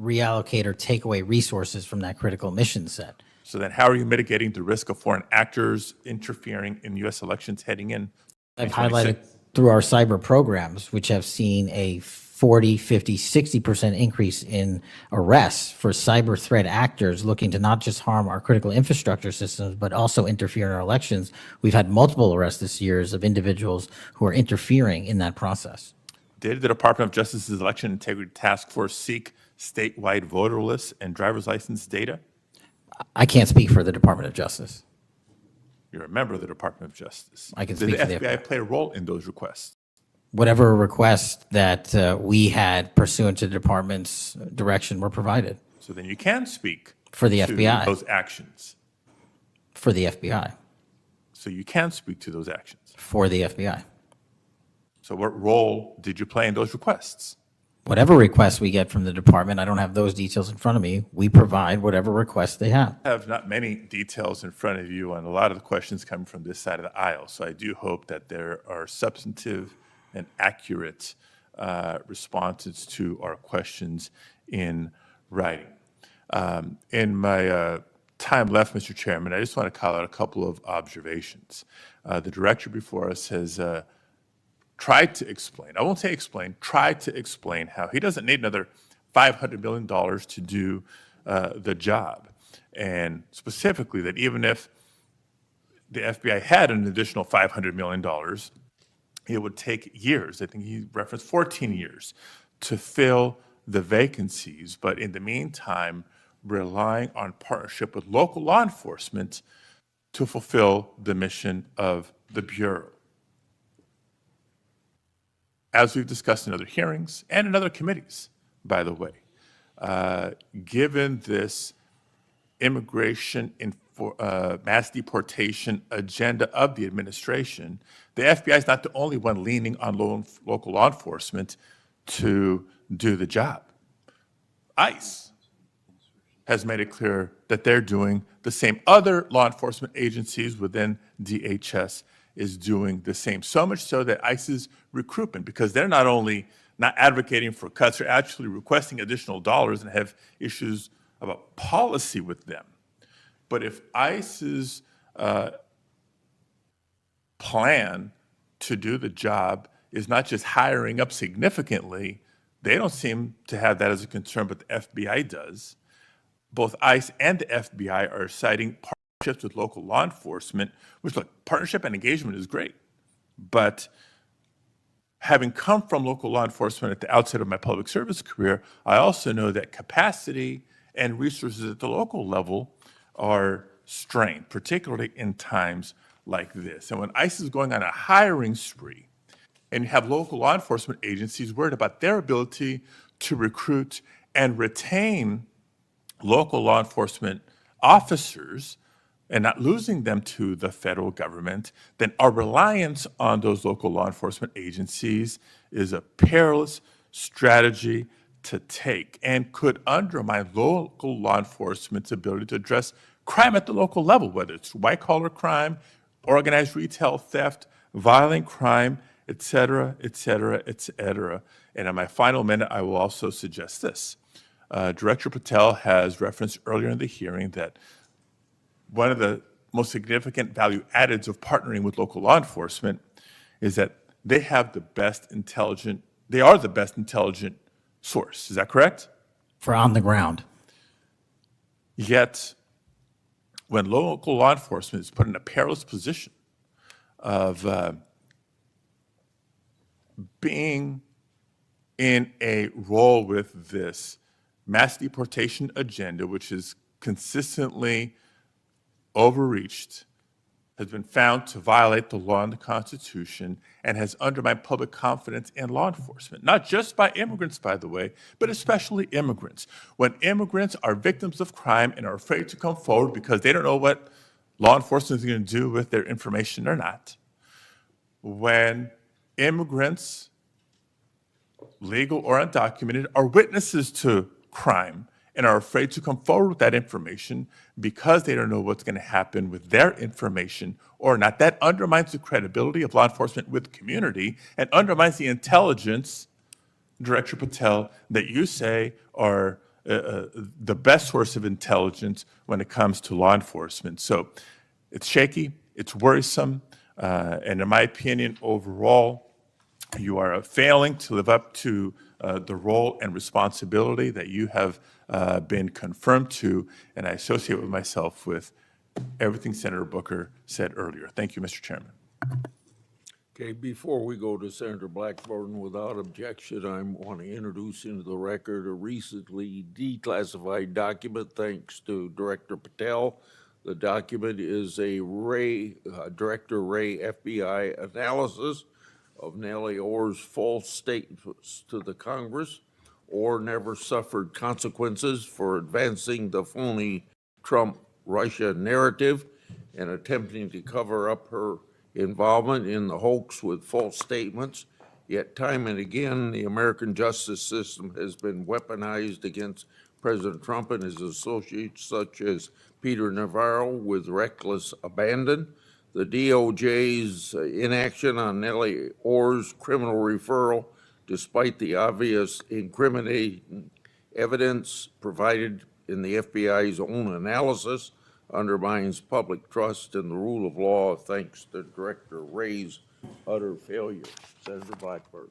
Speaker 2: reallocate or take away resources from that critical mission set.
Speaker 12: So then how are you mitigating the risk of foreign actors interfering in U.S. elections heading in?
Speaker 2: I've highlighted through our cyber programs, which have seen a 40, 50, 60% increase in arrests for cyber threat actors looking to not just harm our critical infrastructure systems, but also interfere in our elections. We've had multiple arrests this year of individuals who are interfering in that process.
Speaker 12: Did the Department of Justice's Election Integrity Task Force seek statewide voter lists and driver's license data?
Speaker 2: I can't speak for the Department of Justice.
Speaker 12: You're a member of the Department of Justice.
Speaker 2: I can
Speaker 12: Did
Speaker 2: speak
Speaker 12: the
Speaker 2: for the
Speaker 12: FBI play a role in those requests?
Speaker 2: Whatever request that we had pursuant to the department's direction were provided.
Speaker 12: So then you can speak
Speaker 2: For the
Speaker 12: to
Speaker 2: FBI.
Speaker 12: those actions.
Speaker 2: For the FBI.
Speaker 12: So you can speak to those actions.
Speaker 2: For the FBI.
Speaker 12: So what role did you play in those requests?
Speaker 2: Whatever requests we get from the department, I don't have those details in front of me. We provide whatever requests they have.
Speaker 12: I have not many details in front of you on a lot of the questions coming from this side of the aisle. So I do hope that there are substantive and accurate responses to our questions in writing. In my time left, Mr. Chairman, I just want to call out a couple of observations. The director before us has tried to explain, I won't say explain, tried to explain how he doesn't need another $500 million to do the job. And specifically that even if the FBI had an additional $500 million, it would take years. I think he referenced 14 years to fill the vacancies. But in the meantime, relying on partnership with local law enforcement to fulfill the mission of the Bureau. As we've discussed in other hearings and in other committees, by the way, given this immigration mass deportation agenda of the administration, the FBI is not the only one leaning on local law enforcement to do the job. ICE has made it clear that they're doing the same. Other law enforcement agencies within DHS is doing the same. So much so that ICE's recruitment, because they're not only not advocating for cuts, they're actually requesting additional dollars and have issues about policy with them. But if ICE's plan to do the job is not just hiring up significantly, they don't seem to have that as a concern, but the FBI does. Both ICE and the FBI are citing partnerships with local law enforcement, which, look, partnership and engagement is great. But having come from local law enforcement at the outset of my public service career, I also know that capacity and resources at the local level are strained, particularly in times like this. And when ICE is going on a hiring spree, and you have local law enforcement agencies worried about their ability to recruit and retain local law enforcement officers and not losing them to the federal government, then our reliance on those local law enforcement agencies is a perilous strategy to take and could undermine local law enforcement's ability to address crime at the local level, whether it's white-collar crime, organized retail theft, violent crime, et cetera, et cetera, et cetera. And in my final minute, I will also suggest this. Director Patel has referenced earlier in the hearing that one of the most significant value addeds of partnering with local law enforcement is that they have the best intelligent, they are the best intelligent source. Is that correct?
Speaker 2: For on the ground.
Speaker 12: Yet, when local law enforcement is put in a perilous position of being in a role with this mass deportation agenda, which is consistently overreached, has been found to violate the law and the Constitution, and has undermined public confidence in law enforcement, not just by immigrants, by the way, but especially immigrants. When immigrants are victims of crime and are afraid to come forward because they don't know what law enforcement is going to do with their information or not, when immigrants, legal or undocumented, are witnesses to crime and are afraid to come forward with that information because they don't know what's going to happen with their information or not, that undermines the credibility of law enforcement with the community and undermines the intelligence, Director Patel, that you say are the best source of intelligence when it comes to law enforcement. So it's shaky, it's worrisome, and in my opinion, overall, you are failing to live up to the role and responsibility that you have been confirmed to, and I associate with myself with everything Senator Booker said earlier. Thank you, Mr. Chairman.
Speaker 3: Okay, before we go to Senator Blackburn, without objection, I want to introduce into the record a recently declassified document thanks to Director Patel. The document is a Director Wray FBI analysis of Nellie Ohr's false statements to the Congress. Ohr never suffered consequences for advancing the phony Trump-Russia narrative and attempting to cover up her involvement in the hoax with false statements. Yet time and again, the American justice system has been weaponized against President Trump and his associates, such as Peter Navarro, with reckless abandon. The DOJ's inaction on Nellie Ohr's criminal referral, despite the obvious incriminating evidence provided in the FBI's own analysis undermines public trust in the rule of law thanks to Director Wray's utter failure. Senator Blackburn.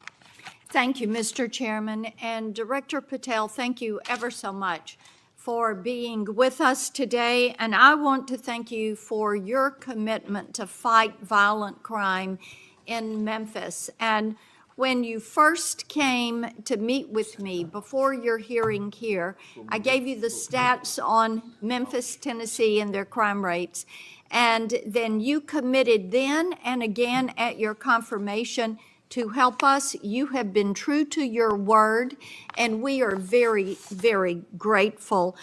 Speaker 13: Thank you, Mr. Chairman. And Director Patel, thank you ever so much for being with us today. And I want to thank you for your commitment to fight violent crime in Memphis. And when you first came to meet with me before your hearing here, I gave you the stats on Memphis, Tennessee, and their crime rates. And then you committed then and again at your confirmation to help us. You have been true to your word, and we are very, very grateful.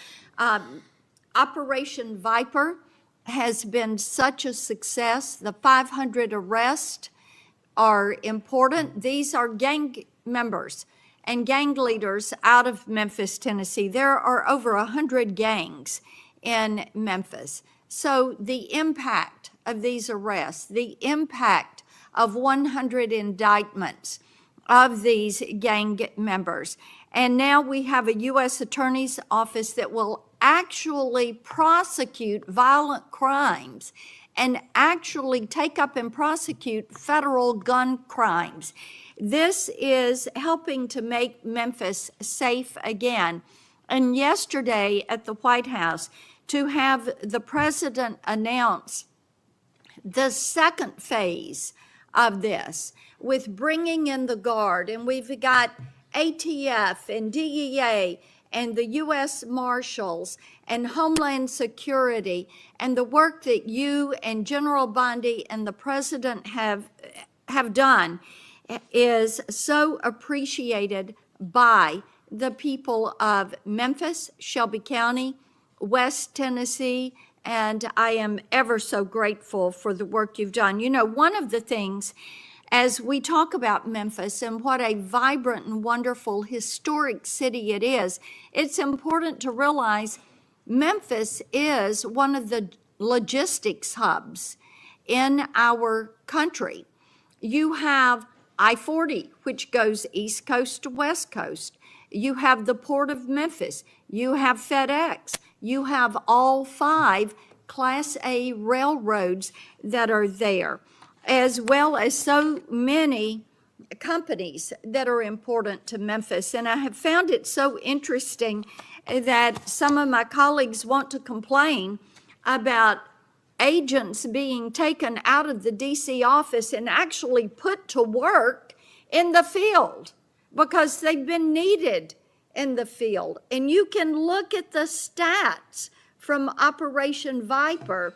Speaker 13: Operation Viper has been such a success. The 500 arrests are important. These are gang members and gang leaders out of Memphis, Tennessee. There are over 100 gangs in Memphis. So the impact of these arrests, the impact of 100 indictments of these gang members. And now we have a U.S. Attorney's Office that will actually prosecute violent crimes and actually take up and prosecute federal gun crimes. This is helping to make Memphis safe again. And yesterday at the White House, to have the president announce the second phase of this with bringing in the Guard, and we've got ATF and DEA and the U.S. Marshals and Homeland Security, and the work that you and General Bondi and the President have done is so appreciated by the people of Memphis, Shelby County, West Tennessee, and I am ever so grateful for the work you've done. You know, one of the things, as we talk about Memphis and what a vibrant and wonderful historic city it is, it's important to realize Memphis is one of the logistics hubs in our country. You have I-40, which goes East Coast to West Coast. You have the Port of Memphis. You have FedEx. You have all 5 Class A railroads that are there, as well as so many companies that are important to Memphis. And I have found it so interesting that some of my colleagues want to complain about agents being taken out of the DC office and actually put to work in the field because they've been needed in the field. And you can look at the stats from Operation Viper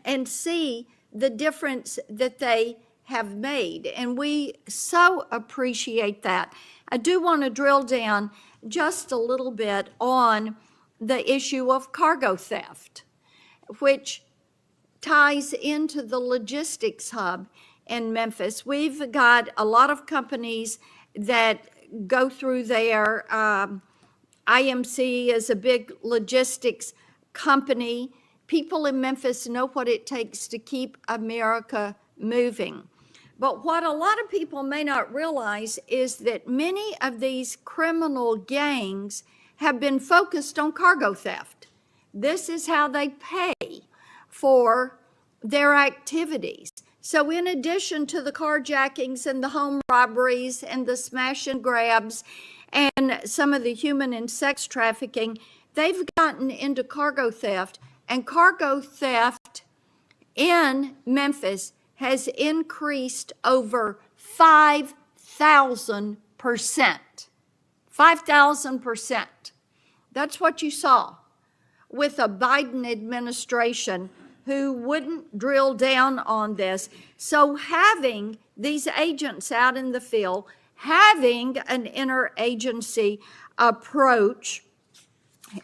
Speaker 13: and see the difference that they have made. And we so appreciate that. I do want to drill down just a little bit on the issue of cargo theft, which ties into the logistics hub in Memphis. We've got a lot of companies that go through there. IMC is a big logistics company. People in Memphis know what it takes to keep America moving. But what a lot of people may not realize is that many of these criminal gangs have been focused on cargo theft. This is how they pay for their activities. So in addition to the carjackings and the home robberies and the smash and grabs and some of the human and sex trafficking, they've gotten into cargo theft. And cargo theft in Memphis has increased over 5,000%. 5,000%. That's what you saw with a Biden administration who wouldn't drill down on this. So having these agents out in the field, having an interagency approach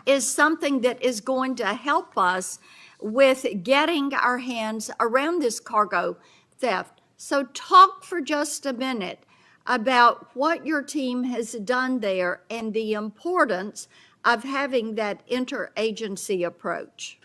Speaker 13: is something that is going to help us with getting our hands around this cargo theft. So talk for just a minute about what your team has done there and the importance of having that interagency approach.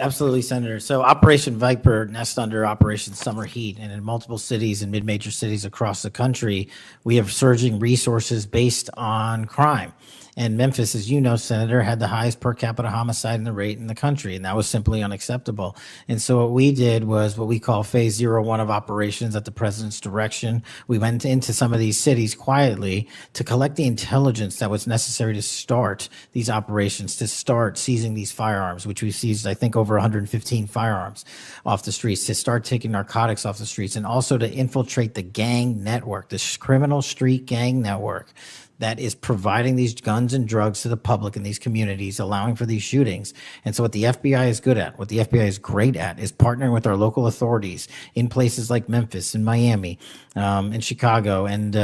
Speaker 2: Absolutely, Senator. So Operation Viper nests under Operation Summer Heat, and in multiple cities and mid-major cities across the country, we have surging resources based on crime. And Memphis, as you know, Senator, had the highest per capita homicide rate in the country, and that was simply unacceptable. And so what we did was what we call Phase 01 of operations at the president's direction. We went into some of these cities quietly to collect the intelligence that was necessary to start these operations, to start seizing these firearms, which we seized, I think, over 115 firearms off the streets, to start taking narcotics off the streets, and also to infiltrate the gang network, this criminal street gang network that is providing these guns and drugs to the public in these communities, allowing for these shootings. And so what the FBI is good at, what the FBI is great at, is partnering with our local authorities in places like Memphis and Miami, and Chicago, and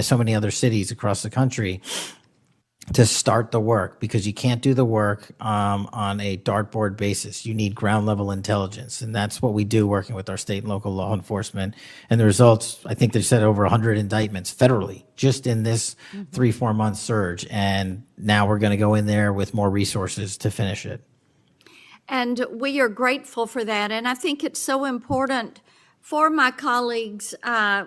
Speaker 2: so many other cities across the country, to start the work, because you can't do the work on a dartboard basis. You need ground level intelligence. And that's what we do working with our state and local law enforcement. And the results, I think they said over 100 indictments federally just in this 3-4 month surge. And now we're going to go in there with more resources to finish it.
Speaker 13: And we are grateful for that. And I think it's so important for my colleagues,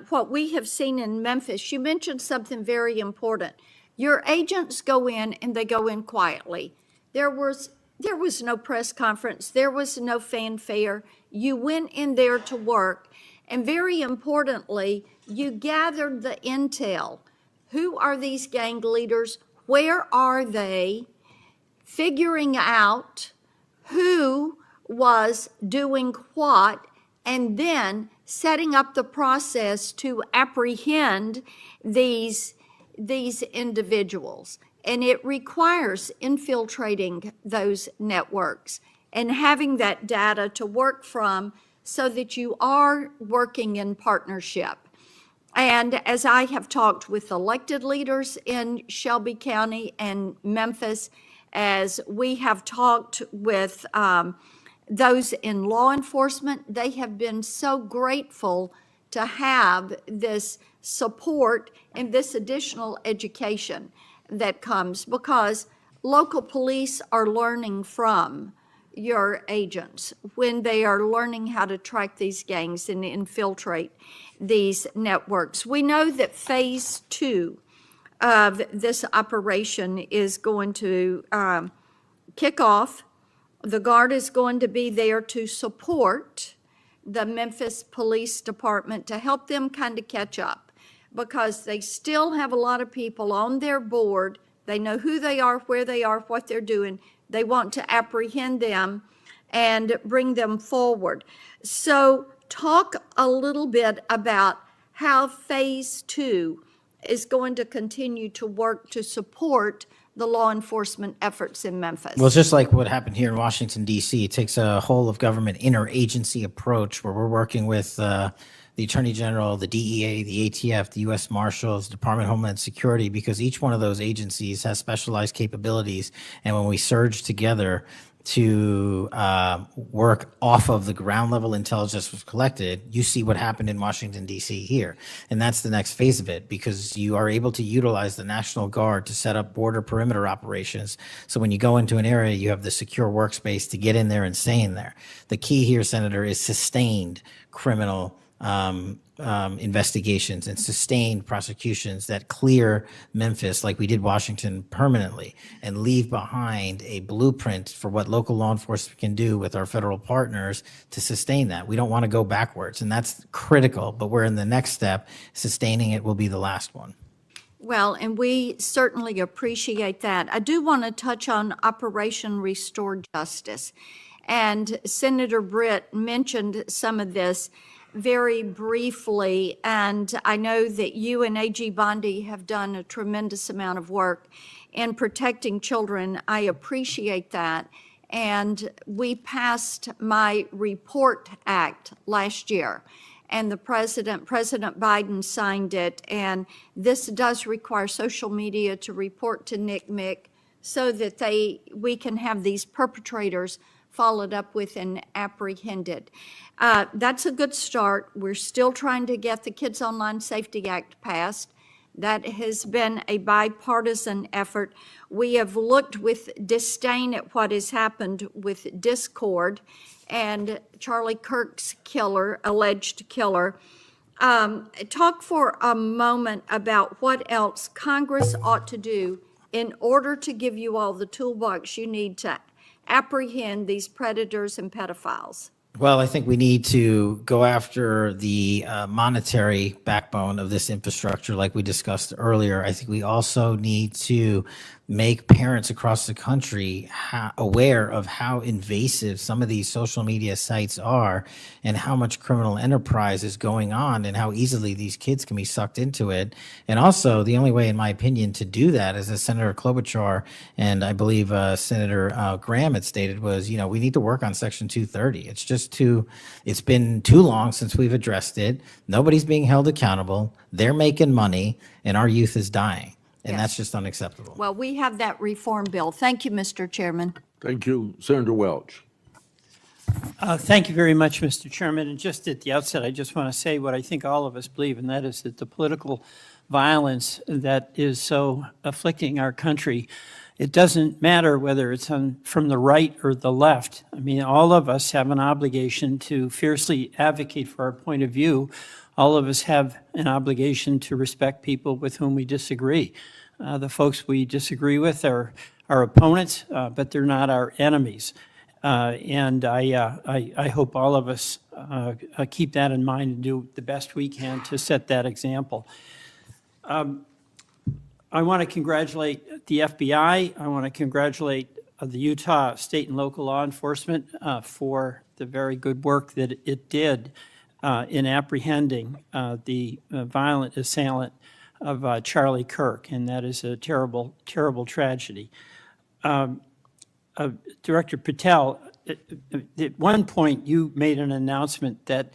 Speaker 13: what we have seen in Memphis. You mentioned something very important. Your agents go in and they go in quietly. There was no press conference. There was no fanfare. You went in there to work. And very importantly, you gathered the intel. Who are these gang leaders? Where are they? Figuring out who was doing what, and then setting up the process to apprehend these individuals. And it requires infiltrating those networks and having that data to work from so that you are working in partnership. And as I have talked with elected leaders in Shelby County and Memphis, as we have talked with those in law enforcement, they have been so grateful to have this support and this additional education that comes, because local police are learning from your agents when they are learning how to track these gangs and infiltrate these networks. We know that phase 2 of this operation is going to kick off. The Guard is going to be there to support the Memphis Police Department to help them kind of catch up, because they still have a lot of people on their board. They know who they are, where they are, what they're doing. They want to apprehend them and bring them forward. So talk a little bit about how phase 2 is going to continue to work to support the law enforcement efforts in Memphis.
Speaker 2: Well, it's just like what happened here in Washington, D.C. It takes a whole of government interagency approach where we're working with the Attorney General, the DEA, the ATF, the U.S. Marshals, Department of Homeland Security, because each one of those agencies has specialized capabilities. And when we surge together to work off of the ground level intelligence that was collected, you see what happened in Washington, D.C. here. And that's the next phase of it, because you are able to utilize the National Guard to set up border perimeter operations. So when you go into an area, you have the secure workspace to get in there and stay in there. The key here, Senator, is sustained criminal investigations and sustained prosecutions that clear Memphis, like we did Washington, permanently, and leave behind a blueprint for what local law enforcement can do with our federal partners to sustain that. We don't want to go backwards, and that's critical, but we're in the next step. Sustaining it will be the last one.
Speaker 13: Well, and we certainly appreciate that. I do want to touch on Operation Restore Justice. And Senator Britt mentioned some of this very briefly, and I know that you and A.G. Bondi have done a tremendous amount of work in protecting children. I appreciate that. And we passed my Report Act last year, and President Biden signed it, and this does require social media to report to NCMEC so that we can have these perpetrators followed up with and apprehended. That's a good start. We're still trying to get the Kids Online Safety Act passed. That has been a bipartisan effort. We have looked with disdain at what has happened with Discord and Charlie Kirk's killer, alleged killer. Talk for a moment about what else Congress ought to do in order to give you all the toolbox you need to apprehend these predators and pedophiles.
Speaker 2: Well, I think we need to go after the monetary backbone of this infrastructure, like we discussed earlier. I think we also need to make parents across the country aware of how invasive some of these social media sites are and how much criminal enterprise is going on and how easily these kids can be sucked into it. And also, the only way, in my opinion, to do that, is as Senator Klobuchar and I believe Senator Graham had stated, was, we need to work on Section 230. It's been too long since we've addressed it. Nobody's being held accountable. They're making money, and our youth is dying. And that's just unacceptable.
Speaker 13: Well, we have that reform bill. Thank you, Mr. Chairman.
Speaker 3: Thank you, Senator Welch.
Speaker 4: Thank you very much, Mr. Chairman. And just at the outset, I just want to say what I think all of us believe, and that is that the political violence that is so afflicting our country, it doesn't matter whether it's from the right or the left. I mean, all of us have an obligation to fiercely advocate for our point of view. All of us have an obligation to respect people with whom we disagree. The folks we disagree with are our opponents, but they're not our enemies. And I hope all of us keep that in mind and do the best we can to set that example. I want to congratulate the FBI. I want to congratulate the Utah state and local law enforcement for the very good work that it did in apprehending the violent assailant of Charlie Kirk, and that is a terrible, terrible tragedy. Director Patel, at one point you made an announcement that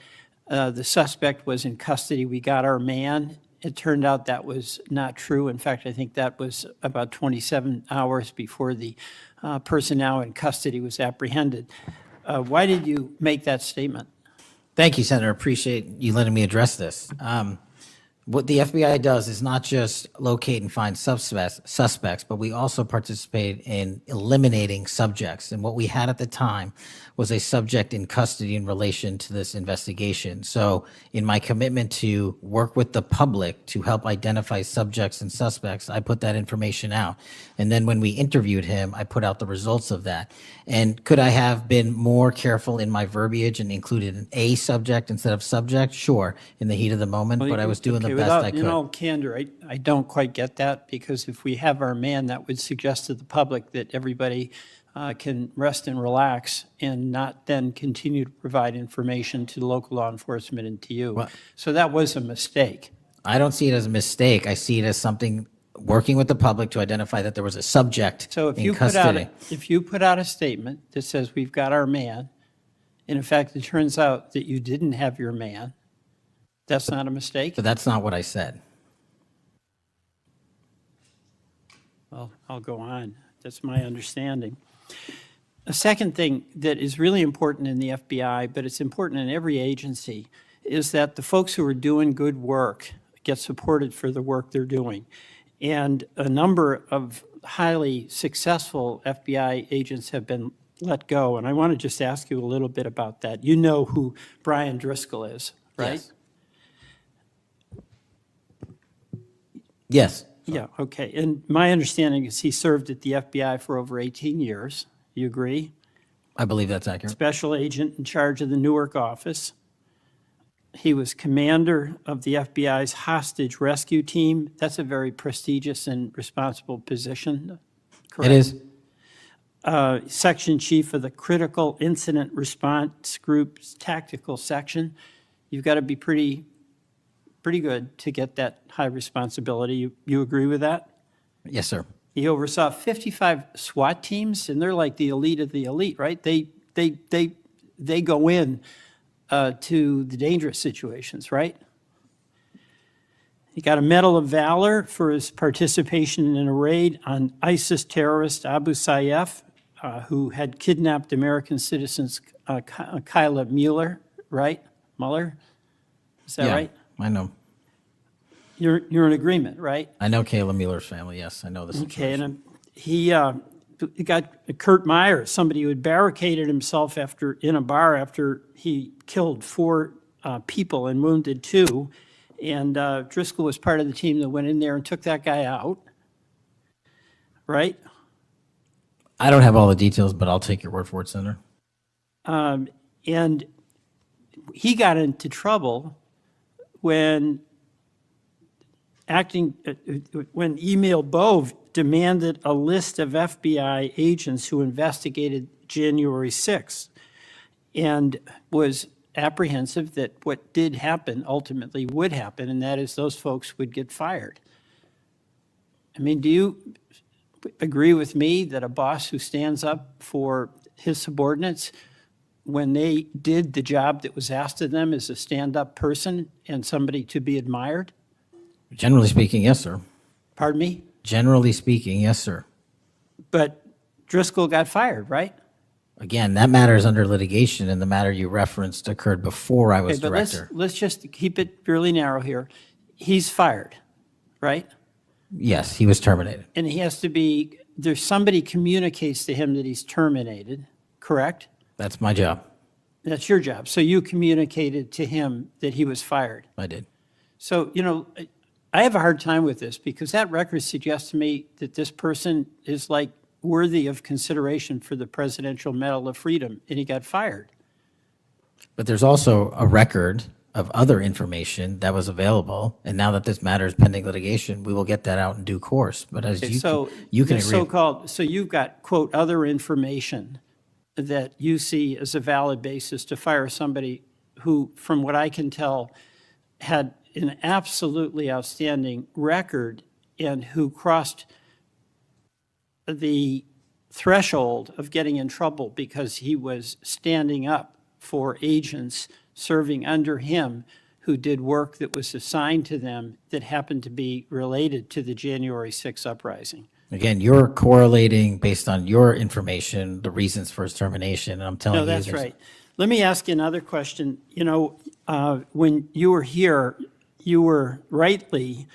Speaker 4: the suspect was in custody. We got our man. It turned out that was not true. In fact, I think that was about 27 hours before the person now in custody was apprehended. Why did you make that statement?
Speaker 2: Thank you, Senator. Appreciate you letting me address this. What the FBI does is not just locate and find suspects, but we also participate in eliminating subjects. And what we had at the time was a subject in custody in relation to this investigation. So in my commitment to work with the public to help identify subjects and suspects, I put that information out. And then when we interviewed him, I put out the results of that. And could I have been more careful in my verbiage and included an A subject instead of subject? Sure, in the heat of the moment, but I was doing the best I could.
Speaker 4: In all candor, I don't quite get that, because if we have our man, that would suggest to the public that everybody can rest and relax and not then continue to provide information to local law enforcement and to you.
Speaker 2: Well,
Speaker 4: so that was a mistake.
Speaker 2: I don't see it as a mistake. I see it as something working with the public to identify that there was a subject
Speaker 4: So if
Speaker 2: in
Speaker 4: you
Speaker 2: custody.
Speaker 4: put out a statement that says we've got our man, and in fact it turns out that you didn't have your man, that's not a mistake?
Speaker 2: But that's not what I said.
Speaker 4: Well, I'll go on. That's my understanding. A second thing that is really important in the FBI, but it's important in every agency, is that the folks who are doing good work get supported for the work they're doing. And a number of highly successful FBI agents have been let go. And I want to just ask you a little bit about that. You know who Brian Driscoll is, right?
Speaker 2: Yes.
Speaker 4: Yeah, okay. And my understanding is he served at the FBI for over 18 years. You agree?
Speaker 2: I believe that's accurate.
Speaker 4: Special agent in charge of the Newark office. He was commander of the FBI's hostage rescue team. That's a very prestigious and responsible position, correct?
Speaker 2: It is.
Speaker 4: Section chief of the Critical Incident Response Group's tactical section. You've got to be pretty good to get that high responsibility. You agree with that?
Speaker 2: Yes, sir.
Speaker 4: He oversaw 55 SWAT teams, and they're like the elite of the elite, right? They go in to the dangerous situations, right? He got a Medal of Valor for his participation in a raid on ISIS terrorist Abu Sayyaf, who had kidnapped American citizens Kyla Mueller, right? Mueller? Is that
Speaker 2: Yeah,
Speaker 4: right?
Speaker 2: I know.
Speaker 4: You're in agreement, right?
Speaker 2: I know Kayla Mueller's family, yes, I know the
Speaker 4: Okay,
Speaker 2: situation.
Speaker 4: and he got Kurt Meyer, somebody who had barricaded himself in a bar after he killed 4 people and wounded 2. And Driscoll was part of the team that went in there and took that guy out, right?
Speaker 2: I don't have all the details, but I'll take your word for it, Senator.
Speaker 4: And he got into trouble when when Emil Bove demanded a list of FBI agents who investigated January 6th and was apprehensive that what did happen ultimately would happen, and that is those folks would get fired. I mean, do you agree with me that a boss who stands up for his subordinates when they did the job that was asked of them is a stand-up person and somebody to be admired?
Speaker 2: Generally speaking, yes, sir.
Speaker 4: Pardon me?
Speaker 2: Generally speaking, yes, sir.
Speaker 4: But Driscoll got fired, right?
Speaker 2: Again, that matter is under litigation, and the matter you referenced occurred before I was
Speaker 4: Okay, but
Speaker 2: director.
Speaker 4: let's just keep it really narrow here. He's fired, right?
Speaker 2: Yes, he was terminated.
Speaker 4: And he has to be, there's somebody communicates to him that he's terminated, correct?
Speaker 2: That's my job.
Speaker 4: That's your job. So you communicated to him that he was fired.
Speaker 2: I did.
Speaker 4: So, I have a hard time with this because that record suggests to me that this person is like worthy of consideration for the Presidential Medal of Freedom, and he got fired.
Speaker 2: But there's also a record of other information that was available, and now that this matter is pending litigation, we will get that out in due course. But as
Speaker 4: Okay,
Speaker 2: you
Speaker 4: so
Speaker 2: can
Speaker 4: the
Speaker 2: agree.
Speaker 4: so-called, so you've got, quote, other information that you see as a valid basis to fire somebody who, from what I can tell, had an absolutely outstanding record and who crossed the threshold of getting in trouble because he was standing up for agents serving under him who did work that was assigned to them that happened to be related to the January 6th uprising.
Speaker 2: Again, you're correlating based on your information the reasons for his termination, and I'm telling
Speaker 4: No,
Speaker 2: you.
Speaker 4: that's
Speaker 2: there's-
Speaker 4: right. Let me ask you another question. When you were here, you were rightly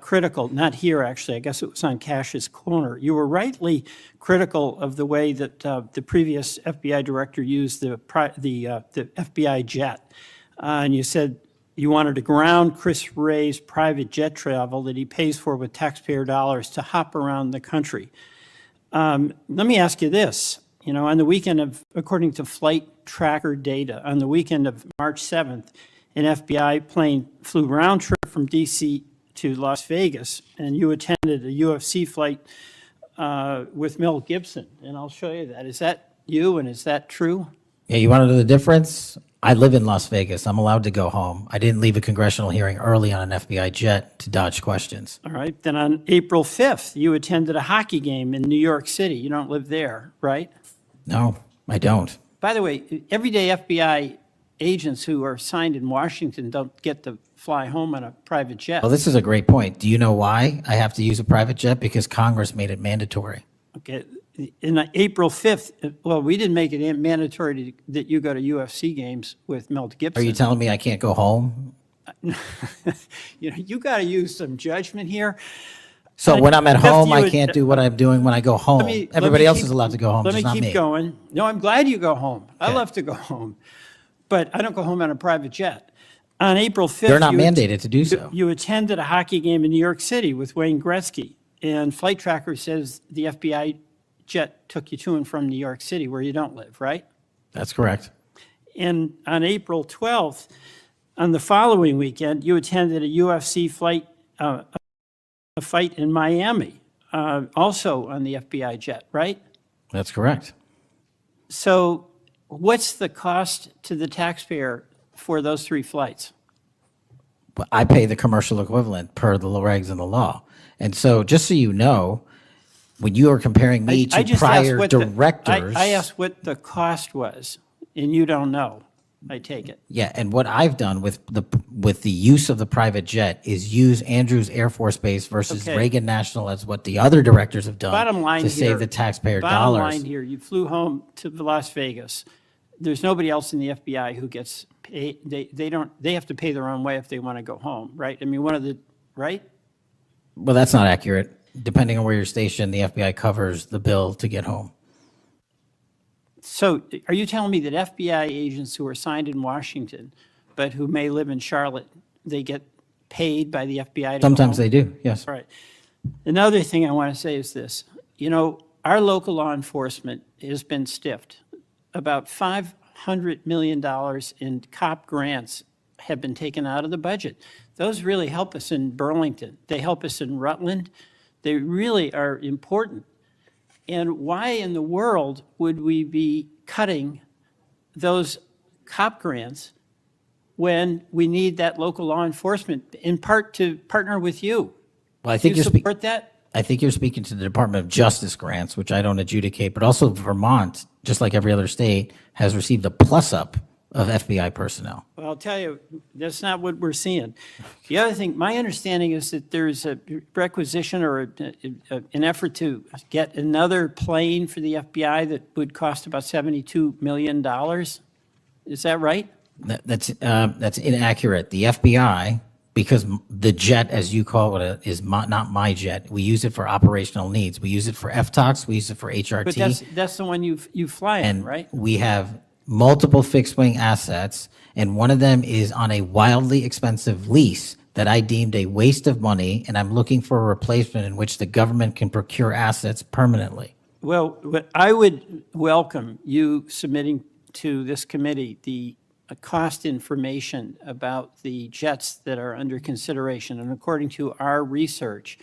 Speaker 4: critical, not here actually, I guess it was on Cash's Corner. You were rightly critical of the way that the previous FBI director used the FBI jet. And you said you wanted to ground Chris Wray's private jet travel that he pays for with taxpayer dollars to hop around the country. Let me ask you this. On the weekend of, according to flight tracker data, on the weekend of March 7th, an FBI plane flew round trip from D.C. to Las Vegas, and you attended a UFC fight with Mel Gibson, and I'll show you that. Is that you, and is that true?
Speaker 2: Yeah, you want to know the difference? I live in Las Vegas. I'm allowed to go home. I didn't leave a congressional hearing early on an FBI jet to dodge questions.
Speaker 4: All right. Then on April 5th, you attended a hockey game in New York City. You don't live there, right?
Speaker 2: No, I don't.
Speaker 4: By the way, everyday FBI agents who are assigned in Washington don't get to fly home on a private jet.
Speaker 2: Well, this is a great point. Do you know why I have to use a private jet? Because Congress made it mandatory.
Speaker 4: Okay. In April 5th, well, we didn't make it mandatory that you go to UFC games with Mel Gibson.
Speaker 2: Are you telling me I can't go home?
Speaker 4: You got to use some judgment here.
Speaker 2: So when I'm at
Speaker 4: Fifth,
Speaker 2: home,
Speaker 4: you
Speaker 2: I
Speaker 4: would-
Speaker 2: can't do what I'm doing when I go home.
Speaker 4: Let
Speaker 2: Everybody
Speaker 4: me
Speaker 2: else
Speaker 4: keep-
Speaker 2: is allowed to go home,
Speaker 4: Let
Speaker 2: just
Speaker 4: me
Speaker 2: not
Speaker 4: keep
Speaker 2: me.
Speaker 4: going. No, I'm glad you go home. I
Speaker 2: Okay.
Speaker 4: love to go home, but I don't go home on a private jet. On April 5th,
Speaker 2: They're not
Speaker 4: you
Speaker 2: mandated to do so.
Speaker 4: You attended a hockey game in New York City with Wayne Gretzky, and Flight Tracker says the FBI jet took you to and from New York City, where you don't live, right?
Speaker 2: That's correct.
Speaker 4: And on April 12th, on the following weekend, you attended a UFC fight in Miami, also on the FBI jet, right?
Speaker 2: That's correct.
Speaker 4: So what's the cost to the taxpayer for those 3 flights?
Speaker 2: But I pay the commercial equivalent per the regs and the law. And so just so you know, when you are comparing me
Speaker 4: I
Speaker 2: to
Speaker 4: just asked
Speaker 2: prior
Speaker 4: what
Speaker 2: directors.
Speaker 4: I asked what the cost was, and you don't know, I take it.
Speaker 2: Yeah, and what I've done with the use of the private jet is use Andrews Air Force Base versus
Speaker 4: Okay.
Speaker 2: Reagan National as what the other directors have done
Speaker 4: Bottom line
Speaker 2: to
Speaker 4: here.
Speaker 2: save the taxpayer
Speaker 4: Bottom
Speaker 2: dollars.
Speaker 4: line here, you flew home to Las Vegas. There's nobody else in the FBI who gets paid. They have to pay their own way if they want to go home, right? I mean, one of the right?
Speaker 2: Well, that's not accurate. Depending on where you're stationed, the FBI covers the bill to get home.
Speaker 4: So are you telling me that FBI agents who are assigned in Washington, but who may live in Charlotte, they get paid by the FBI to go
Speaker 2: Sometimes
Speaker 4: home?
Speaker 2: they do, yes.
Speaker 4: All right. Another thing I want to say is this. You know, our local law enforcement has been stiffed. About $500 million in cop grants have been taken out of the budget. Those really help us in Burlington. They help us in Rutland. They really are important. And why in the world would we be cutting those cop grants when we need that local law enforcement, in part to partner with you?
Speaker 2: Well, I
Speaker 4: Do
Speaker 2: think
Speaker 4: you
Speaker 2: you're
Speaker 4: support that?
Speaker 2: I think you're speaking to the Department of Justice grants, which I don't adjudicate, but also Vermont, just like every other state, has received a plus-up of FBI personnel.
Speaker 4: Well, I'll tell you, that's not what we're seeing. The other thing, my understanding is that there's a requisition or an effort to get another plane for the FBI that would cost about $72 million. Is that right?
Speaker 2: That's inaccurate. The FBI, because the jet, as you call it, is not my jet. We use it for operational needs. We use it for FTOCs. We use it for HRT.
Speaker 4: But that's the one you fly in,
Speaker 2: And
Speaker 4: right?
Speaker 2: we have multiple fixed-wing assets, and one of them is on a wildly expensive lease that I deemed a waste of money, and I'm looking for a replacement in which the government can procure assets permanently.
Speaker 4: Well, I would welcome you submitting to this committee the cost information about the jets that are under consideration. And according to our research,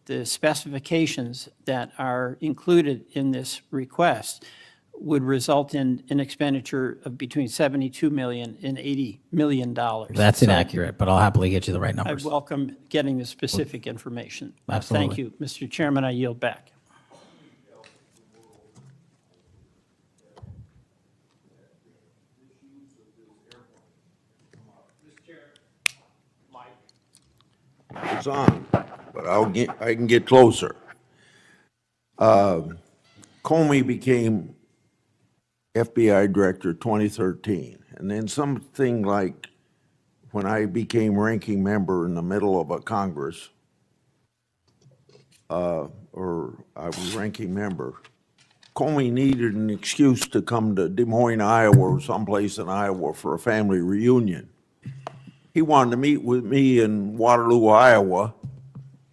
Speaker 4: the specifications that are included in this request would result in an expenditure of between $72 million and $80 million.
Speaker 2: That's inaccurate, but I'll happily get you the right
Speaker 4: I
Speaker 2: numbers.
Speaker 4: welcome getting the specific information.
Speaker 2: Absolutely.
Speaker 4: Thank you. Mr. Chairman, I yield back.
Speaker 3: It's on, but I can get closer. Comey became FBI director 2013, and then something like when I became ranking member in the middle of a Congress, or I was ranking member, Comey needed an excuse to come to Des Moines, Iowa, or someplace in Iowa for a family reunion. He wanted to meet with me in Waterloo, Iowa.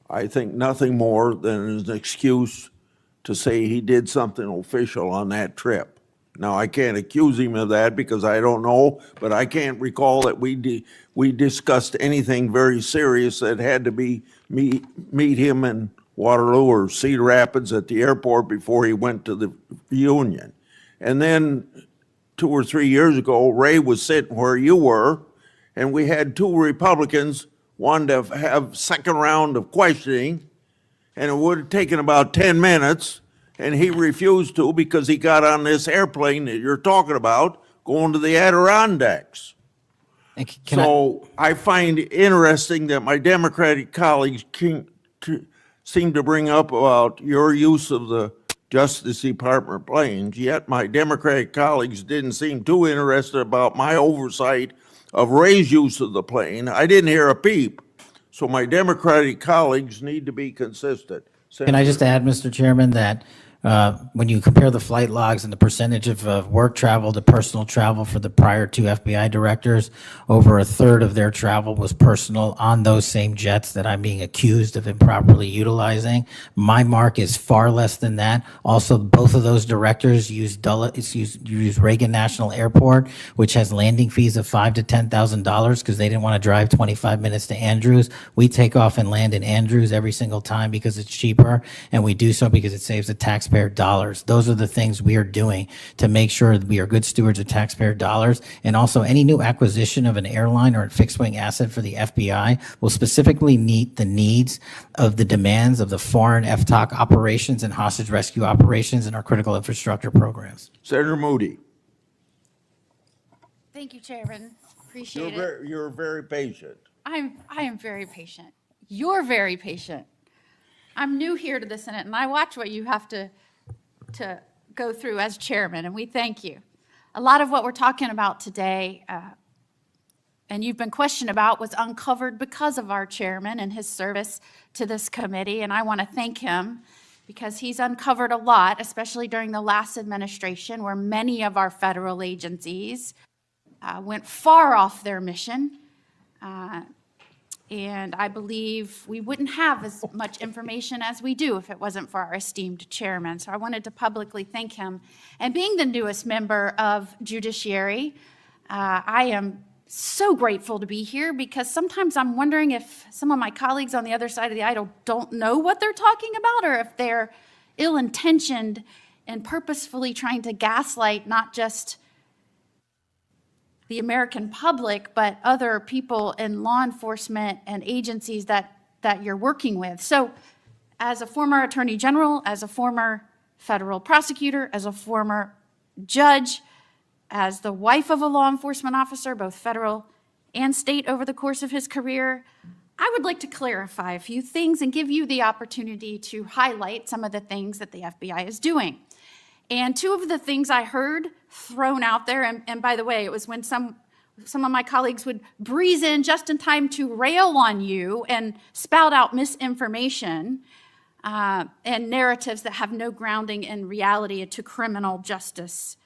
Speaker 3: I think nothing more than an excuse to say he did something official on that trip. Now, I can't accuse him of that because I don't know, but I can't recall that we discussed anything very serious that had to be meet him in Waterloo or Cedar Rapids at the airport before he went to the reunion. And then 2 or 3 years ago, Ray was sitting where you were, and we had 2 Republicans wanted to have second round of questioning, and it would have taken about 10 minutes, and he refused to because he got on this airplane that you're talking about going to the Adirondacks. So I find it interesting that my Democratic colleagues seem to bring up about your use of the Justice Department planes, yet my Democratic colleagues didn't seem too interested about my oversight of Ray's use of the plane. I didn't hear a peep. So my Democratic colleagues need to be consistent.
Speaker 2: Can I just add, Mr. Chairman, that when you compare the flight logs and the percentage of work travel to personal travel for the prior 2 FBI directors, over a third of their travel was personal on those same jets that I'm being accused of improperly utilizing. My mark is far less than that. Also, both of those directors use Reagan National Airport, which has landing fees of $5,000 to $10,000 because they didn't want to drive 25 minutes to Andrews. We take off and land in Andrews every single time because it's cheaper, and we do so because it saves the taxpayer dollars. Those are the things we are doing to make sure that we are good stewards of taxpayer dollars. And also, any new acquisition of an airline or a fixed-wing asset for the FBI will specifically meet the needs of the demands of the foreign FTOC operations and hostage rescue operations in our critical infrastructure programs.
Speaker 3: Senator Moody,
Speaker 14: Thank you, Chairman. Appreciate it.
Speaker 3: you're very patient.
Speaker 14: I am very patient. You're very patient. I'm new here to the Senate, and I watch what you have to go through as chairman, and we thank you. A lot of what we're talking about today and you've been questioned about was uncovered because of our chairman and his service to this committee, and I want to thank him because he's uncovered a lot, especially during the last administration, where many of our federal agencies went far off their mission. And I believe we wouldn't have as much information as we do if it wasn't for our esteemed chairman. So I wanted to publicly thank him. And being the newest member of Judiciary, I am so grateful to be here because sometimes I'm wondering if some of my colleagues on the other side of the aisle don't know what they're talking about, or if they're ill-intentioned and purposefully trying to gaslight not just the American public, but other people in law enforcement and agencies that you're working with. So as a former attorney general, as a former federal prosecutor, as a former judge, as the wife of a law enforcement officer, both federal and state over the course of his career, I would like to clarify a few things and give you the opportunity to highlight some of the things that the FBI is doing. And two of the things I heard thrown out there, and by the way, it was when some of my colleagues would breeze in just in time to rail on you and spout out misinformation and narratives that have no grounding in reality to criminal justice,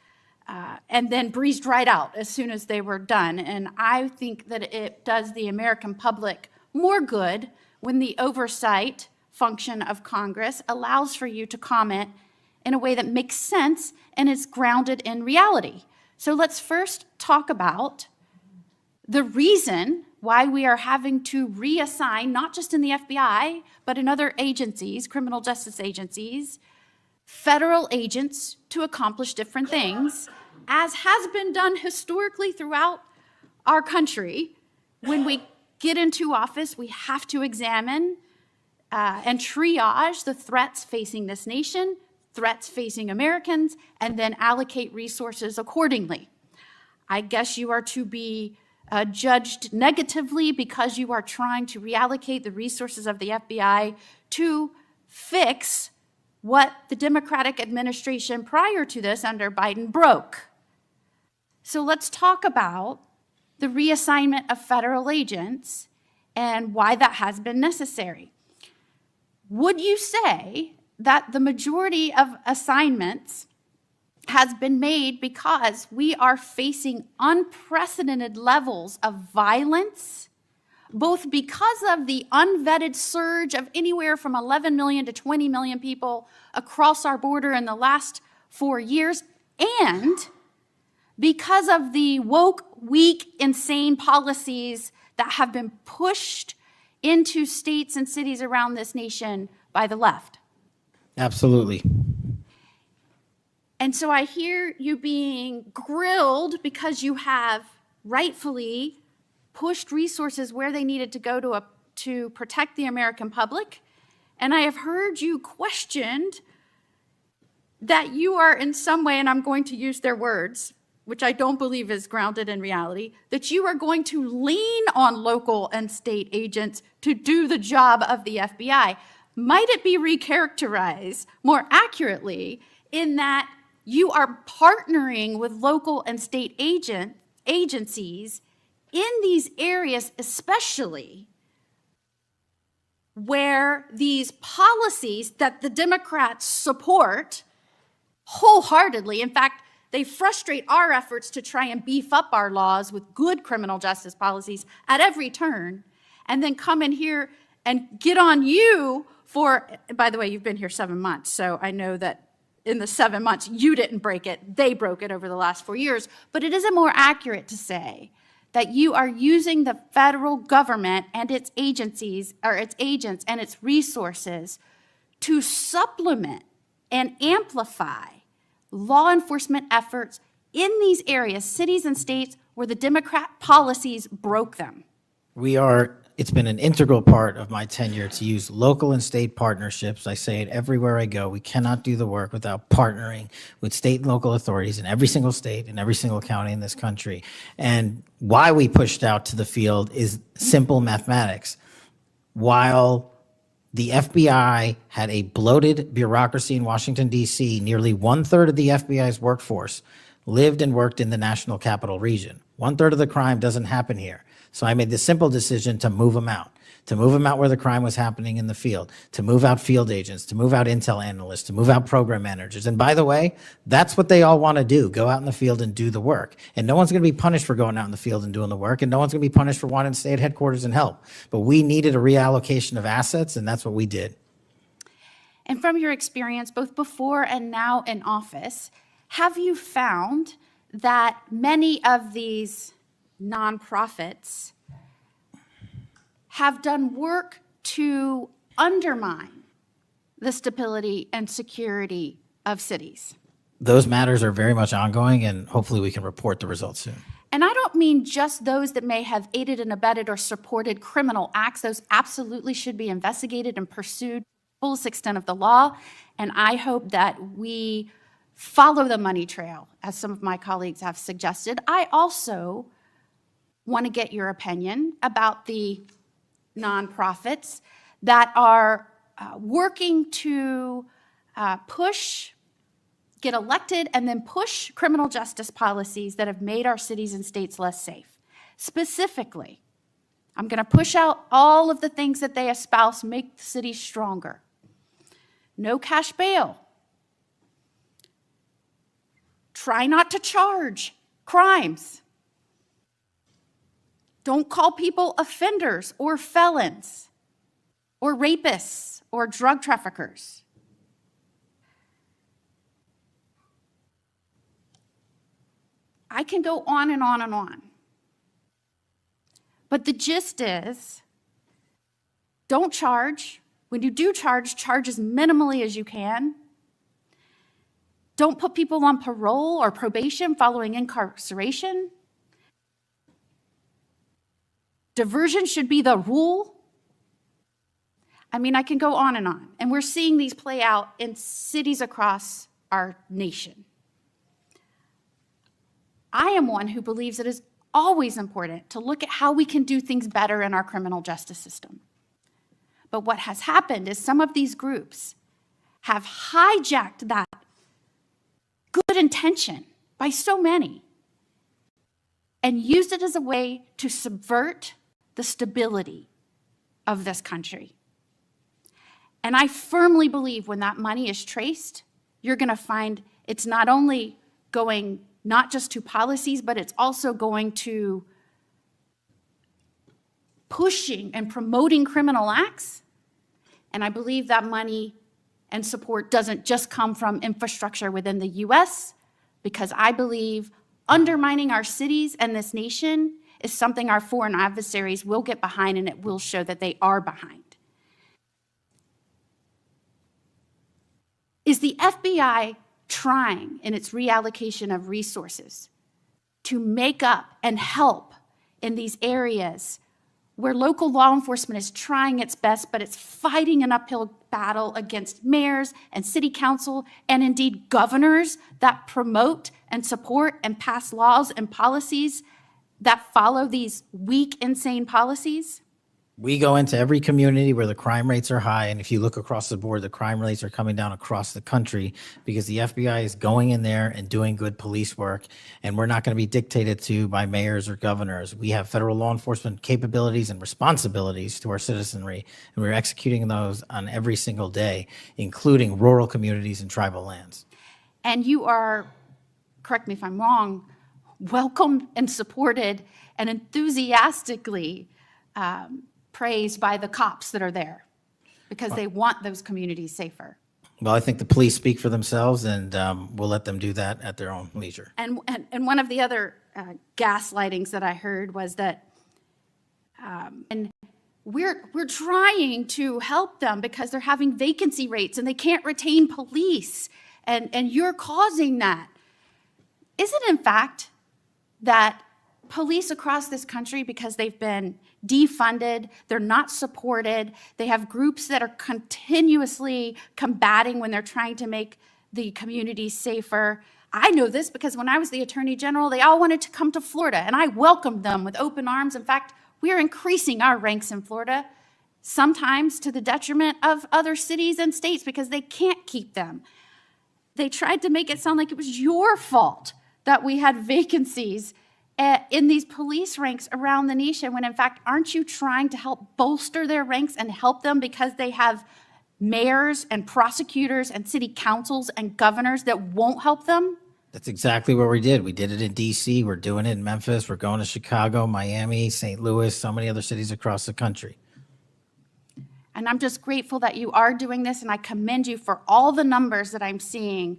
Speaker 14: and then breezed right out as soon as they were done. And I think that it does the American public more good when the oversight function of Congress allows for you to comment in a way that makes sense and is grounded in reality. So let's first talk about the reason why we are having to reassign, not just in the FBI, but in other agencies, criminal justice agencies, federal agents to accomplish different things, as has been done historically throughout our country. When we get into office, we have to examine and triage the threats facing this nation, threats facing Americans, and then allocate resources accordingly. I guess you are to be judged negatively because you are trying to reallocate the resources of the FBI to fix what the Democratic administration prior to this under Biden broke. So let's talk about the reassignment of federal agents and why that has been necessary. Would you say that the majority of assignments has been made because we are facing unprecedented levels of violence, both because of the unvetted surge of anywhere from 11 million to 20 million people across our border in the last 4 years, and because of the woke, weak, insane policies that have been pushed into states and cities around this nation by the left?
Speaker 2: Absolutely.
Speaker 14: And so I hear you being grilled because you have rightfully pushed resources where they needed to go to protect the American public. And I have heard you questioned that you are in some way, and I'm going to use their words, which I don't believe is grounded in reality, that you are going to lean on local and state agents to do the job of the FBI. Might it be recharacterized more accurately in that you are partnering with local and state agencies in these areas, especially where these policies that the Democrats support wholeheartedly, in fact, they frustrate our efforts to try and beef up our laws with good criminal justice policies at every turn, and then come in here and get on you for, by the way, you've been here 7 months, so I know that in the 7 months, you didn't break it, they broke it over the last 4 years, but it isn't more accurate to say that you are using the federal government and its agencies, or its agents and its resources to supplement and amplify law enforcement efforts in these areas, cities and states where the Democrat policies broke them.
Speaker 2: It's been an integral part of my tenure to use local and state partnerships. I say it everywhere I go. We cannot do the work without partnering with state and local authorities in every single state and every single county in this country. And why we pushed out to the field is simple mathematics. While the FBI had a bloated bureaucracy in Washington, D.C., nearly 1/3 of the FBI's workforce lived and worked in the national capital region. 1/3 of the crime doesn't happen here. So I made the simple decision to move them out. To move them out where the crime was happening in the field, to move out field agents, to move out intel analysts, to move out program managers. And by the way, that's what they all want to do, go out in the field and do the work. And no one's going to be punished for going out in the field and doing the work, and no one's going to be punished for wanting to stay at headquarters and help. But we needed a reallocation of assets, and that's what we did.
Speaker 14: And from your experience, both before and now in office, have you found that many of these nonprofits have done work to undermine the stability and security of cities?
Speaker 2: Those matters are very much ongoing, and hopefully we can report the results soon.
Speaker 14: And I don't mean just those that may have aided and abetted or supported criminal acts. Those absolutely should be investigated and pursued to the fullest extent of the law. And I hope that we follow the money trail, as some of my colleagues have suggested. I also want to get your opinion about the nonprofits that are working to get elected and then push criminal justice policies that have made our cities and states less safe. Specifically, I'm going to push out all of the things that they espouse make the cities stronger. No cash bail. Try not to charge crimes. Don't call people offenders or felons or rapists or drug traffickers. I can go on and on and on. But the gist is, don't charge. When you do charge, charge as minimally as you can. Don't put people on parole or probation following incarceration. Diversion should be the rule. I mean, I can go on. And we're seeing these play out in cities across our nation. I am one who believes it is always important to look at how we can do things better in our criminal justice system. But what has happened is some of these groups have hijacked that good intention by so many and used it as a way to subvert the stability of this country. And I firmly believe when that money is traced, you're going to find it's not only going not just to policies, but it's also going to pushing and promoting criminal acts. And I believe that money and support doesn't just come from infrastructure within the US, because I believe undermining our cities and this nation is something our foreign adversaries will get behind, and it will show that they are behind. Is the FBI trying in its reallocation of resources to make up and help in these areas where local law enforcement is trying its best, but it's fighting an uphill battle against mayors and city council and indeed governors that promote and support and pass laws and policies that follow these weak, insane policies?
Speaker 2: We go into every community where the crime rates are high, and if you look across the board, the crime rates are coming down across the country because the FBI is going in there and doing good police work, and we're not going to be dictated to by mayors or governors. We have federal law enforcement capabilities and responsibilities to our citizenry, and we're executing those on every single day, including rural communities and tribal lands.
Speaker 14: And you are, correct me if I'm wrong, welcomed and supported and enthusiastically praised by the cops that are there because they want those communities safer.
Speaker 2: Well, I think the police speak for themselves, and we'll let them do that at their own leisure.
Speaker 14: And one of the other gaslightings that I heard was that and we're trying to help them because they're having vacancy rates and they can't retain police, and you're causing that. Is it in fact that police across this country, because they've been defunded, they're not supported, they have groups that are continuously combating when they're trying to make the communities safer? I know this because when I was the Attorney General, they all wanted to come to Florida, and I welcomed them with open arms. In fact, we are increasing our ranks in Florida, sometimes to the detriment of other cities and states because they can't keep them. They tried to make it sound like it was your fault that we had vacancies in these police ranks around the nation, when in fact, aren't you trying to help bolster their ranks and help them because they have mayors and prosecutors and city councils and governors that won't help them?
Speaker 2: That's exactly what we did. We did it in DC. We're doing it in Memphis. We're going to Chicago, Miami, St. Louis, so many other cities across the country.
Speaker 14: And I'm just grateful that you are doing this, and I commend you for all the numbers that I'm seeing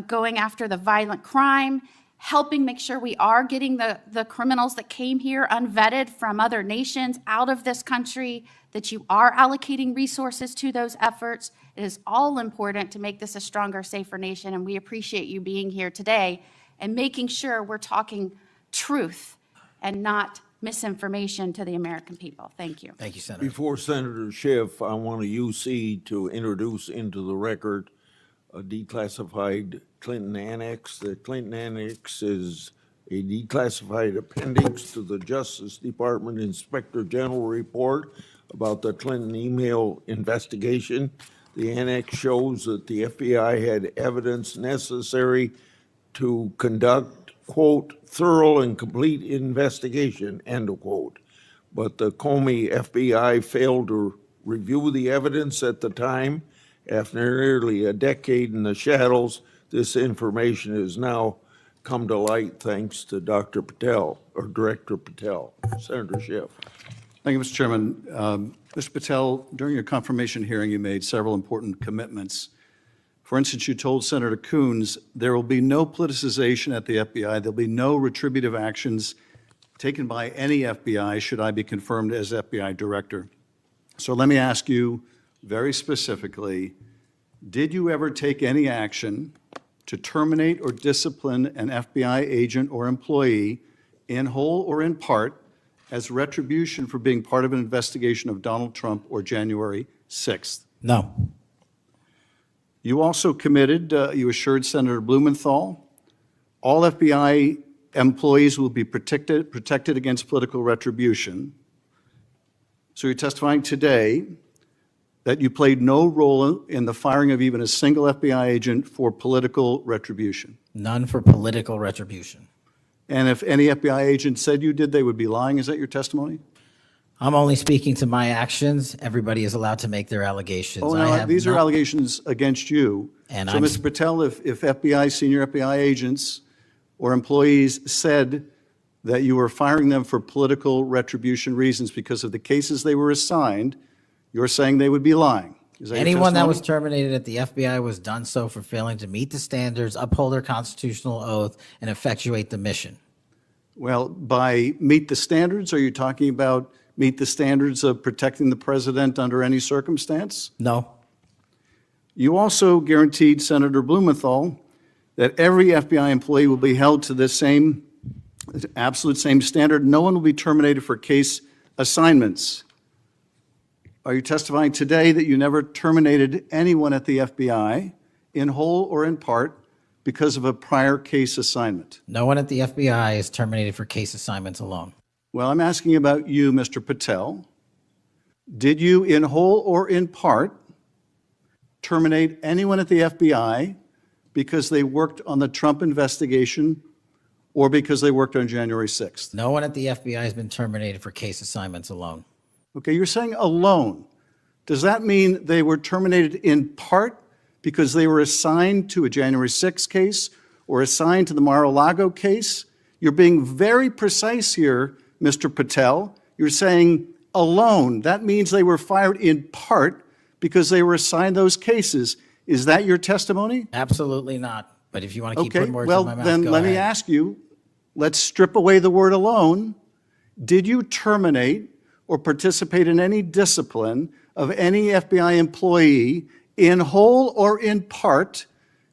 Speaker 14: going after the violent crime, helping make sure we are getting the criminals that came here unvetted from other nations out of this country, that you are allocating resources to those efforts. It is all important to make this a stronger, safer nation, and we appreciate you being here today and making sure we're talking truth and not misinformation to the American people. Thank you.
Speaker 2: Thank you, Senator.
Speaker 3: Before Senator Schiff, I want a UC to introduce into the record a declassified Clinton Annex. The Clinton Annex is a declassified appendix to the Justice Department Inspector General report about the Clinton email investigation. The annex shows that the FBI had evidence necessary to conduct, quote, thorough and complete investigation, end of quote. But the Comey FBI failed to review the evidence at the time. After nearly a decade in the shadows, this information has now come to light thanks to Dr. Patel, or Director Patel. Senator Schiff.
Speaker 15: Thank you, Mr. Chairman. Mr. Patel, during your confirmation hearing, you made several important commitments. For instance, you told Senator Coons there will be no politicization at the FBI. There'll be no retributive actions taken by any FBI should I be confirmed as FBI director. So let me ask you very specifically, did you ever take any action to terminate or discipline an FBI agent or employee in whole or in part as retribution for being part of an investigation of Donald Trump or January 6th?
Speaker 2: No.
Speaker 15: You also committed, you assured Senator Blumenthal, all FBI employees will be protected against political retribution. So you're testifying today that you played no role in the firing of even a single FBI agent for political retribution.
Speaker 2: None for political retribution.
Speaker 15: And if any FBI agent said you did, they would be lying. Is that your testimony?
Speaker 2: I'm only speaking to my actions. Everybody is allowed to make their allegations.
Speaker 15: Oh,
Speaker 2: I
Speaker 15: no,
Speaker 2: have
Speaker 15: these are
Speaker 2: not-
Speaker 15: allegations against you.
Speaker 2: And
Speaker 15: so,
Speaker 2: I'm-
Speaker 15: Mr. Patel, if FBI, senior FBI agents or employees said that you were firing them for political retribution reasons because of the cases they were assigned, you're saying they would be lying. Is that your
Speaker 2: Anyone that
Speaker 15: testimony?
Speaker 2: was terminated at the FBI was done so for failing to meet the standards, uphold their constitutional oath, and effectuate the mission.
Speaker 15: Well, by meet the standards, are you talking about meet the standards of protecting the president under any circumstance?
Speaker 2: No.
Speaker 15: You also guaranteed Senator Blumenthal that every FBI employee will be held to the same, absolute same standard. No one will be terminated for case assignments. Are you testifying today that you never terminated anyone at the FBI in whole or in part because of a prior case assignment?
Speaker 2: No one at the FBI is terminated for case assignments alone.
Speaker 15: Well, I'm asking about you, Mr. Patel. Did you, in whole or in part, terminate anyone at the FBI because they worked on the Trump investigation or because they worked on January 6th?
Speaker 2: No one at the FBI has been terminated for case assignments alone.
Speaker 15: Okay, you're saying alone. Does that mean they were terminated in part because they were assigned to a January 6th case or assigned to the Mar-a-Lago case? You're being very precise here, Mr. Patel. You're saying alone. That means they were fired in part because they were assigned those cases. Is that your testimony?
Speaker 2: Absolutely not. But if you want to keep
Speaker 15: Okay,
Speaker 2: putting words
Speaker 15: well,
Speaker 2: in my mouth,
Speaker 15: then
Speaker 2: go
Speaker 15: let me
Speaker 2: ahead.
Speaker 15: ask you, let's strip away the word alone. Did you terminate or participate in any discipline of any FBI employee in whole or in part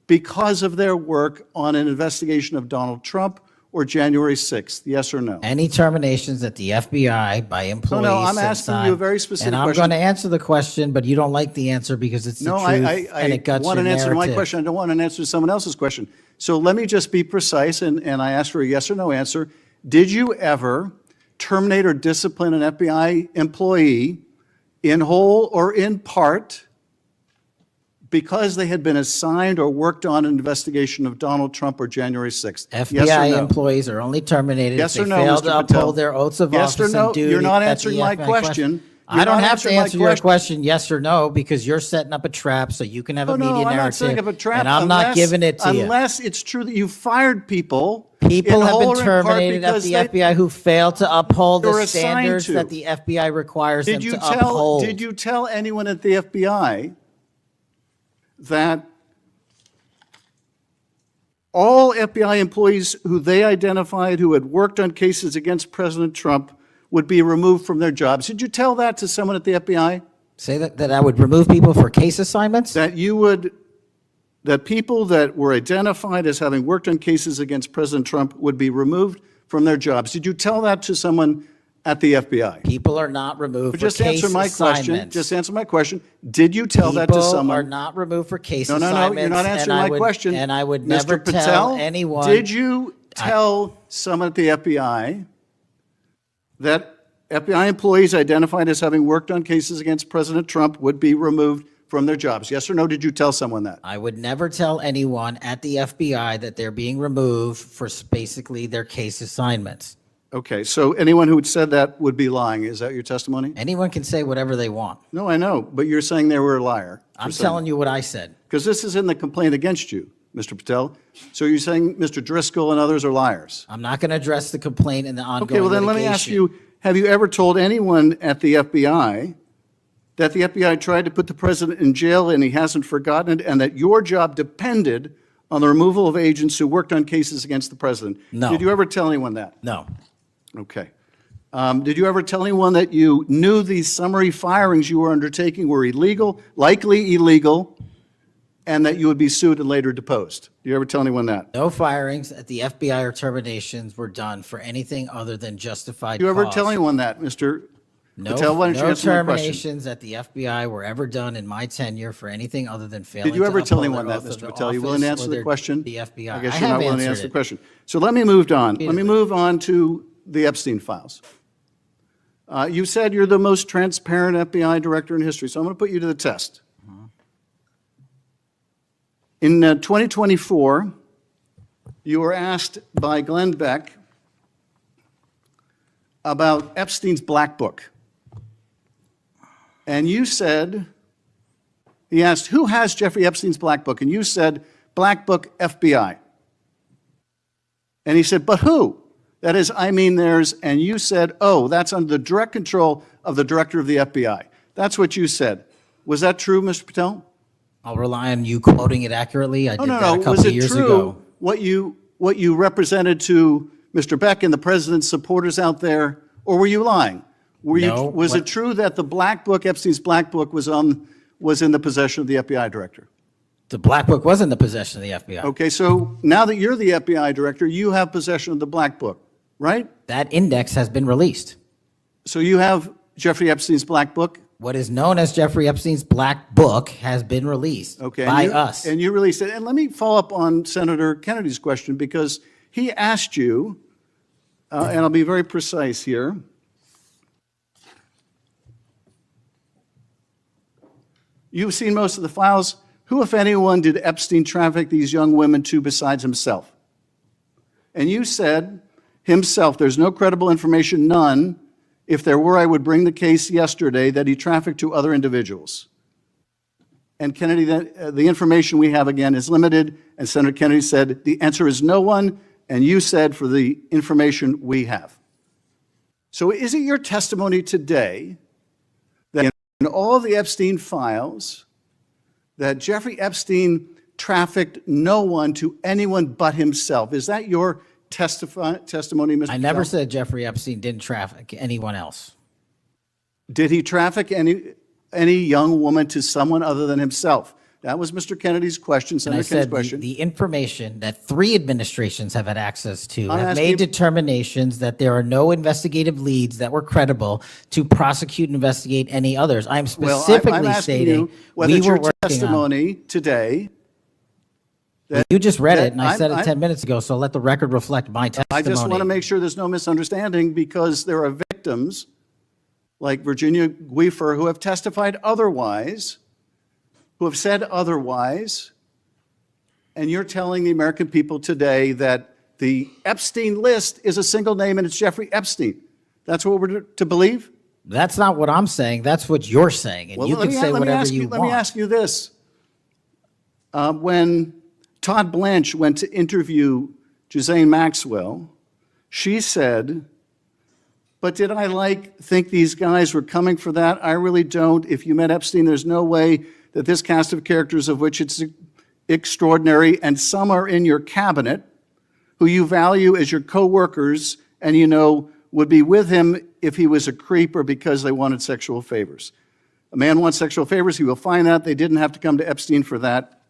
Speaker 15: because of their work on an investigation of Donald Trump or January 6th? Yes or no?
Speaker 2: Any terminations at the FBI by employees.
Speaker 15: No, I'm
Speaker 2: since
Speaker 15: asking you a very specific
Speaker 2: And I'm
Speaker 15: question.
Speaker 2: going to answer the question, but you don't like the answer because it's the
Speaker 15: No,
Speaker 2: truth
Speaker 15: I
Speaker 2: and it guts
Speaker 15: want
Speaker 2: your
Speaker 15: an answer to my
Speaker 2: narrative.
Speaker 15: question. I don't want an answer to someone else's question. So let me just be precise, and I ask for a yes or no answer. Did you ever terminate or discipline an FBI employee in whole or in part because they had been assigned or worked on an investigation of Donald Trump or January 6th? Yes or
Speaker 2: FBI
Speaker 15: no?
Speaker 2: employees are only terminated
Speaker 15: Yes
Speaker 2: if
Speaker 15: or
Speaker 2: they
Speaker 15: no,
Speaker 2: fail
Speaker 15: Mr.
Speaker 2: to
Speaker 15: Patel?
Speaker 2: uphold their oaths of
Speaker 15: Yes or
Speaker 2: office
Speaker 15: no?
Speaker 2: and duty.
Speaker 15: You're not
Speaker 2: at the
Speaker 15: answering my
Speaker 2: FBI
Speaker 15: question.
Speaker 2: I
Speaker 15: You're
Speaker 2: don't
Speaker 15: not
Speaker 2: have to
Speaker 15: answering my
Speaker 2: answer your question yes or no because you're setting up a trap so you can have a
Speaker 15: Oh,
Speaker 2: media
Speaker 15: no, I'm
Speaker 2: narrative.
Speaker 15: not setting up a trap.
Speaker 2: And I'm not giving it to you.
Speaker 15: Unless it's true that you fired people.
Speaker 2: People
Speaker 15: in
Speaker 2: have been
Speaker 15: whole or in part
Speaker 2: terminated at
Speaker 15: because
Speaker 2: the
Speaker 15: they-
Speaker 2: FBI who failed to uphold
Speaker 15: They were
Speaker 2: the
Speaker 15: assigned
Speaker 2: standards
Speaker 15: to.
Speaker 2: that the FBI requires them
Speaker 15: Did you
Speaker 2: to
Speaker 15: tell?
Speaker 2: uphold.
Speaker 15: Did you tell anyone at the FBI that all FBI employees who they identified who had worked on cases against President Trump would be removed from their jobs? Did you tell that to someone at the FBI?
Speaker 2: Say that I would remove people for case assignments?
Speaker 15: That you would, that people that were identified as having worked on cases against President Trump would be removed from their jobs? Did you tell that to someone at the FBI?
Speaker 2: People are not removed
Speaker 15: But
Speaker 2: for
Speaker 15: just
Speaker 2: case
Speaker 15: answer my question.
Speaker 2: assignments.
Speaker 15: Just answer my question. Did you tell that to
Speaker 2: People
Speaker 15: someone?
Speaker 2: are not removed for case
Speaker 15: No,
Speaker 2: assignments.
Speaker 15: you're not answering
Speaker 2: and I
Speaker 15: my
Speaker 2: would-
Speaker 15: question.
Speaker 2: And I would
Speaker 15: Mr.
Speaker 2: never
Speaker 15: Patel,
Speaker 2: tell anyone.
Speaker 15: Did you tell someone at the FBI that FBI employees identified as having worked on cases against President Trump would be removed from their jobs? Yes or no, did you tell someone that?
Speaker 2: I would never tell anyone at the FBI that they're being removed for basically their case assignments.
Speaker 15: Okay, so anyone who had said that would be lying. Is that your testimony?
Speaker 2: Anyone can say whatever they want.
Speaker 15: No, I know, but you're saying they were a liar.
Speaker 2: I'm telling you what I said.
Speaker 15: Because this is in the complaint against you, Mr. Patel. So you're saying Mr. Driscoll and others are liars?
Speaker 2: I'm not going to address the complaint and the ongoing
Speaker 15: Okay, well then let me ask
Speaker 2: litigation.
Speaker 15: you, have you ever told anyone at the FBI that the FBI tried to put the president in jail and he hasn't forgotten it, and that your job depended on the removal of agents who worked on cases against the president?
Speaker 2: No.
Speaker 15: Did you ever tell anyone that?
Speaker 2: No.
Speaker 15: Okay. Did you ever tell anyone that you knew these summary firings you were undertaking were illegal, likely illegal, and that you would be sued and later deposed? Did you ever tell anyone that?
Speaker 2: No firings at the FBI or terminations were done for anything other than justified
Speaker 15: Did you ever
Speaker 2: cause.
Speaker 15: tell anyone that, Mr.
Speaker 2: No,
Speaker 15: Patel? Why don't you
Speaker 2: no
Speaker 15: answer my question?
Speaker 2: terminations at the FBI were ever done in my tenure for anything other than failing
Speaker 15: Did you ever
Speaker 2: to
Speaker 15: tell
Speaker 2: uphold
Speaker 15: anyone
Speaker 2: their
Speaker 15: that,
Speaker 2: oath
Speaker 15: Mr.
Speaker 2: of
Speaker 15: Patel? You willing to
Speaker 2: office
Speaker 15: answer
Speaker 2: or
Speaker 15: the
Speaker 2: their-
Speaker 15: question?
Speaker 2: The FBI.
Speaker 15: I guess
Speaker 2: I
Speaker 15: you're
Speaker 2: have
Speaker 15: not willing to
Speaker 2: answered
Speaker 15: answer the
Speaker 2: it.
Speaker 15: question. So let me move on. Let me move on to the Epstein files. You said you're the most transparent FBI director in history, so I'm going to put you to the test. In 2024, you were asked by Glenn Beck about Epstein's Black Book. And you said, he asked, who has Jeffrey Epstein's Black Book? And you said, Black Book, FBI. And he said, but who? That is, I mean theirs. And you said, oh, that's under the direct control of the director of the FBI. That's what you said. Was that true, Mr. Patel?
Speaker 2: I'll rely on you quoting it accurately. I did that a
Speaker 15: Was
Speaker 2: couple
Speaker 15: it
Speaker 2: years
Speaker 15: true
Speaker 2: ago.
Speaker 15: what you represented to Mr. Beck and the president's supporters out there, or were you lying?
Speaker 2: No,
Speaker 15: Was it true that the Black Book, Epstein's Black Book, was in the possession of the FBI director?
Speaker 2: The Black Book was in the possession of the FBI.
Speaker 15: Okay, so now that you're the FBI director, you have possession of the Black Book, right?
Speaker 2: That index has been released.
Speaker 15: So you have Jeffrey Epstein's Black Book?
Speaker 2: What is known as Jeffrey Epstein's Black Book has been released
Speaker 15: Okay,
Speaker 2: by
Speaker 15: and
Speaker 2: us.
Speaker 15: And you released it. And let me follow up on Senator Kennedy's question, because he asked you, and I'll be very precise here. You've seen most of the files. Who, if anyone, did Epstein traffic these young women to besides himself? And you said, himself, there's no credible information, none. If there were, I would bring the case yesterday that he trafficked to other individuals. And Kennedy, the information we have, again, is limited. And Senator Kennedy said, the answer is no one. And you said, for the information we have. So is it your testimony today that in all the Epstein files, that Jeffrey Epstein trafficked no one to anyone but himself? Is that your testimony, Mr.
Speaker 2: I never
Speaker 15: Patel?
Speaker 2: said Jeffrey Epstein didn't traffic anyone else.
Speaker 15: Did he traffic any young woman to someone other than himself? That was Mr. Kennedy's question,
Speaker 2: And I
Speaker 15: Senator Kennedy's
Speaker 2: said
Speaker 15: question.
Speaker 2: the information that 3 administrations have had access to
Speaker 15: I'm
Speaker 2: have
Speaker 15: asking
Speaker 2: made
Speaker 15: you-
Speaker 2: determinations that there are no investigative leads that were credible to prosecute and investigate any others. I'm
Speaker 15: Well,
Speaker 2: specifically
Speaker 15: I'm asking
Speaker 2: stating
Speaker 15: you whether
Speaker 2: we
Speaker 15: it's
Speaker 2: were
Speaker 15: your
Speaker 2: working on.
Speaker 15: testimony today.
Speaker 2: You just read
Speaker 15: that
Speaker 2: it, and I said it
Speaker 15: I'm-
Speaker 2: 10 minutes ago, so let the record reflect my
Speaker 15: I
Speaker 2: testimony.
Speaker 15: just want to make sure there's no misunderstanding, because there are victims like Virginia Guifer who have testified otherwise, who have said otherwise, and you're telling the American people today that the Epstein list is a single name and it's Jeffrey Epstein. That's what we're to believe?
Speaker 2: That's not what I'm saying. That's what you're saying. And
Speaker 15: Well,
Speaker 2: you can say whatever you
Speaker 15: Let me
Speaker 2: want.
Speaker 15: ask you this. When Todd Blanche went to interview Ghislaine Maxwell, she said, but did I think these guys were coming for that? I really don't. If you met Epstein, there's no way that this cast of characters, of which it's extraordinary, and some are in your cabinet, who you value as your co-workers, and you know would be with him if he was a creep or because they wanted sexual favors. A man wants sexual favors, he will find that. They didn't have to come to Epstein for that.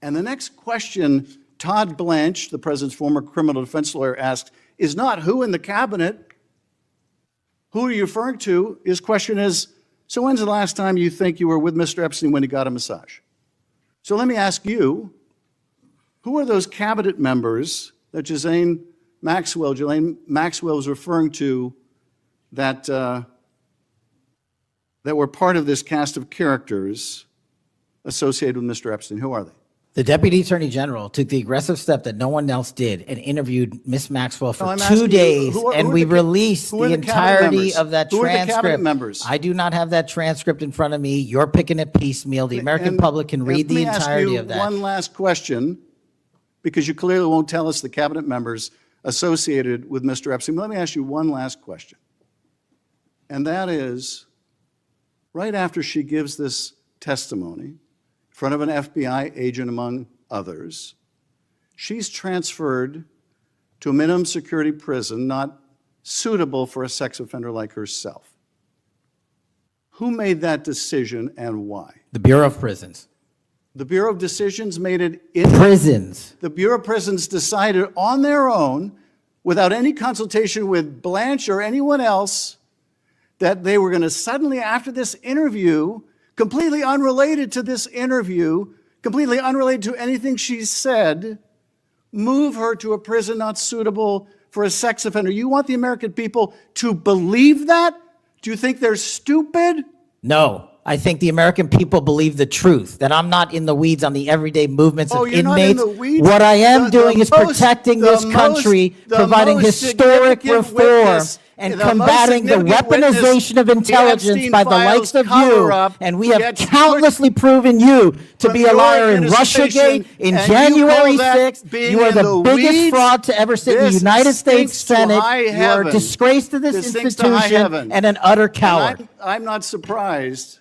Speaker 15: And the next question Todd Blanche, the president's former criminal defense lawyer, asked is not who in the cabinet, who are you referring to? His question is, so when's the last time you think you were with Mr. Epstein when he got a massage? So let me ask you, who are those cabinet members that Ghislaine Maxwell was referring to that were part of this cast of characters associated with Mr. Epstein? Who are they?
Speaker 2: The Deputy Attorney General took the aggressive step that no one else did and interviewed Miss Maxwell for
Speaker 15: I'm
Speaker 2: 2
Speaker 15: asking you,
Speaker 2: days,
Speaker 15: who are
Speaker 2: and we released
Speaker 15: who are
Speaker 2: the
Speaker 15: the cabinet
Speaker 2: entirety
Speaker 15: members?
Speaker 2: of that
Speaker 15: Who are the cabinet
Speaker 2: transcript.
Speaker 15: members?
Speaker 2: I do not have that transcript in front of me. You're picking it piecemeal. The American public can read the entirety of that.
Speaker 15: One last question, because you clearly won't tell us the cabinet members associated with Mr. Epstein. Let me ask you one last question. And that is, right after she gives this testimony in front of an FBI agent, among others, she's transferred to a minimum security prison not suitable for a sex offender like herself. Who made that decision and why?
Speaker 2: The Bureau of Prisons.
Speaker 15: The Bureau of Decisions made it in
Speaker 2: Prisons.
Speaker 15: The Bureau of Prisons decided on their own, without any consultation with Blanche or anyone else, that they were going to suddenly, after this interview, completely unrelated to this interview, completely unrelated to anything she said, move her to a prison not suitable for a sex offender. You want the American people to believe that? Do you think they're stupid?
Speaker 2: No. I think the American people believe the truth, that I'm not in the weeds on the everyday movements of
Speaker 15: you're not in
Speaker 2: inmates.
Speaker 15: the weeds?
Speaker 2: What I am doing is
Speaker 15: most-
Speaker 2: protecting
Speaker 15: the
Speaker 2: this country,
Speaker 15: most- the
Speaker 2: providing
Speaker 15: most
Speaker 2: historic
Speaker 15: significant
Speaker 2: reform,
Speaker 15: witness-
Speaker 2: and
Speaker 15: the most
Speaker 2: combating the
Speaker 15: significant witness,
Speaker 2: weaponization of
Speaker 15: the
Speaker 2: intelligence
Speaker 15: Epstein
Speaker 2: by the likes
Speaker 15: files
Speaker 2: of you.
Speaker 15: cover-up
Speaker 2: And we have
Speaker 15: gets
Speaker 2: countlessly proven you to
Speaker 15: from
Speaker 2: be a
Speaker 15: your
Speaker 2: liar in
Speaker 15: administration,
Speaker 2: Russiagate, in
Speaker 15: and you
Speaker 2: January
Speaker 15: call that
Speaker 2: 6th.
Speaker 15: being
Speaker 2: You are
Speaker 15: in
Speaker 2: the
Speaker 15: the
Speaker 2: biggest
Speaker 15: weeds?
Speaker 2: fraud to ever sit in the
Speaker 15: This
Speaker 2: United States
Speaker 15: stinks to
Speaker 2: Senate.
Speaker 15: high
Speaker 2: You are a
Speaker 15: heaven.
Speaker 2: disgrace to this
Speaker 15: Stinks to high
Speaker 2: institution
Speaker 15: heaven.
Speaker 2: and an utter coward.
Speaker 15: I'm not surprised.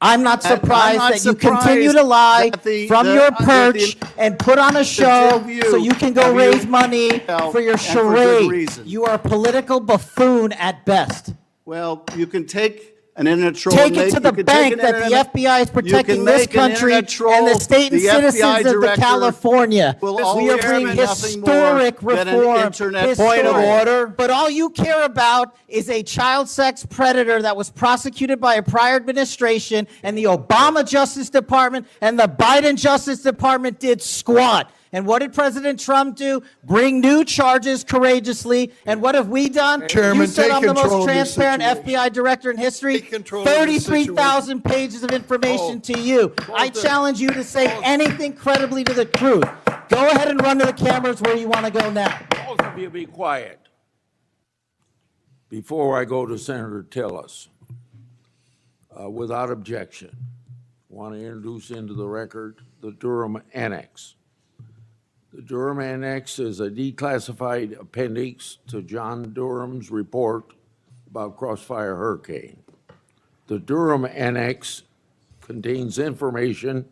Speaker 2: I'm not surprised
Speaker 15: not
Speaker 2: that you continue to lie
Speaker 15: surprised
Speaker 2: from
Speaker 15: that
Speaker 2: your
Speaker 15: the-
Speaker 2: perch and put on a show
Speaker 15: two of you
Speaker 2: so you can go
Speaker 15: have
Speaker 2: raise
Speaker 15: you-
Speaker 2: money
Speaker 15: Well,
Speaker 2: for your
Speaker 15: and for good
Speaker 2: charade.
Speaker 15: reason.
Speaker 2: You are a political buffoon at best.
Speaker 15: Well, you can take an internet troll.
Speaker 2: Take
Speaker 15: and
Speaker 2: it
Speaker 15: make-
Speaker 2: to the
Speaker 15: you can
Speaker 2: bank
Speaker 15: take an
Speaker 2: that the
Speaker 15: internet-
Speaker 2: FBI is
Speaker 15: you
Speaker 2: protecting
Speaker 15: can
Speaker 2: this
Speaker 15: make an
Speaker 2: country
Speaker 15: internet troll,
Speaker 2: and the state and
Speaker 15: the FBI
Speaker 2: citizens of the
Speaker 15: director
Speaker 2: California.
Speaker 15: will
Speaker 2: We are
Speaker 15: always
Speaker 2: bringing
Speaker 15: be nothing more
Speaker 2: historic
Speaker 15: than an
Speaker 2: reform.
Speaker 15: internet
Speaker 2: Point of
Speaker 15: troll.
Speaker 2: order. But all you care about is a child sex predator that was prosecuted by a prior administration, and the Obama Justice Department and the Biden Justice Department did squat. And what did President Trump do? Bring new charges courageously. And what have we done?
Speaker 3: Chairman,
Speaker 2: You said
Speaker 3: take
Speaker 2: I'm the
Speaker 3: control
Speaker 2: most
Speaker 3: of this
Speaker 2: transparent
Speaker 3: situation.
Speaker 2: FBI director in history.
Speaker 3: Take control of this
Speaker 2: 33,000 pages of information to you. I challenge you to say anything credibly to the truth. Go ahead and run to the cameras where you want to go now.
Speaker 3: Both of you be quiet. Before I go to Senator Tillis, without objection, want to introduce into the record the Durham Annex. The Durham Annex is a declassified appendix to John Durham's report about Crossfire Hurricane. The Durham Annex contains information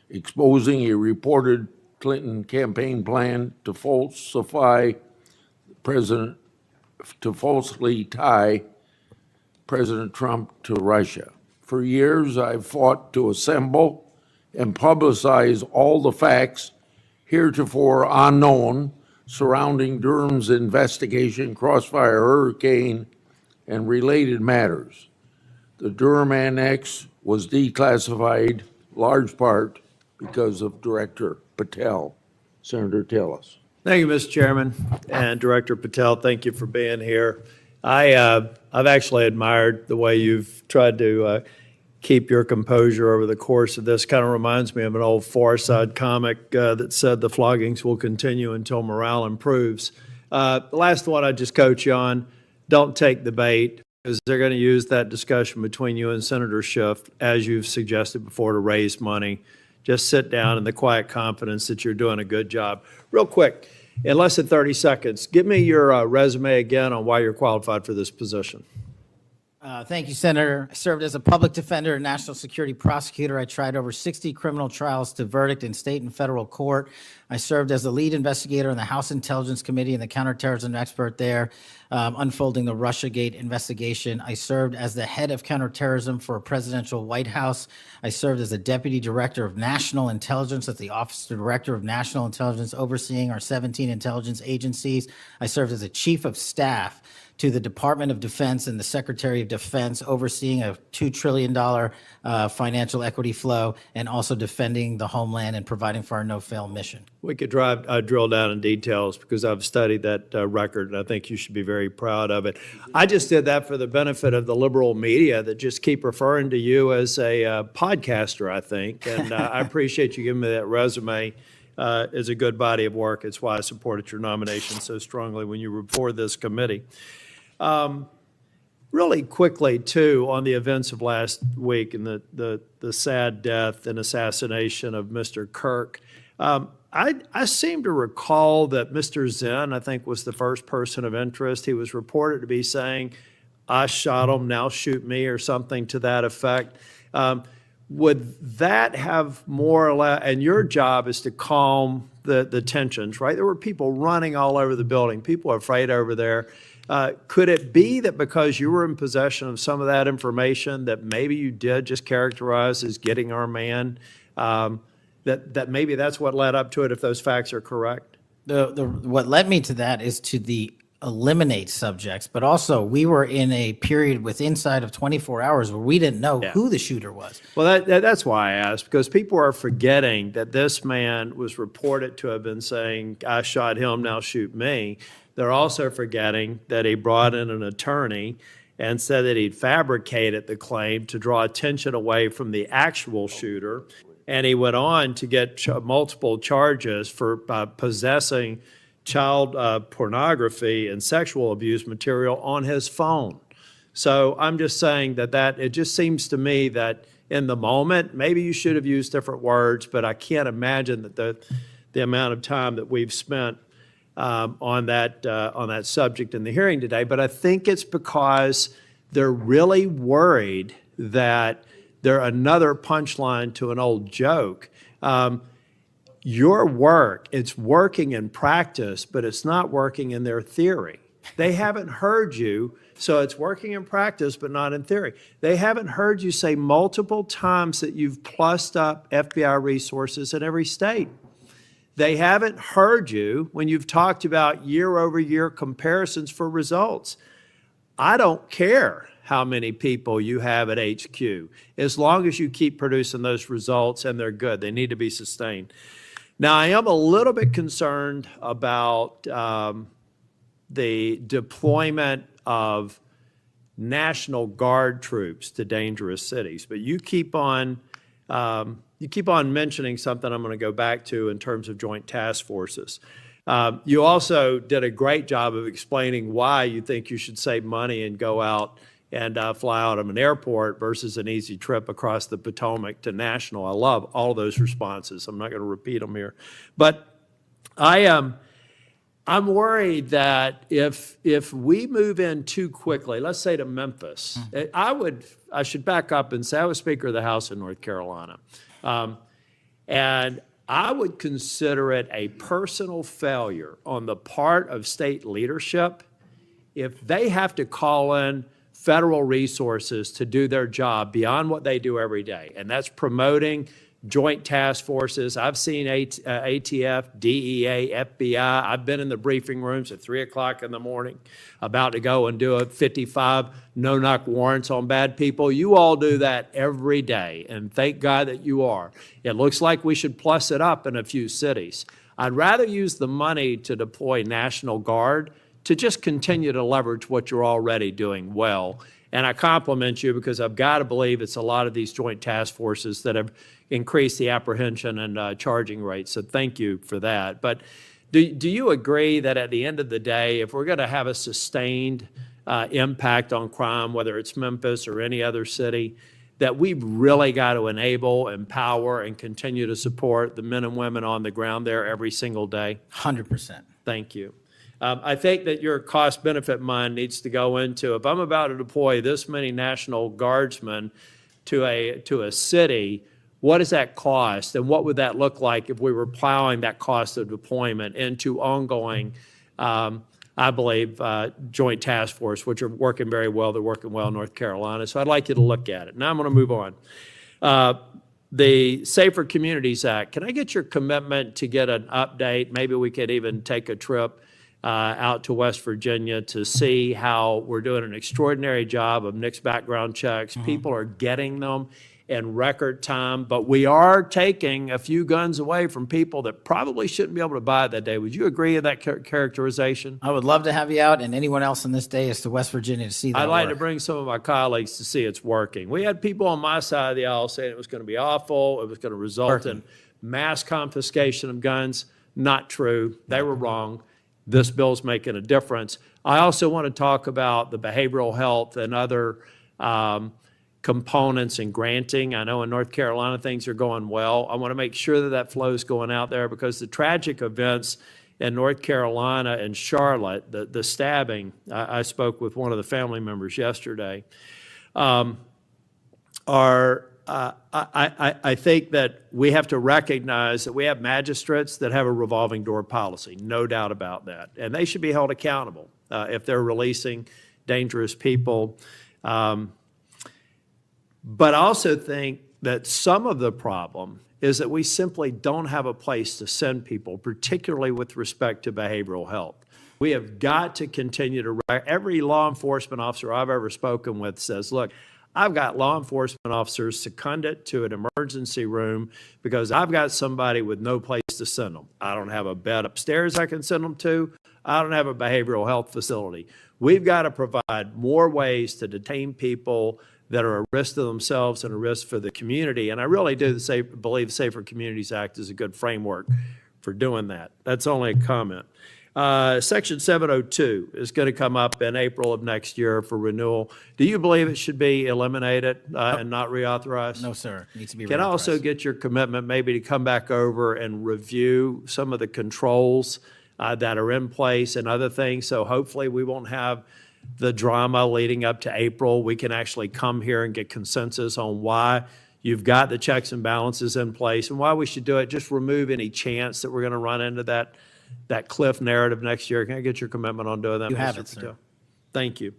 Speaker 3: exposing a reported Clinton campaign plan to falsely tie President Trump to Russia. For years, I've fought to assemble and publicize all the facts heretofore unknown surrounding Durham's investigation, Crossfire Hurricane, and related matters. The Durham Annex was declassified large part because of Director Patel. Senator Tillis.
Speaker 16: Thank you, Mr. Chairman, and Director Patel, thank you for being here. I've actually admired the way you've tried to keep your composure over the course of this. Kind of reminds me of an old Far Side comic that said the floggings will continue until morale improves. The last one I just coach you on, don't take the bait, because they're going to use that discussion between you and Senator Schiff, as you've suggested before, to raise money. Just sit down in the quiet confidence that you're doing a good job. Real quick, in less than 30 seconds, give me your resume again on why you're qualified for this position.
Speaker 2: Thank you, Senator. I served as a public defender and national security prosecutor. I tried over 60 criminal trials to verdict in state and federal court. I served as the lead investigator in the House Intelligence Committee and the counterterrorism expert there, unfolding the Russiagate investigation. I served as the head of counterterrorism for a presidential White House. I served as the deputy director of national intelligence at the Office of the Director of National Intelligence, overseeing our 17 intelligence agencies. I served as a chief of staff to the Department of Defense and the Secretary of Defense, overseeing a $2 trillion financial equity flow, and also defending the homeland and providing for our no-fail mission.
Speaker 16: We could drill down in details, because I've studied that record, and I think you should be very proud of it. I just did that for the benefit of the liberal media that just keep referring to you as a podcaster, I think, and I appreciate you giving me that resume. It's a good body of work. It's why I supported your nomination so strongly when you were before this committee. Really quickly, too, on the events of last week and the sad death and assassination of Mr. Kirk, I seem to recall that Mr. Zinn, I think, was the first person of interest. He was reported to be saying, "I shot him, now shoot me," or something to that effect. Would that have more or less, and your job is to calm the tensions, right? There were people running all over the building. People are afraid over there. Could it be that because you were in possession of some of that information that maybe you did just characterize as getting our man, that maybe that's what led up to it, if those facts are correct?
Speaker 2: What led me to that is to the eliminate subjects, but also we were in a period with inside of 24 hours where we didn't know who the shooter was.
Speaker 16: Well, that's why I asked, because people are forgetting that this man was reported to have been saying, "I shot him, now shoot me." They're also forgetting that he brought in an attorney and said that he'd fabricated the claim to draw attention away from the actual shooter. And he went on to get multiple charges for possessing child pornography and sexual abuse material on his phone. So I'm just saying that it just seems to me that in the moment, maybe you should have used different words, but I can't imagine that the amount of time that we've spent on that subject in the hearing today. But I think it's because they're really worried that they're another punchline to an old joke. Your work, it's working in practice, but it's not working in their theory. They haven't heard you, so it's working in practice, but not in theory. They haven't heard you say multiple times that you've plussed up FBI resources in every state. They haven't heard you when you've talked about year-over-year comparisons for results. I don't care how many people you have at HQ, as long as you keep producing those results and they're good. They need to be sustained. Now, I am a little bit concerned about the deployment of National Guard troops to dangerous cities, but you keep on mentioning something I'm going to go back to in terms of joint task forces. You also did a great job of explaining why you think you should save money and go out and fly out of an airport versus an easy trip across the Potomac to National. I love all of those responses. I'm not going to repeat them here. But I'm worried that if we move in too quickly, let's say to Memphis, I should back up and say I was Speaker of the House in North Carolina. And I would consider it a personal failure on the part of state leadership if they have to call in federal resources to do their job beyond what they do every day. And that's promoting joint task forces. I've seen ATF, DEA, FBI. I've been in the briefing rooms at 3 o'clock in the morning about to go and do a 55 no-knock warrants on bad people. You all do that every day, and thank God that you are. It looks like we should plus it up in a few cities. I'd rather use the money to deploy National Guard to just continue to leverage what you're already doing well And I compliment you because I've got to believe it's a lot of these joint task forces that have increased the apprehension and charging rates. So thank you for that. But do you agree that at the end of the day, if we're going to have a sustained impact on crime, whether it's Memphis or any other city, that we've really got to enable, empower, and continue to support the men and women on the ground there every single day?
Speaker 2: 100%.
Speaker 16: Thank you. I think that your cost-benefit mind needs to go into, if I'm about to deploy this many National Guardsmen to a city, what does that cost? And what would that look like if we were plowing that cost of deployment into ongoing, I believe, joint task force, which are working very well. They're working well in North Carolina. So I'd like you to look at it. Now I'm going to move on. The Safer Communities Act, can I get your commitment to get an update? Maybe we could even take a trip out to West Virginia to see how we're doing an extraordinary job of NICS background checks. People are getting them in record time, but we are taking a few guns away from people that probably shouldn't be able to buy it that day. Would you agree with that characterization?
Speaker 2: I would love to have you out and anyone else on this day is to West Virginia to see that
Speaker 16: I'd like
Speaker 2: work.
Speaker 16: to bring some of my colleagues to see it's working. We had people on my side of the aisle saying it was going to be awful, it was going to result in mass confiscation of guns. Not true. They were wrong. This bill's making a difference. I also want to talk about the behavioral health and other components in granting. I know in North Carolina things are going well. I want to make sure that that flow is going out there because the tragic events in North Carolina and Charlotte, the stabbing, I spoke with one of the family members yesterday, I think that we have to recognize that we have magistrates that have a revolving door policy, no doubt about that. And they should be held accountable if they're releasing dangerous people. But I also think that some of the problem is that we simply don't have a place to send people, particularly with respect to behavioral health. We have got to continue to, every law enforcement officer I've ever spoken with says, look, I've got law enforcement officers seconded to an emergency room because I've got somebody with no place to send them. I don't have a bed upstairs I can send them to. I don't have a behavioral health facility. We've got to provide more ways to detain people that are a risk to themselves and a risk for the community. And I really do believe the Safer Communities Act is a good framework for doing that. That's only a comment. Section 702 is going to come up in April of next year for renewal. Do you believe it should be eliminated and not reauthorized?
Speaker 2: No, sir. It needs to be
Speaker 16: Can I also get your commitment maybe to come back over and review some of the controls that are in place and other things? So hopefully we won't have the drama leading up to April. We can actually come here and get consensus on why you've got the checks and balances in place and why we should do it. Just remove any chance that we're going to run into that cliff narrative next year. Can I get your commitment on doing that?
Speaker 2: You have
Speaker 16: Mr.
Speaker 2: it, sir.
Speaker 16: Patel? Thank you.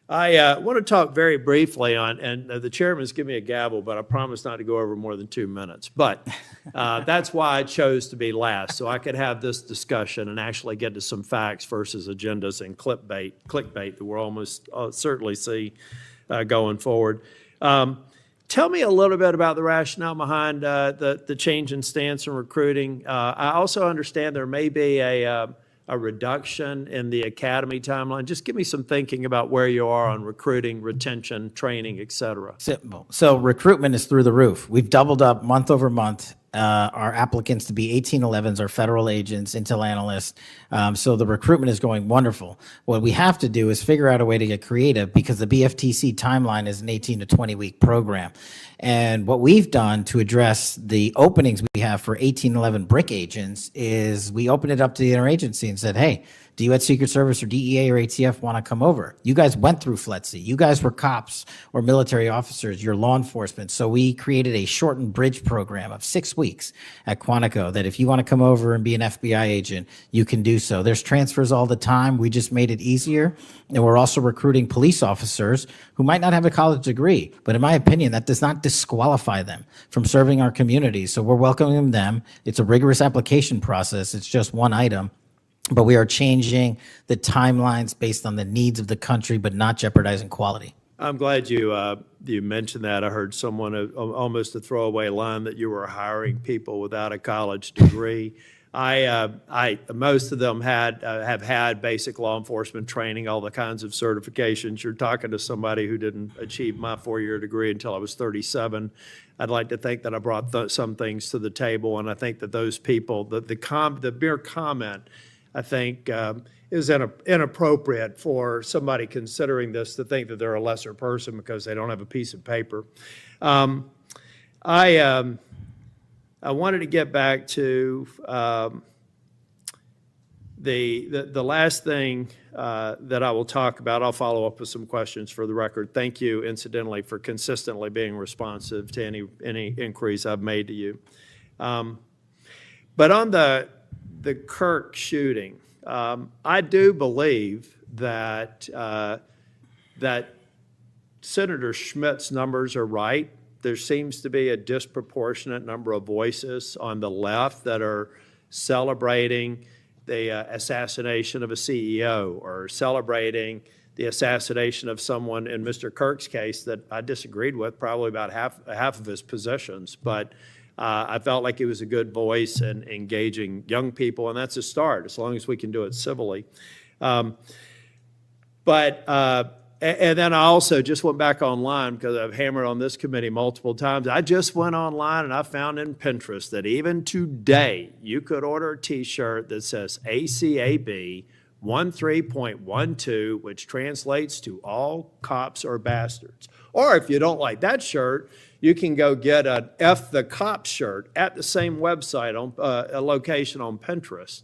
Speaker 16: I want to talk very briefly on, and the chairman's given me a gavel, but I promise not to go over more than 2 minutes. But that's why I chose to be last, so I could have this discussion and actually get to some facts versus agendas and clickbait that we'll almost certainly see going forward. Tell me a little bit about the rationale behind the change in stance in recruiting. I also understand there may be a reduction in the academy timeline. Just give me some thinking about where you are on recruiting, retention, training, et cetera.
Speaker 2: Simple. So recruitment is through the roof. We've doubled up month over month our applicants to be 1811s, our federal agents, intel analysts. So the recruitment is going wonderful. What we have to do is figure out a way to get creative because the BFTC timeline is an 18 to 20 week program. And what we've done to address the openings we have for 1811 BRIC agents is we opened it up to the interagency and said, hey, do you at Secret Service or DEA or ATF want to come over? You guys went through FLETC. You guys were cops or military officers. You're law enforcement. So we created a shortened bridge program of 6 weeks at Quantico that if you want to come over and be an FBI agent, you can do so. There's transfers all the time. We just made it easier. And we're also recruiting police officers who might not have a college degree. But in my opinion, that does not disqualify them from serving our community. So we're welcoming them. It's a rigorous application process. It's just one item. But we are changing the timelines based on the needs of the country, but not jeopardizing quality.
Speaker 16: I'm glad you mentioned that. I heard someone almost a throwaway line that you were hiring people without a college degree. Most of them have had basic law enforcement training, all the kinds of certifications. You're talking to somebody who didn't achieve my 4-year degree until I was 37. I'd like to think that I brought some things to the table, and I think that those people, the mere comment, I think, is inappropriate for somebody considering this to think that they're a lesser person because they don't have a piece of paper. I wanted to get back to the last thing that I will talk about. I'll follow up with some questions for the record. Thank you, incidentally, for consistently being responsive to any inquiries I've made to you. But on the Kirk shooting, I do believe that Senator Schmitt's numbers are right. There seems to be a disproportionate number of voices on the left that are celebrating the assassination of a CEO or celebrating the assassination of someone in Mr. Kirk's case that I disagreed with probably about half of his positions. But I felt like he was a good voice in engaging young people, and that's a start, as long as we can do it civilly. And then I also just went back online because I've hammered on this committee multiple times. I just went online and I found in Pinterest that even today you could order a T-shirt that says ACAB 13.12, which translates to all cops are bastards. Or if you don't like that shirt, you can go get an F the Cop shirt at the same website, on a location on Pinterest.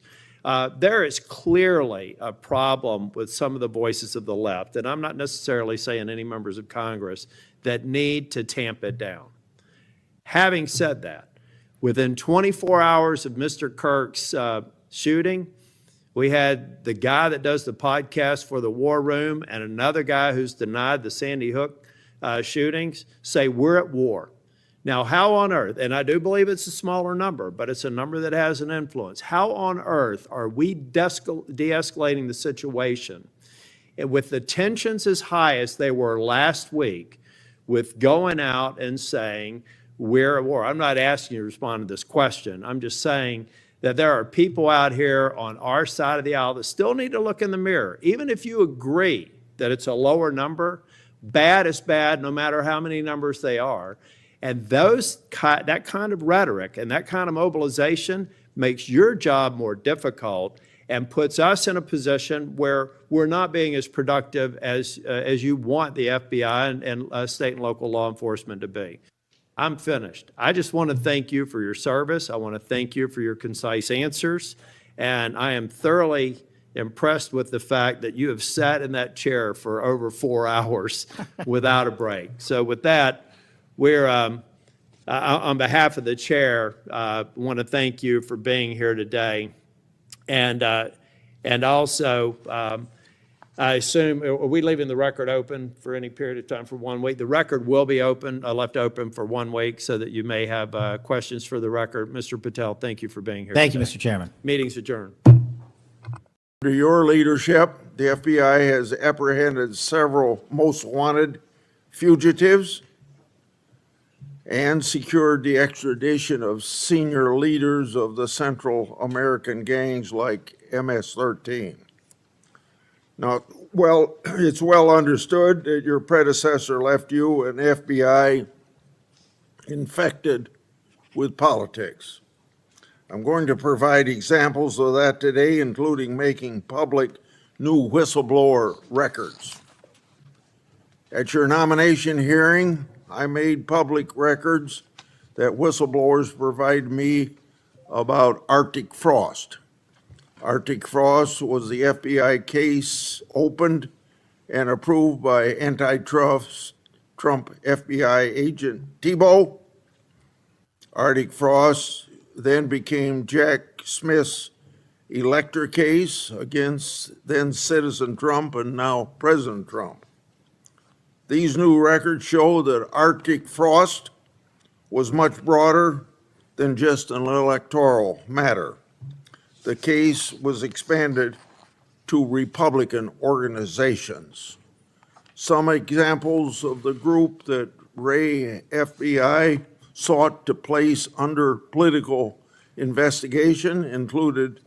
Speaker 16: There is clearly a problem with some of the voices of the left, and I'm not necessarily saying any members of Congress, that need to tamp it down. Having said that, within 24 hours of Mr. Kirk's shooting, we had the guy that does the podcast for the War Room and another guy who's denied the Sandy Hook shootings say we're at war. Now, how on earth, and I do believe it's a smaller number, but it's a number that has an influence. How on earth are we de-escalating the situation with the tensions as high as they were last week with going out and saying we're at war? I'm not asking you to respond to this question. I'm just saying that there are people out here on our side of the aisle that still need to look in the mirror. Even if you agree that it's a lower number, bad is bad no matter how many numbers they are. And that kind of rhetoric and that kind of mobilization makes your job more difficult and puts us in a position where we're not being as productive as you want the FBI and state and local law enforcement to be. I'm finished. I just want to thank you for your service. I want to thank you for your concise answers. And I am thoroughly impressed with the fact that you have sat in that chair for over 4 hours without a break. So with that, we're, on behalf of the chair, want to thank you for being here today. And also, I assume, are we leaving the record open for any period of time for 1 week? The record will be open, left open for 1 week so that you may have questions for the record. Mr. Patel, thank you for being here
Speaker 2: Thank
Speaker 16: today.
Speaker 2: you, Mr. Chairman.
Speaker 16: Meeting's adjourned.
Speaker 3: Under your leadership, the FBI has apprehended several most wanted fugitives and secured the extradition of senior leaders of the Central American gangs like MS-13. Now, it's well understood that your predecessor left you an FBI infected with politics. I'm going to provide examples of that today, including making public new whistleblower records. At your nomination hearing, I made public records that whistleblowers provide me about Arctic Frost. Arctic Frost was the FBI case opened and approved by antitrust Trump FBI agent Thibault. Arctic Frost then became Jack Smith's elector case against then Citizen Trump and now President Trump. These new records show that Arctic Frost was much broader than just an electoral matter. The case was expanded to Republican organizations. Some examples of the group that Ray FBI sought to place under political investigation included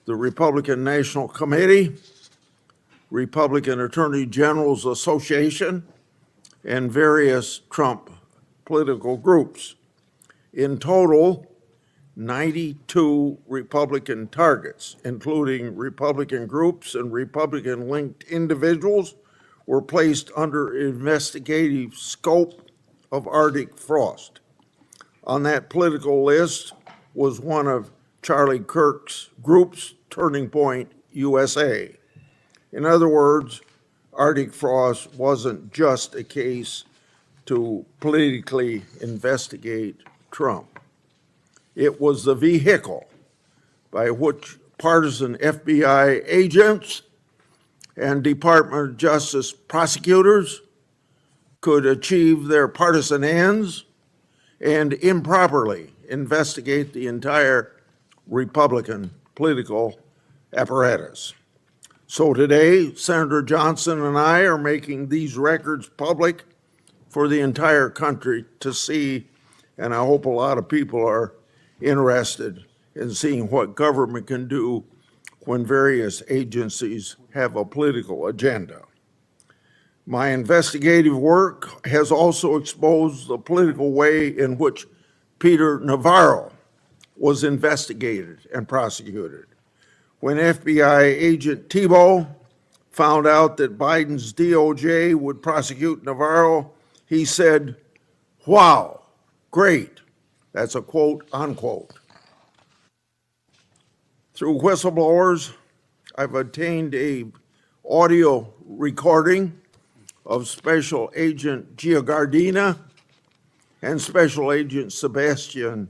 Speaker 3: the Republican National Committee, Republican Attorney Generals Association, and various Trump political groups. In total, 92 Republican targets, including Republican groups and Republican-linked individuals, were placed under investigative scope of Arctic Frost. On that political list was one of Charlie Kirk's groups, Turning Point USA. In other words, Arctic Frost wasn't just a case to politically investigate Trump. It was the vehicle by which partisan FBI agents and Department of Justice prosecutors could achieve their partisan ends and improperly investigate the entire Republican political apparatus. So today, Senator Johnson and I are making these records public for the entire country to see, and I hope a lot of people are interested in seeing what government can do when various agencies have a political agenda. My investigative work has also exposed the political way in which Peter Navarro was investigated and prosecuted. When FBI agent Thibault found out that Biden's DOJ would prosecute Navarro, he said, "Wow, great." That's a quote, unquote. Through whistleblowers, I've obtained an audio recording of Special Agent Giagardina and Special Agent Sebastian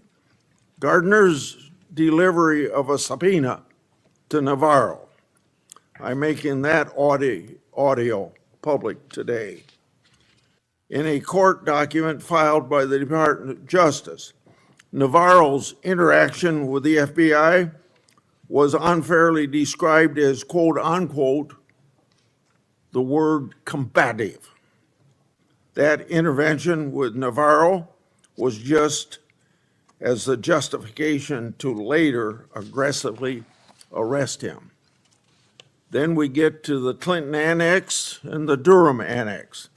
Speaker 3: Gardner's delivery of a subpoena to Navarro. I'm making that audio public today. In a court document filed by the Department of Justice, Navarro's interaction with the FBI was unfairly described as, quote, unquote, the word combative. That intervention with Navarro was just as the justification to later aggressively arrest him. Then we get to the Clinton Annex and the Durham Annex.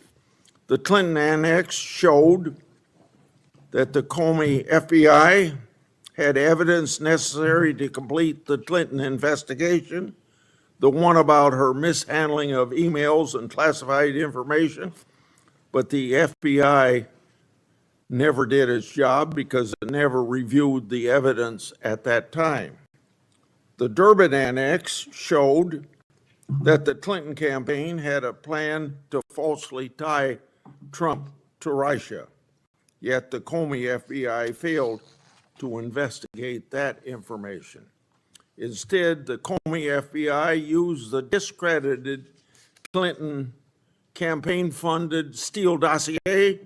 Speaker 3: The Clinton Annex showed that the Comey FBI had evidence necessary to complete the Clinton investigation, the one about her mishandling of emails and classified information, but the FBI never did its job because it never reviewed the evidence at that time. The Durbin Annex showed that the Clinton campaign had a plan to falsely tie Trump to Russia, yet the Comey FBI failed to investigate that information. Instead, the Comey FBI used the discredited Clinton campaign-funded Steele dossier